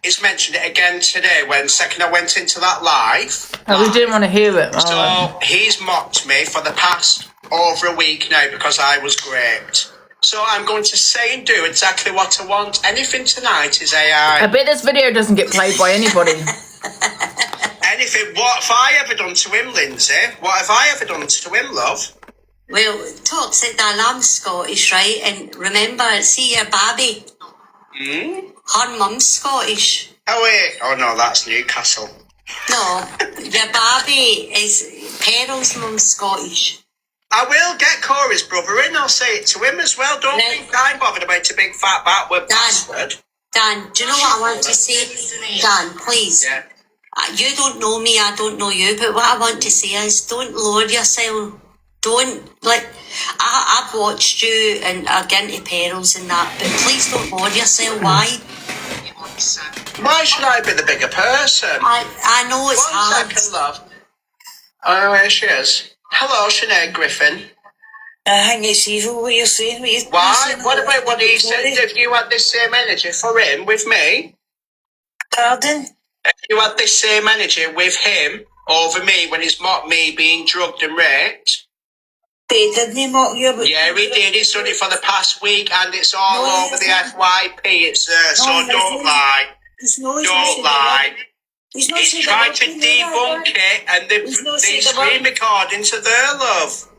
it's mentioned it again today when second I went into that live. Oh, we didn't want to hear it. So he's mocked me for the past over a week now because I was raped. So I'm going to say and do exactly what I want. Anything tonight is AI. I bet this video doesn't get played by anybody. Anything. What have I ever done to him, Lindsay? What have I ever done to him, love? Well, talks it, Dan, I'm Scottish, right? And remember, see your babby. Her mum's Scottish. Oh, wait. Oh, no, that's Newcastle. No, your babby is Peryl's mum's Scottish. I will get Corey's brother in. I'll say it to him as well. Don't think I'm bothered about a big fat backward bastard. Dan, do you know what I want to say? Dan, please. Yeah. You don't know me, I don't know you, but what I want to say is don't lower yourself. Don't, I've watched you and are getting to perils and that, but please don't lower yourself. Why? Why should I be the bigger person? I know it's hard. 1 second, love. Oh, here she is. Hello, Sinead Griffin. I think it's evil what you're saying. Why? What about what he said? If you had this same energy for him with me? Pardon? If you had this same energy with him over me when he's mocked me being drugged and raped? Didn't he mock you? Yeah, he did. He's done it for the past week and it's all over the FYP. It's so don't lie. Don't lie. He's tried to debunk it and the screen recordings are there, love.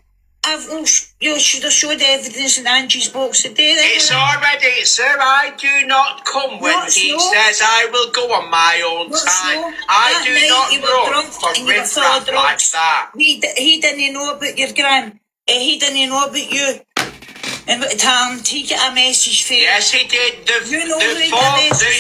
You should have showed evidence in Angie's box today. It's already, sir. I do not come when he says I will go on my own time. I do not run for riff-raff like that. He didn't know about your gran. He didn't know about you. And at the time, he got a message for you. Yes, he did. The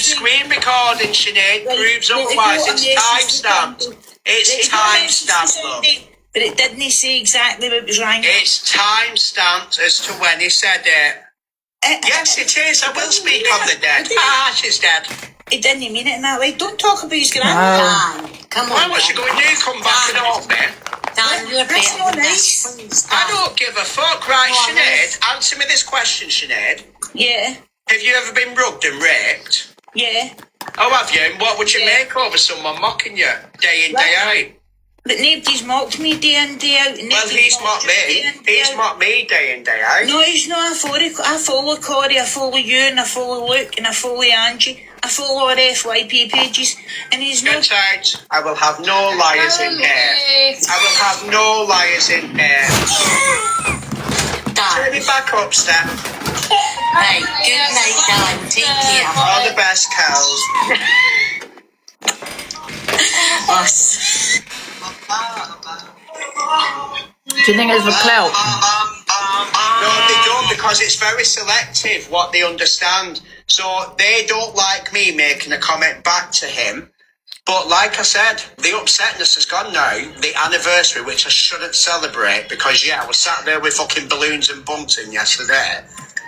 screen recording, Sinead, proves otherwise. It's time-stamped. It's time-stamped, love. But it didn't say exactly what was wrong. It's time-stamped as to when he said it. Yes, it is. I will speak on the dead. She's dead. He didn't mean it in that way. Don't talk about his grandma. Come on. Why was she going to come back and off me? Dan, you're That's not nice. I don't give a fuck. Right, Sinead, answer me this question, Sinead. Yeah. Have you ever been rugged and raped? Yeah. Oh, have you? And what would you make over someone mocking you day in, day out? But nobody's mocked me day in, day out. Well, he's mocked me. He's mocked me day in, day out. No, he's not. I follow Corey, I follow you, and I follow Luke, and I follow Angie. I follow our FYP pages, and he's not. Get out. I will have no liars in here. I will have no liars in here. Turn it back up, Steph. Hey, good night, Dan. Take care. All the best, cows. Us. Do you think it's for clout? No, they don't, because it's very selective what they understand. So they don't like me making a comment back to him. But like I said, the upsetness has gone now. The anniversary, which I shouldn't celebrate because, yeah, I was sat there with fucking balloons and bunting yesterday.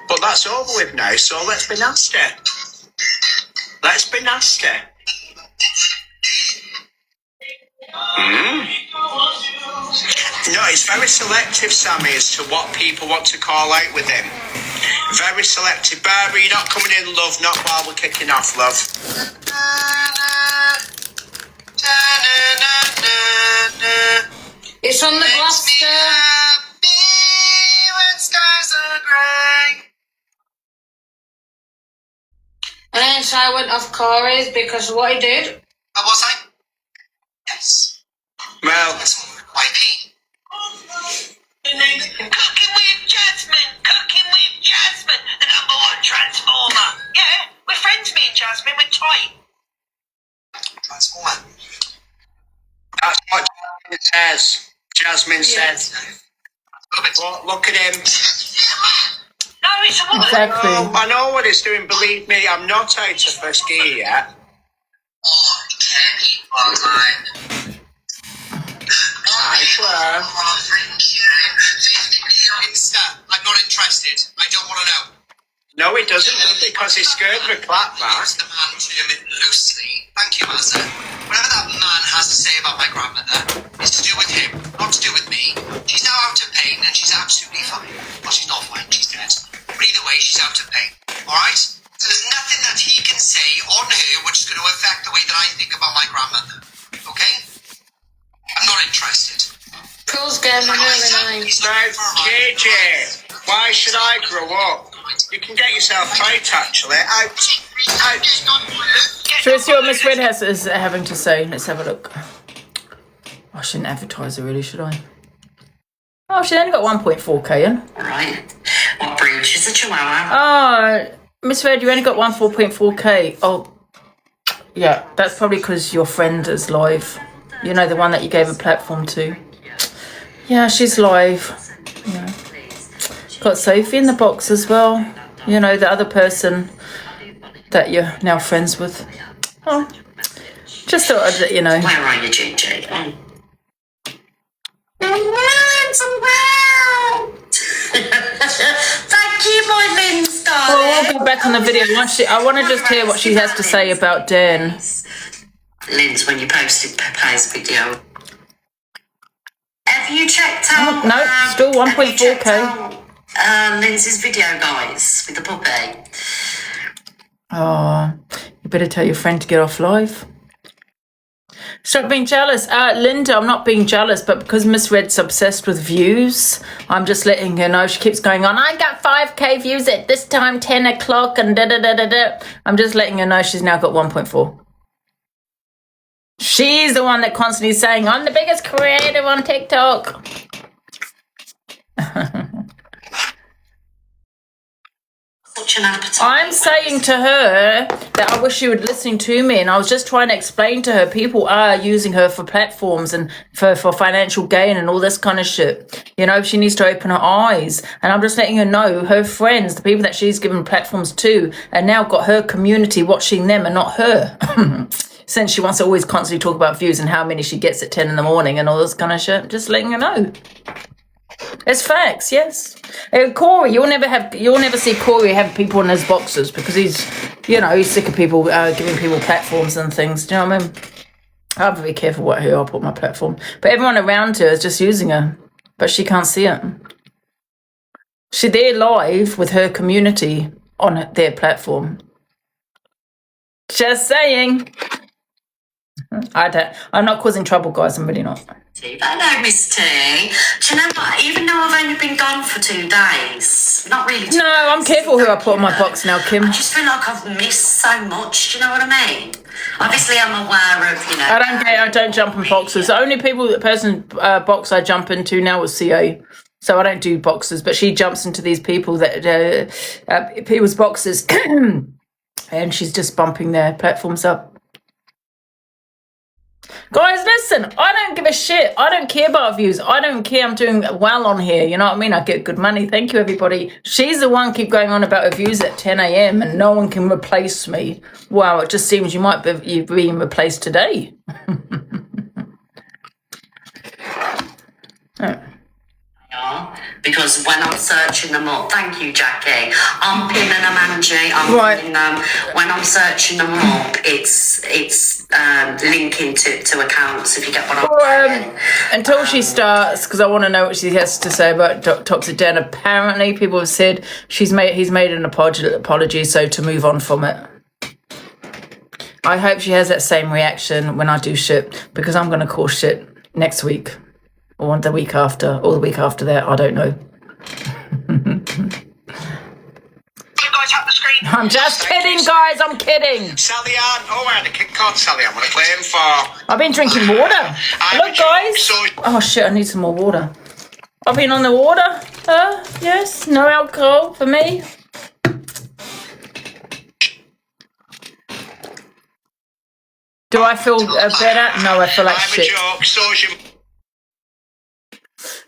But that's over with now, so let's be nasty. Let's be nasty. No, it's very selective, Sammy, as to what people want to call out with him. Very selective. Barbara, you're not coming in, love, not while we're kicking off, love. It's on the Gloucester. And then so I went off Corey's because of what he did. How was I? Yes. Well, YP. Cooking with Jasmine, the #1 transformer. Yeah, we're friends, me and Jasmine, we're tight. Transformer. That's what Jasmine says. Jasmine says. Well, look at him. No, it's a woman. Exactly. Oh, I know what he's doing, believe me, I'm not out of first gear yet. Oh, Kenny, online. Hi, Claire. I'm not interested. I don't want to know. No, he doesn't, because he's scared of a clapback. Use the man term it loosely. Thank you, Mazza. Whatever that man has to say about my grandmother is to do with him, not to do with me. She's now out of pain and she's absolutely fine. Well, she's not fine, she's dead. But either way, she's out of pain. Alright? So there's nothing that he can say on her which is going to affect the way that I think about my grandmother. Okay? I'm not interested. Pill's getting on early night. Now, JJ, why should I grow up? You can get yourself out, actually. Out. Shall we see what Miss Red is having to say? Let's have a look. I shouldn't advertise her, really, should I? Oh, she only got 1.4k in. Right. What breed? She's a Chihuahua. Oh, Miss Red, you only got 1.4k. Oh, yeah, that's probably because your friend is live. You know, the one that you gave a platform to. Yeah, she's live. Yeah. Got Sophie in the box as well. You know, the other person that you're now friends with. Oh, just thought I'd let you know. Where are you, JJ? Thank you, my Lynn's darling. Well, we'll go back on the video. I want to just hear what she has to say about Dan. Lynn's, when you posted Pepe's video. Have you checked out? Oh, no, still 1.4k. Lindsay's video, guys, with the puppy. Oh, you better tell your friend to get off live. Stop being jealous. Linda, I'm not being jealous, but because Miss Red's obsessed with views, I'm just letting her know. She keeps going on, I got 5k views at this time, 10 o'clock, and da-da-da-da-da. I'm just letting her know she's now got 1.4. She's the one that constantly saying, I'm the biggest creator on TikTok. I'm saying to her that I wish she would listen to me, and I was just trying to explain to her people are using her for platforms and for financial gain and all this kind of shit. You know, she needs to open her eyes, and I'm just letting her know her friends, the people that she's given platforms to, and now got her community watching them and not her. Since she wants to always constantly talk about views and how many she gets at 10 in the morning and all this kind of shit, just letting her know. It's facts, yes. Corey, you'll never see Corey have people in his boxes because he's sick of people giving people platforms and things. Do you know what I mean? I have to be careful who I put on my platform. But everyone around her is just using her, but she can't see it. They're live with her community on their platform. Just saying. I'm not causing trouble, guys. I'm really not. Hello, Miss T. Do you know what? Even though I've only been gone for 2 days, not really. No, I'm careful who I put on my box now, Kim. I just feel like I've missed so much. Do you know what I mean? Obviously, I'm aware of, you know. I don't jump in boxes. The only box I jump into now is CA. So I don't do boxes, but she jumps into these people's boxes, and she's just bumping their platforms up. Guys, listen, I don't give a shit. I don't care about views. I don't care. I'm doing well on here. You know what I mean? I get good money. Thank you, everybody. She's the one keep going on about her views at 10 a.m. and no one can replace me. Wow, it just seems you might be being replaced today. Oh. Because when I'm searching them up, thank you, Jackie. I'm pinning them, Angie. I'm pinning them. When I'm searching them up, it's linking to accounts. If you get what I'm saying. Until she starts, because I want to know what she has to say about Toxic Dan. Apparently, people have said he's made an apology, so to move on from it. I hope she has that same reaction when I do shit, because I'm going to call shit next week. Or the week after, or the week after that, I don't know. I'm just kidding, guys, I'm kidding. Sally Ann, I had a kick card, Sally Ann, what a claim for. I've been drinking water. Look, guys. Oh, shit, I need some more water. I've been on the water. Yes, no alcohol for me. Do I feel better? No, I feel like shit.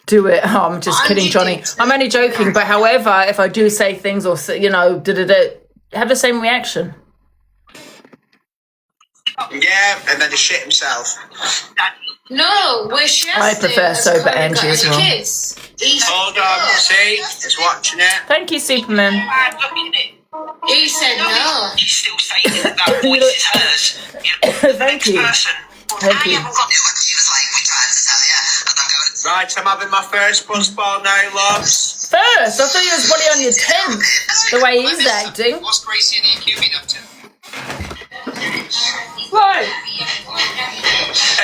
Do it. Oh, I'm just kidding, Johnny. I'm only joking. But however, if I do say things or, you know, have the same reaction. Yeah, and then he shit himself. No, we're sharing. I prefer sober Angie as well. Hold on, see? He's watching it. Thank you, Superman. He said no. He's still saying that voice is hers. Thank you. Thank you. Right, I'm having my first buzz ball now, loves. First? I thought you was bloody on your 10th, the way he's acting. What's Gracie and EQ been up to? Right.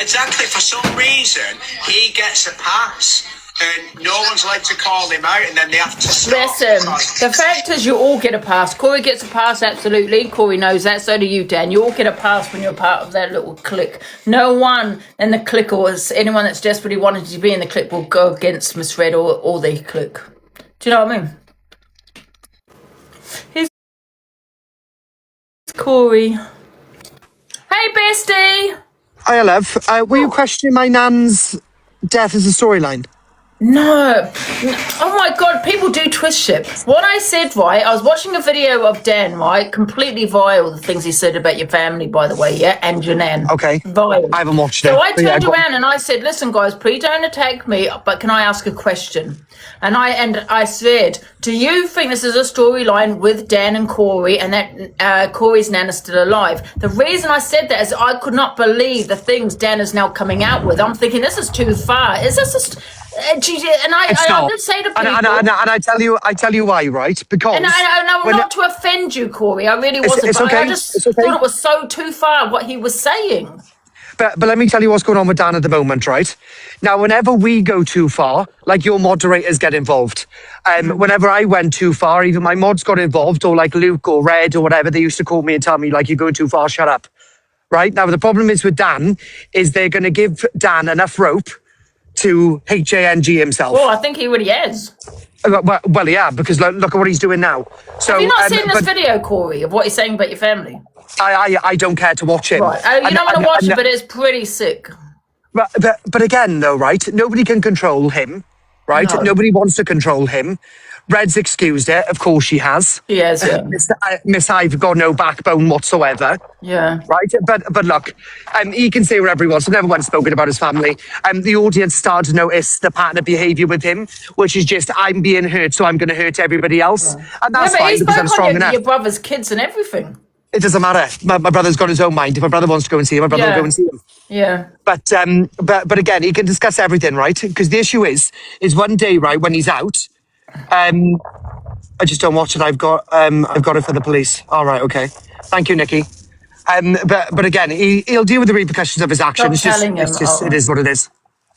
Exactly, for some reason, he gets a pass. And no one's allowed to call him out, and then they have to stop. Listen, the fact is you all get a pass. Corey gets a pass, absolutely. Corey knows that. So do you, Dan. You all get a pass when you're part of that little clique. No one in the clique or anyone that's desperately wanted to be in the clique will go against Miss Red or the clique. Do you know what I mean? Here's Corey. Hey, bestie. Hi, love. Were you questioning my nan's death as a storyline? No. Oh my God, people do twist shit. What I said, right, I was watching a video of Dan, right, completely vile, the things he said about your family, by the way, yeah, and your nan. Okay. Vile. I haven't watched it. So I turned around and I said, listen, guys, please don't attack me, but can I ask a question? And I said, do you think this is a storyline with Dan and Corey and that Corey's nan is still alive? The reason I said that is I could not believe the things Dan is now coming out with. I'm thinking, this is too far. Is this I did say to people, and I tell you why, right? Because not to offend you, Corey, I really wasn't. It's okay. I just thought it was so too far what he was saying. But let me tell you what's going on with Dan at the moment, right? Now, whenever we go too far, like your moderators get involved. Whenever I went too far, even my mods got involved, or like Luke or Red or whatever, they used to call me and tell me, like, you're going too far, shut up. Right? Now, the problem is with Dan, is they're going to give Dan enough rope to Angie himself. Well, I think he already is. Well, yeah, because look at what he's doing now. So, have you not seen this video, Corey, of what he's saying about your family? I don't care to watch it. Right. You don't want to watch it, but it's pretty sick. But again, though, right? Nobody can control him, right? No. Nobody wants to control him. Red's excused it. Of course she has. Yes, yeah. Miss I've got no backbone whatsoever. Yeah. Right? But look, he can say whatever he wants. I've never once spoken about his family. The audience started to notice the pattern of behaviour with him, which is just, I'm being hurt, so I'm going to hurt everybody else. Yeah. And that's fine because I'm strong enough. Your brother's kids and everything. It doesn't matter. My brother's got his own mind. If my brother wants to go and see him, my brother will go and see him. Yeah. But again, he can discuss everything, right? Because the issue is one day, right, when he's out, I just don't watch it. I've got it for the police. All right, okay. Thank you, Nikki. But again, he'll deal with the repercussions of his actions. It is what it is.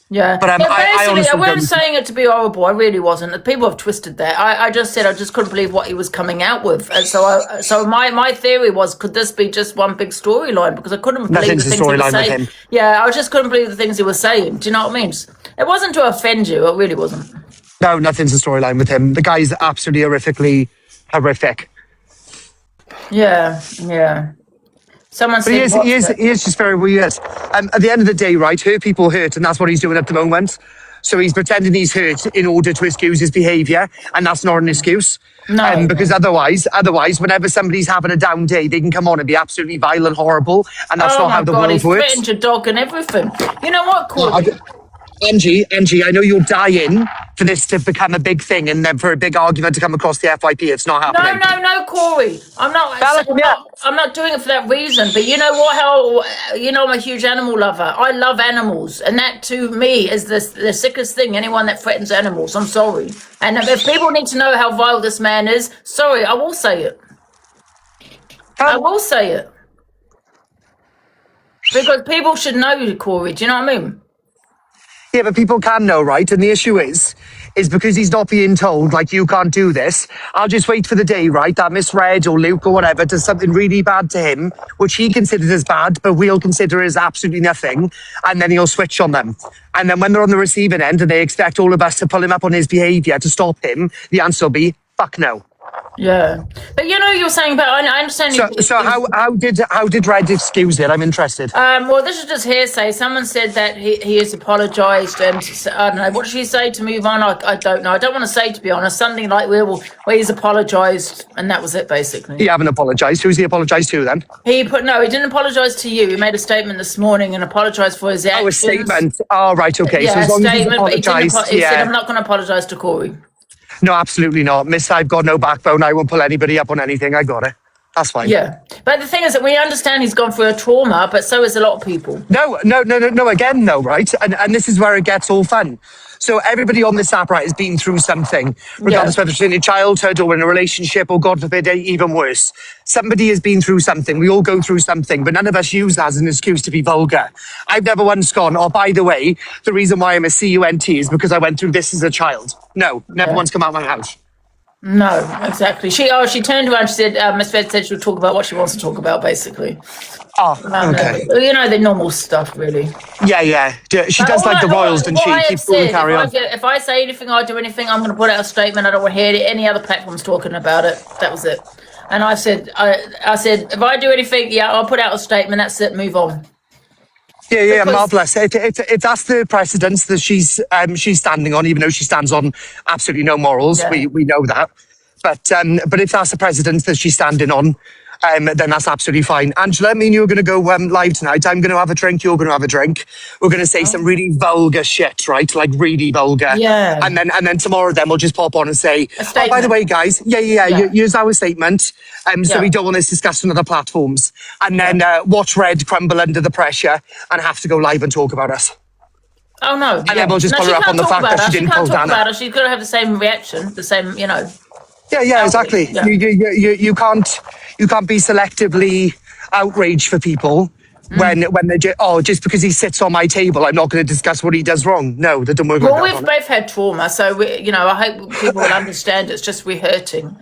Yeah. But I wasn't don't... saying it to be horrible. I really wasn't. People have twisted that. I just said I just couldn't believe what he was coming out with. And so my theory was, could this be just one big storyline? Because I couldn't believe the things he was saying. Yeah, I just couldn't believe the things he was saying. Do you know what I mean? It wasn't to offend you. It really wasn't. No, nothing's a storyline with him. The guy's absolutely horrific. Yeah. Someone said he is just very weird. At the end of the day, right, hurt people hurt, and that's what he's doing at the moment. So he's pretending he's hurt in order to excuse his behaviour, and that's not an excuse. No. Because otherwise, whenever somebody's having a down day, they can come on and be absolutely vile and horrible, and that's not how the world he's works. threatened your dog and everything. You know what, Courtney? Angie, I know you're dying for this to become a big thing and then for a big argument to come across the FYP. It's not happening. No, Corey. I'm not doing it for that reason. But you know what? I'm a huge animal lover. I love animals, and that to me is the sickest thing. Anyone that threatens animals, I'm sorry. And if people need to know how vile this man is, sorry, I will say it. I will say it because people should know, Corey. Do you know what I mean? Yeah, but people can know, right? And the issue is because he's not being told, like, you can't do this. I'll just wait for the day, right, that Miss Red or Luke or whatever does something really bad to him, which he considers as bad, but we'll consider as absolutely nothing, and then he'll switch on them. And then when they're on the receiving end and they expect all of us to pull him up on his behaviour to stop him, the answer will be, fuck no. Yeah, but you're saying, but I understand. So how did Red excuse it? I'm interested. Well, this is just hearsay. Someone said that he has apologised, and I don't know. What did she say to move on? I don't know. I don't want to say, to be honest, something like where he's apologised, and that was it, basically. He haven't apologised. Who's he apologised to then? He didn't apologise to you. He made a statement this morning and apologised for his actions. Oh, a statement. Oh, right, okay. Yeah, so as long as he's apologised, he said, I'm not going to apologise to Corey. No, absolutely not. Miss, I've got no backbone. I won't pull anybody up on anything. I got it. That's fine. Yeah. But the thing is that we understand he's gone through a trauma, but so is a lot of people. No, again, no, right? And this is where it gets all fun. So everybody on this app, right, has been through something, regardless whether it's in your childhood or in a relationship or, God forbid, even worse. Somebody has been through something. We all go through something, but none of us use that as an excuse to be vulgar. I've never once gone, oh, by the way, the reason why I'm a CUNT is because I went through this as a child. No, never once come out of my house. No, exactly. She turned around, she said, Miss Fed said she'll talk about what she wants to talk about, basically. Oh, okay. The normal stuff, really. Yeah. She does like the royals, doesn't she? Keep going, carry on. If I say anything or do anything, I'm going to put out a statement. I don't want to hear any other platforms talking about it. That was it. And I said, if I do anything, I'll put out a statement. That's it. Move on. Yeah, marvellous. If that's the precedence that she's standing on, even though she stands on absolutely no morals, we know that. But if that's the precedence that she's standing on, then that's absolutely fine. Angela, me and you are going to go live tonight. I'm going to have a drink. You're going to have a drink. We're going to say some really vulgar shit, right? Like really vulgar. Yeah. And then tomorrow, then we'll just pop on and say, oh, by the way, guys, use our statement. So we don't want this discussed on other platforms. And then watch Red crumble under the pressure and have to go live and talk about us. Oh, no. And then we'll just follow up on the fact that she didn't pull down. She's got to have the same reaction, the same, Yeah, exactly. Yeah. You can't be selectively outraged for people when they just because he sits on my table, I'm not going to discuss what he does wrong. No, that doesn't work. Well, we've both had trauma, so I hope people will understand. It's just we're hurting.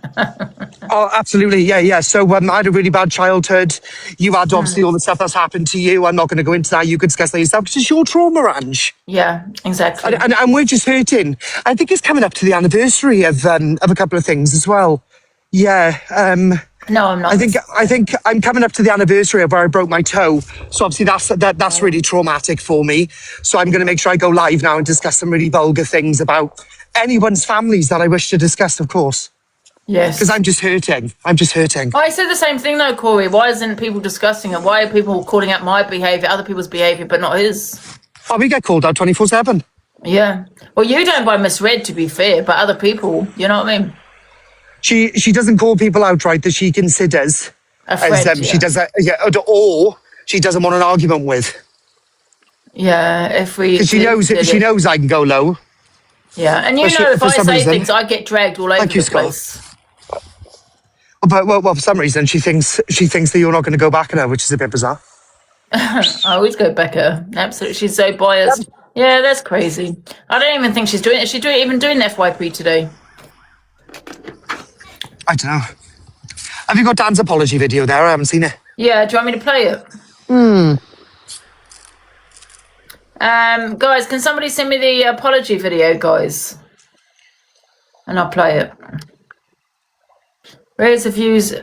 Oh, absolutely, yeah. So I had a really bad childhood. You had obviously all the stuff that's happened to you. I'm not going to go into that. You could discuss that yourself because it's your trauma, Ange. Yeah, exactly. And we're just hurting. I think it's coming up to the anniversary of a couple of things as well. Yeah. No, I'm not. I think I'm coming up to the anniversary of where I broke my toe. So obviously that's really traumatic for me. So I'm going to make sure I go live now and discuss some really vulgar things about anyone's families that I wish to discuss, of course. Yes. Because I'm just hurting. I said the same thing though, Corey. Why isn't people discussing it? Why are people calling out my behaviour, other people's behaviour, but not his? Oh, we get called out 24/7. Yeah. Well, you don't by misread, to be fair, but other people, you know what I mean? She doesn't call people out, right, that she considers A friend, She does that, or she doesn't want an argument with. Yeah, if we... Because she knows I can go low. Yeah, and if for I some say reason. things, I get dragged all over Thank you, the Scott. place. But well, for some reason, she thinks that you're not going to go back at her, which is a bit bizarre. I always go back at her. Absolutely, she's so biased. Yeah, that's crazy. I don't even think she's doing it. Is she even doing FYP today? I don't know. Have you got Dan's apology video there? I haven't seen it. Yeah, do you want me to play it? Guys, can somebody send me the apology video, guys? And I'll play it. Where's the views?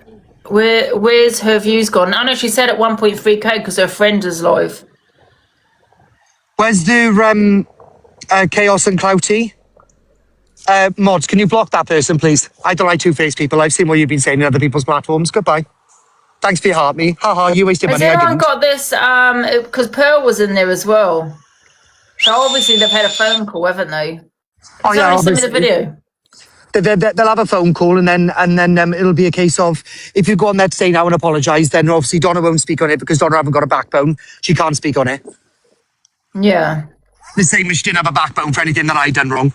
Where's her views gone? I know she said at 1.3k because her friend is live. Where's the Chaos and Clouty? Mods, can you block that person, please? I don't like two-faced people. I've seen what you've been saying on other people's platforms. Goodbye. Thanks for your heart, me. Haha, you wasted money. Has anyone got this? Because Pearl was in there as well. So obviously they've had a phone call, haven't they? Oh yeah, send me the video. They'll have a phone call and then it'll be a case of if you go on there today now and apologise, then obviously Donna won't speak on it because Donna haven't got a backbone. She can't speak on it. Yeah. The same as she didn't have a backbone for anything that I'd done wrong.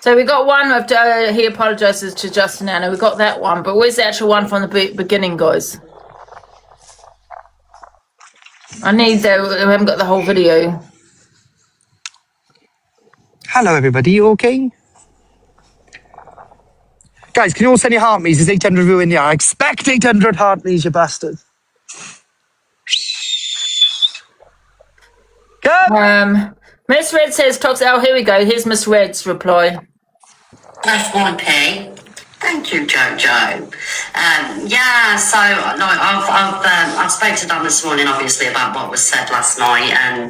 So we got one of he apologises to Justin Anna. We got that one, but where's the actual one from the beginning, guys? I need we haven't got the whole video. Hello, everybody. You okay? Guys, can you all send your heart me's? There's 800 view in here. I expect 800 heart me's, you bastard. Miss Red says, Toxic. Oh, here we go. Here's Miss Red's reply. FYP. Thank you, Jojo. So no, I've spoke to Dan this morning, obviously, about what was said last night, and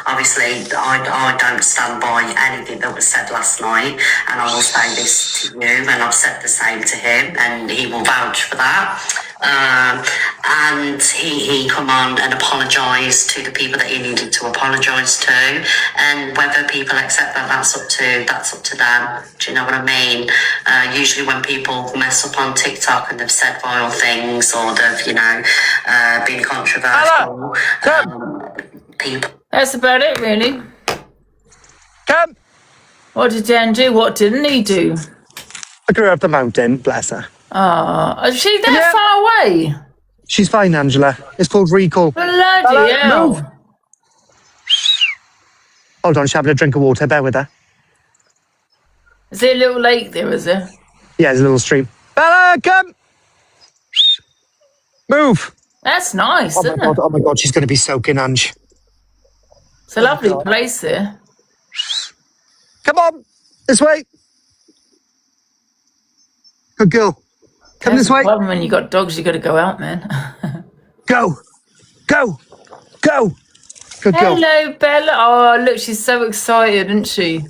obviously, I don't stand by anything that was said last night, and I will say this to you, and I've said the same to him, and he will vouch for that. And he come on and apologised to the people that he needed to apologise to, and whether people accept that, that's up to them. Do you know what I mean? Usually when people mess up on TikTok and they've said vile things or they've been controversial, people. That's about it, really. Come. What did Dan do? What didn't he do? I grew up the mountain, bless her. Is she that far away? She's fine, Angela. It's called recall. Bloody hell. Move. Hold on, she's having a drink of water. Bear with her. Is there a little lake there, is there? Yeah, there's a little stream. Bella, come! Move! That's nice, isn't it? Oh my God, she's going to be soaking, Ange. It's a lovely place there. Come on, this way. Good girl. Come That's this way. The problem when you got dogs, you got to go out, man. Go. Go. Go. Good girl. Hello, Bella. Oh, look, she's so excited, isn't she?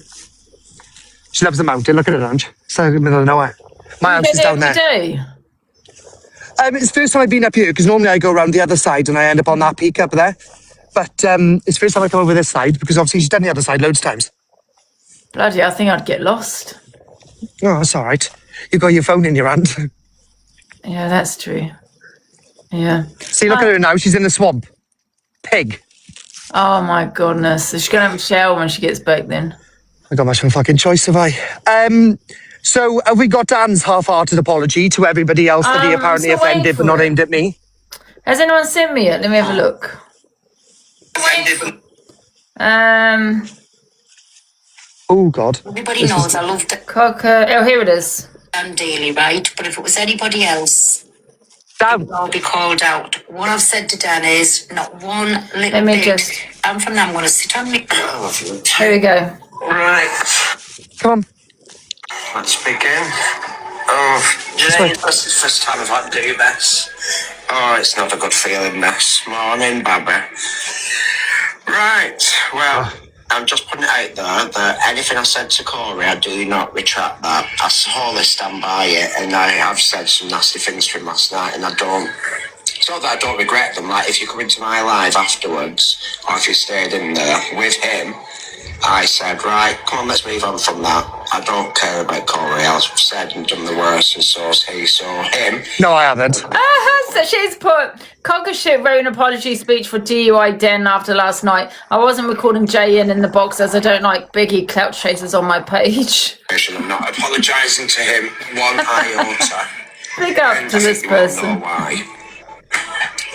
She loves the mountain. Look at it, Ange. It's in the middle of nowhere. My house is down there. Today? It's the first time I've been up here because normally I go around the other side and I end up on that peak up there. But it's the first time I come over this side because obviously she's done the other side loads of times. Bloody, I think I'd get lost. Oh, that's all right. You've got your phone in your hand. Yeah, that's true. Yeah. See, look at her now. She's in the swamp. Pig. Oh, my goodness. She's going to have a shower when she gets back then. I got much of a fucking choice, have I? So have we got Dan's half-hearted apology to everybody else that he apparently offended but not aimed at me? Has anyone sent me it? Let me have a look. Oh, God. Everybody knows I love the Cocker. Oh, here it is. Dan daily, right? But if it was anybody else, Dan, I'll be called out. What I've said to Dan is not one little Let me bit. just... And from now, I'm going to sit on me. Here we go. Right. come on. Let's begin. Oh, Jane, this is the first time I've had to do this. Oh, it's not a good feeling this morning, Baba. Right, well, I'm just putting it out there that anything I said to Corey, I do not retract that. I wholly stand by it, and I have said some nasty things to him last night, and I don't... It's not that I don't regret them. Like, if you come into my live afterwards, or if you stayed in there with him, I said, right, come on, let's move on from that. I don't care about Corey. I've said and done the worst, and so's he, so him. No, I haven't. So she's put cock of shit wrote an apology speech for DUI Den after last night. I wasn't recording JN in the box as I don't like biggie clout chasers on my page. I'm not apologising to him one iota. Big up to this person. I don't know why.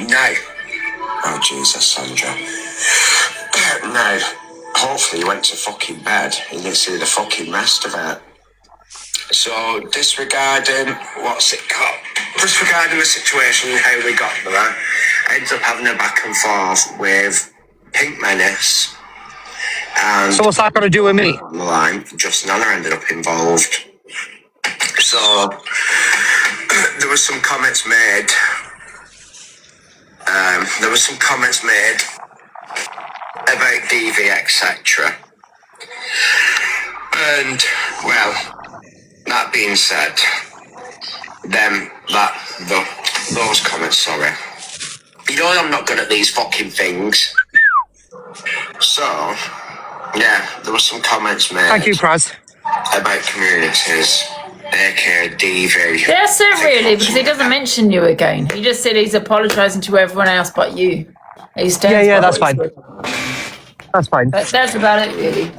No. Oh, Jesus, Sandra. No. Hopefully he went to fucking bed. He didn't see the fucking rest of it. So, disregarding the situation, how we got there, I ended up having a back and forth with Pink Menace. And so what's that got to do with me? On the line, Justin Anna ended up involved. So, there was some comments made. About DV, etc. And, well, that being said, those comments, sorry. You know I'm not good at these fucking things. So, yeah, there were some comments made. Thank you, Praz. About communities, aka DV. That's it really, because he doesn't mention you again. He just said he's apologising to everyone else but you. Yeah, that's fine. That's fine. That's about it, really.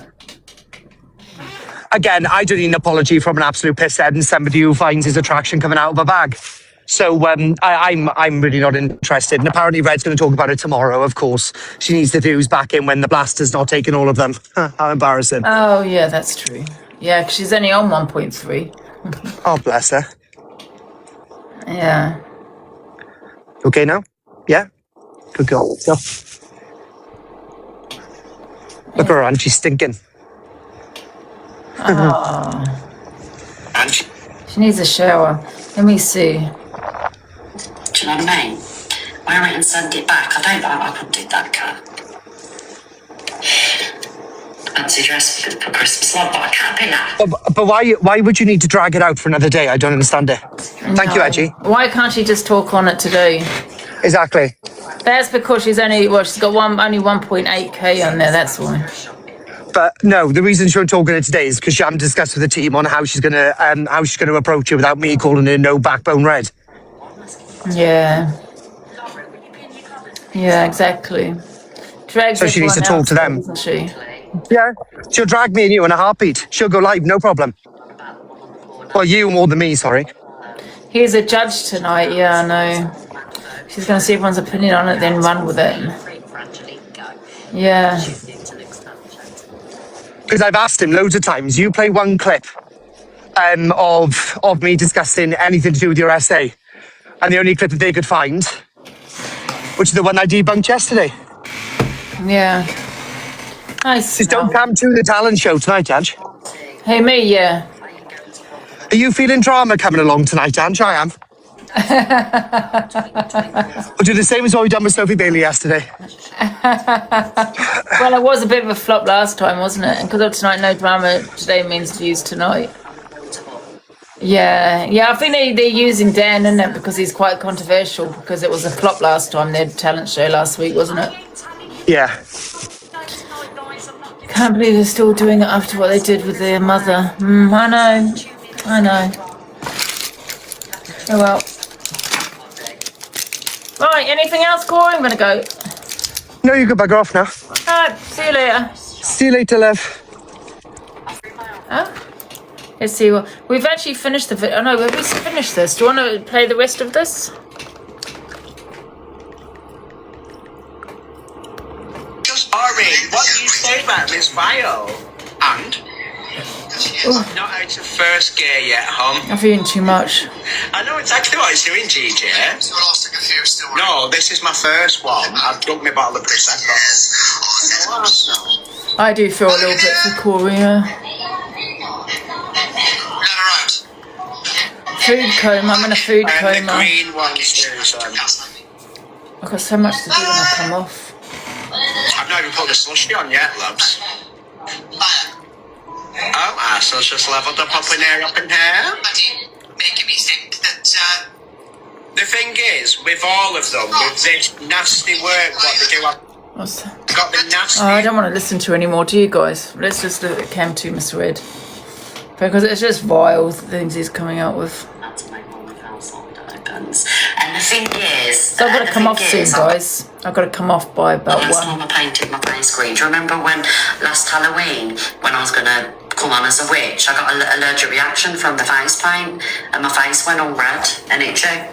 Again, I don't need an apology from an absolute pisshead and somebody who finds his attraction coming out of a bag. So I'm really not interested. And apparently Red's going to talk about it tomorrow, of course. She needs the views back in when the blaster's not taking all of them. How embarrassing. Oh, yeah, that's true. Yeah, because she's only on 1.3. Oh, bless her. Yeah. Okay now? Yeah? Good girl. Go. Look at her, and she's stinking. Oh. She needs a shower. Let me see. Do you know what I mean? Wear it and send it back. I couldn't do that, Kat. Fancy dress for Christmas love, but I can't be that. But why would you need to drag it out for another day? I don't understand it. Thank you, Angie. Why can't she just talk on it today? Exactly. That's because she's got only 1.8k on there, that's why. But no, the reason she's talking it today is because she hadn't discussed with the team on how she's gonna approach it without me calling her no backbone Red. Yeah. Yeah, exactly. So she needs to talk to them. Doesn't she? Yeah, she'll drag me and you in a heartbeat. She'll go live, no problem. Well, you more than me, sorry. He's a judge tonight, yeah, I know. She's going to see everyone's opinion on it, then run with it. Yeah. Because I've asked him loads of times, you play one clip of me discussing anything to do with your essay. And the only clip that they could find, which is the one I debunked yesterday. Yeah. Nice. Just don't come to the talent show tonight, Ange. Hey, me, yeah. Are you feeling drama coming along tonight, Ange? I am. We'll do the same as what we done with Sophie Bailey yesterday. Well, it was a bit of a flop last time, wasn't it? And because of tonight, no drama, today means views tonight. Yeah, I think they're using Dan, isn't it? Because he's quite controversial, because it was a flop last time, their talent show last week, wasn't it? Yeah. Can't believe they're still doing it after what they did with their mother. I know. Oh well. Right, anything else, Corey? I'm going to go. No, you can bugger off now. Alright, see you later. See you later, love. Oh? Let's see. Well, we've actually finished the video. Oh no, have we finished this? Do you want to play the rest of this? Sorry, what do you say about Miss Bio? And? Ooh. Not out of first gear yet, hon. I'm feeling too much. I know exactly what he's doing, GJ. No, this is my first one. I've drunk my bottle of Prosecco. I do feel a little bit for Corey, yeah. Food coma, I'm in a food coma. The green ones too, son. I've got so much to do when I come off. I've not even put the slushy on yet, loves. Oh, Arsenal's just levelled up in here. Making me think that, The thing is, with all of them, with this nasty work, what they do, What's that? Got the nasty. Oh, I don't want to listen to anymore, do you guys? Let's just look at Cam 2 misread. Because it's just vile, the things he's coming out with. To make all the household opens. And the thing is... So I've got to come off soon, guys. I've got to come off by about Last 1. time I painted my face green. Do you remember when last Halloween, when I was going to come on as a witch, I got an allergic reaction from the face paint and my face went all red and itchy.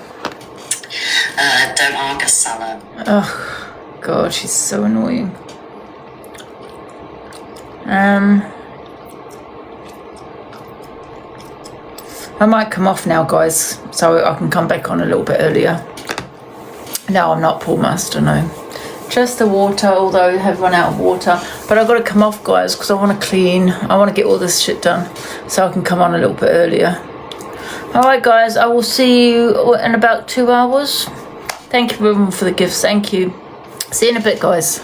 Don't argue, Salah. Oh, God, she's so annoying. I might come off now, guys, so I can come back on a little bit earlier. No, I'm not Paul Master, no. Just the water, although I have run out of water. But I've got to come off, guys, because I want to clean. I want to get all this shit done so I can come on a little bit earlier. All right, guys, I will see you in about 2 hours. Thank you everyone for the gifts. Thank you. See you in a bit, guys.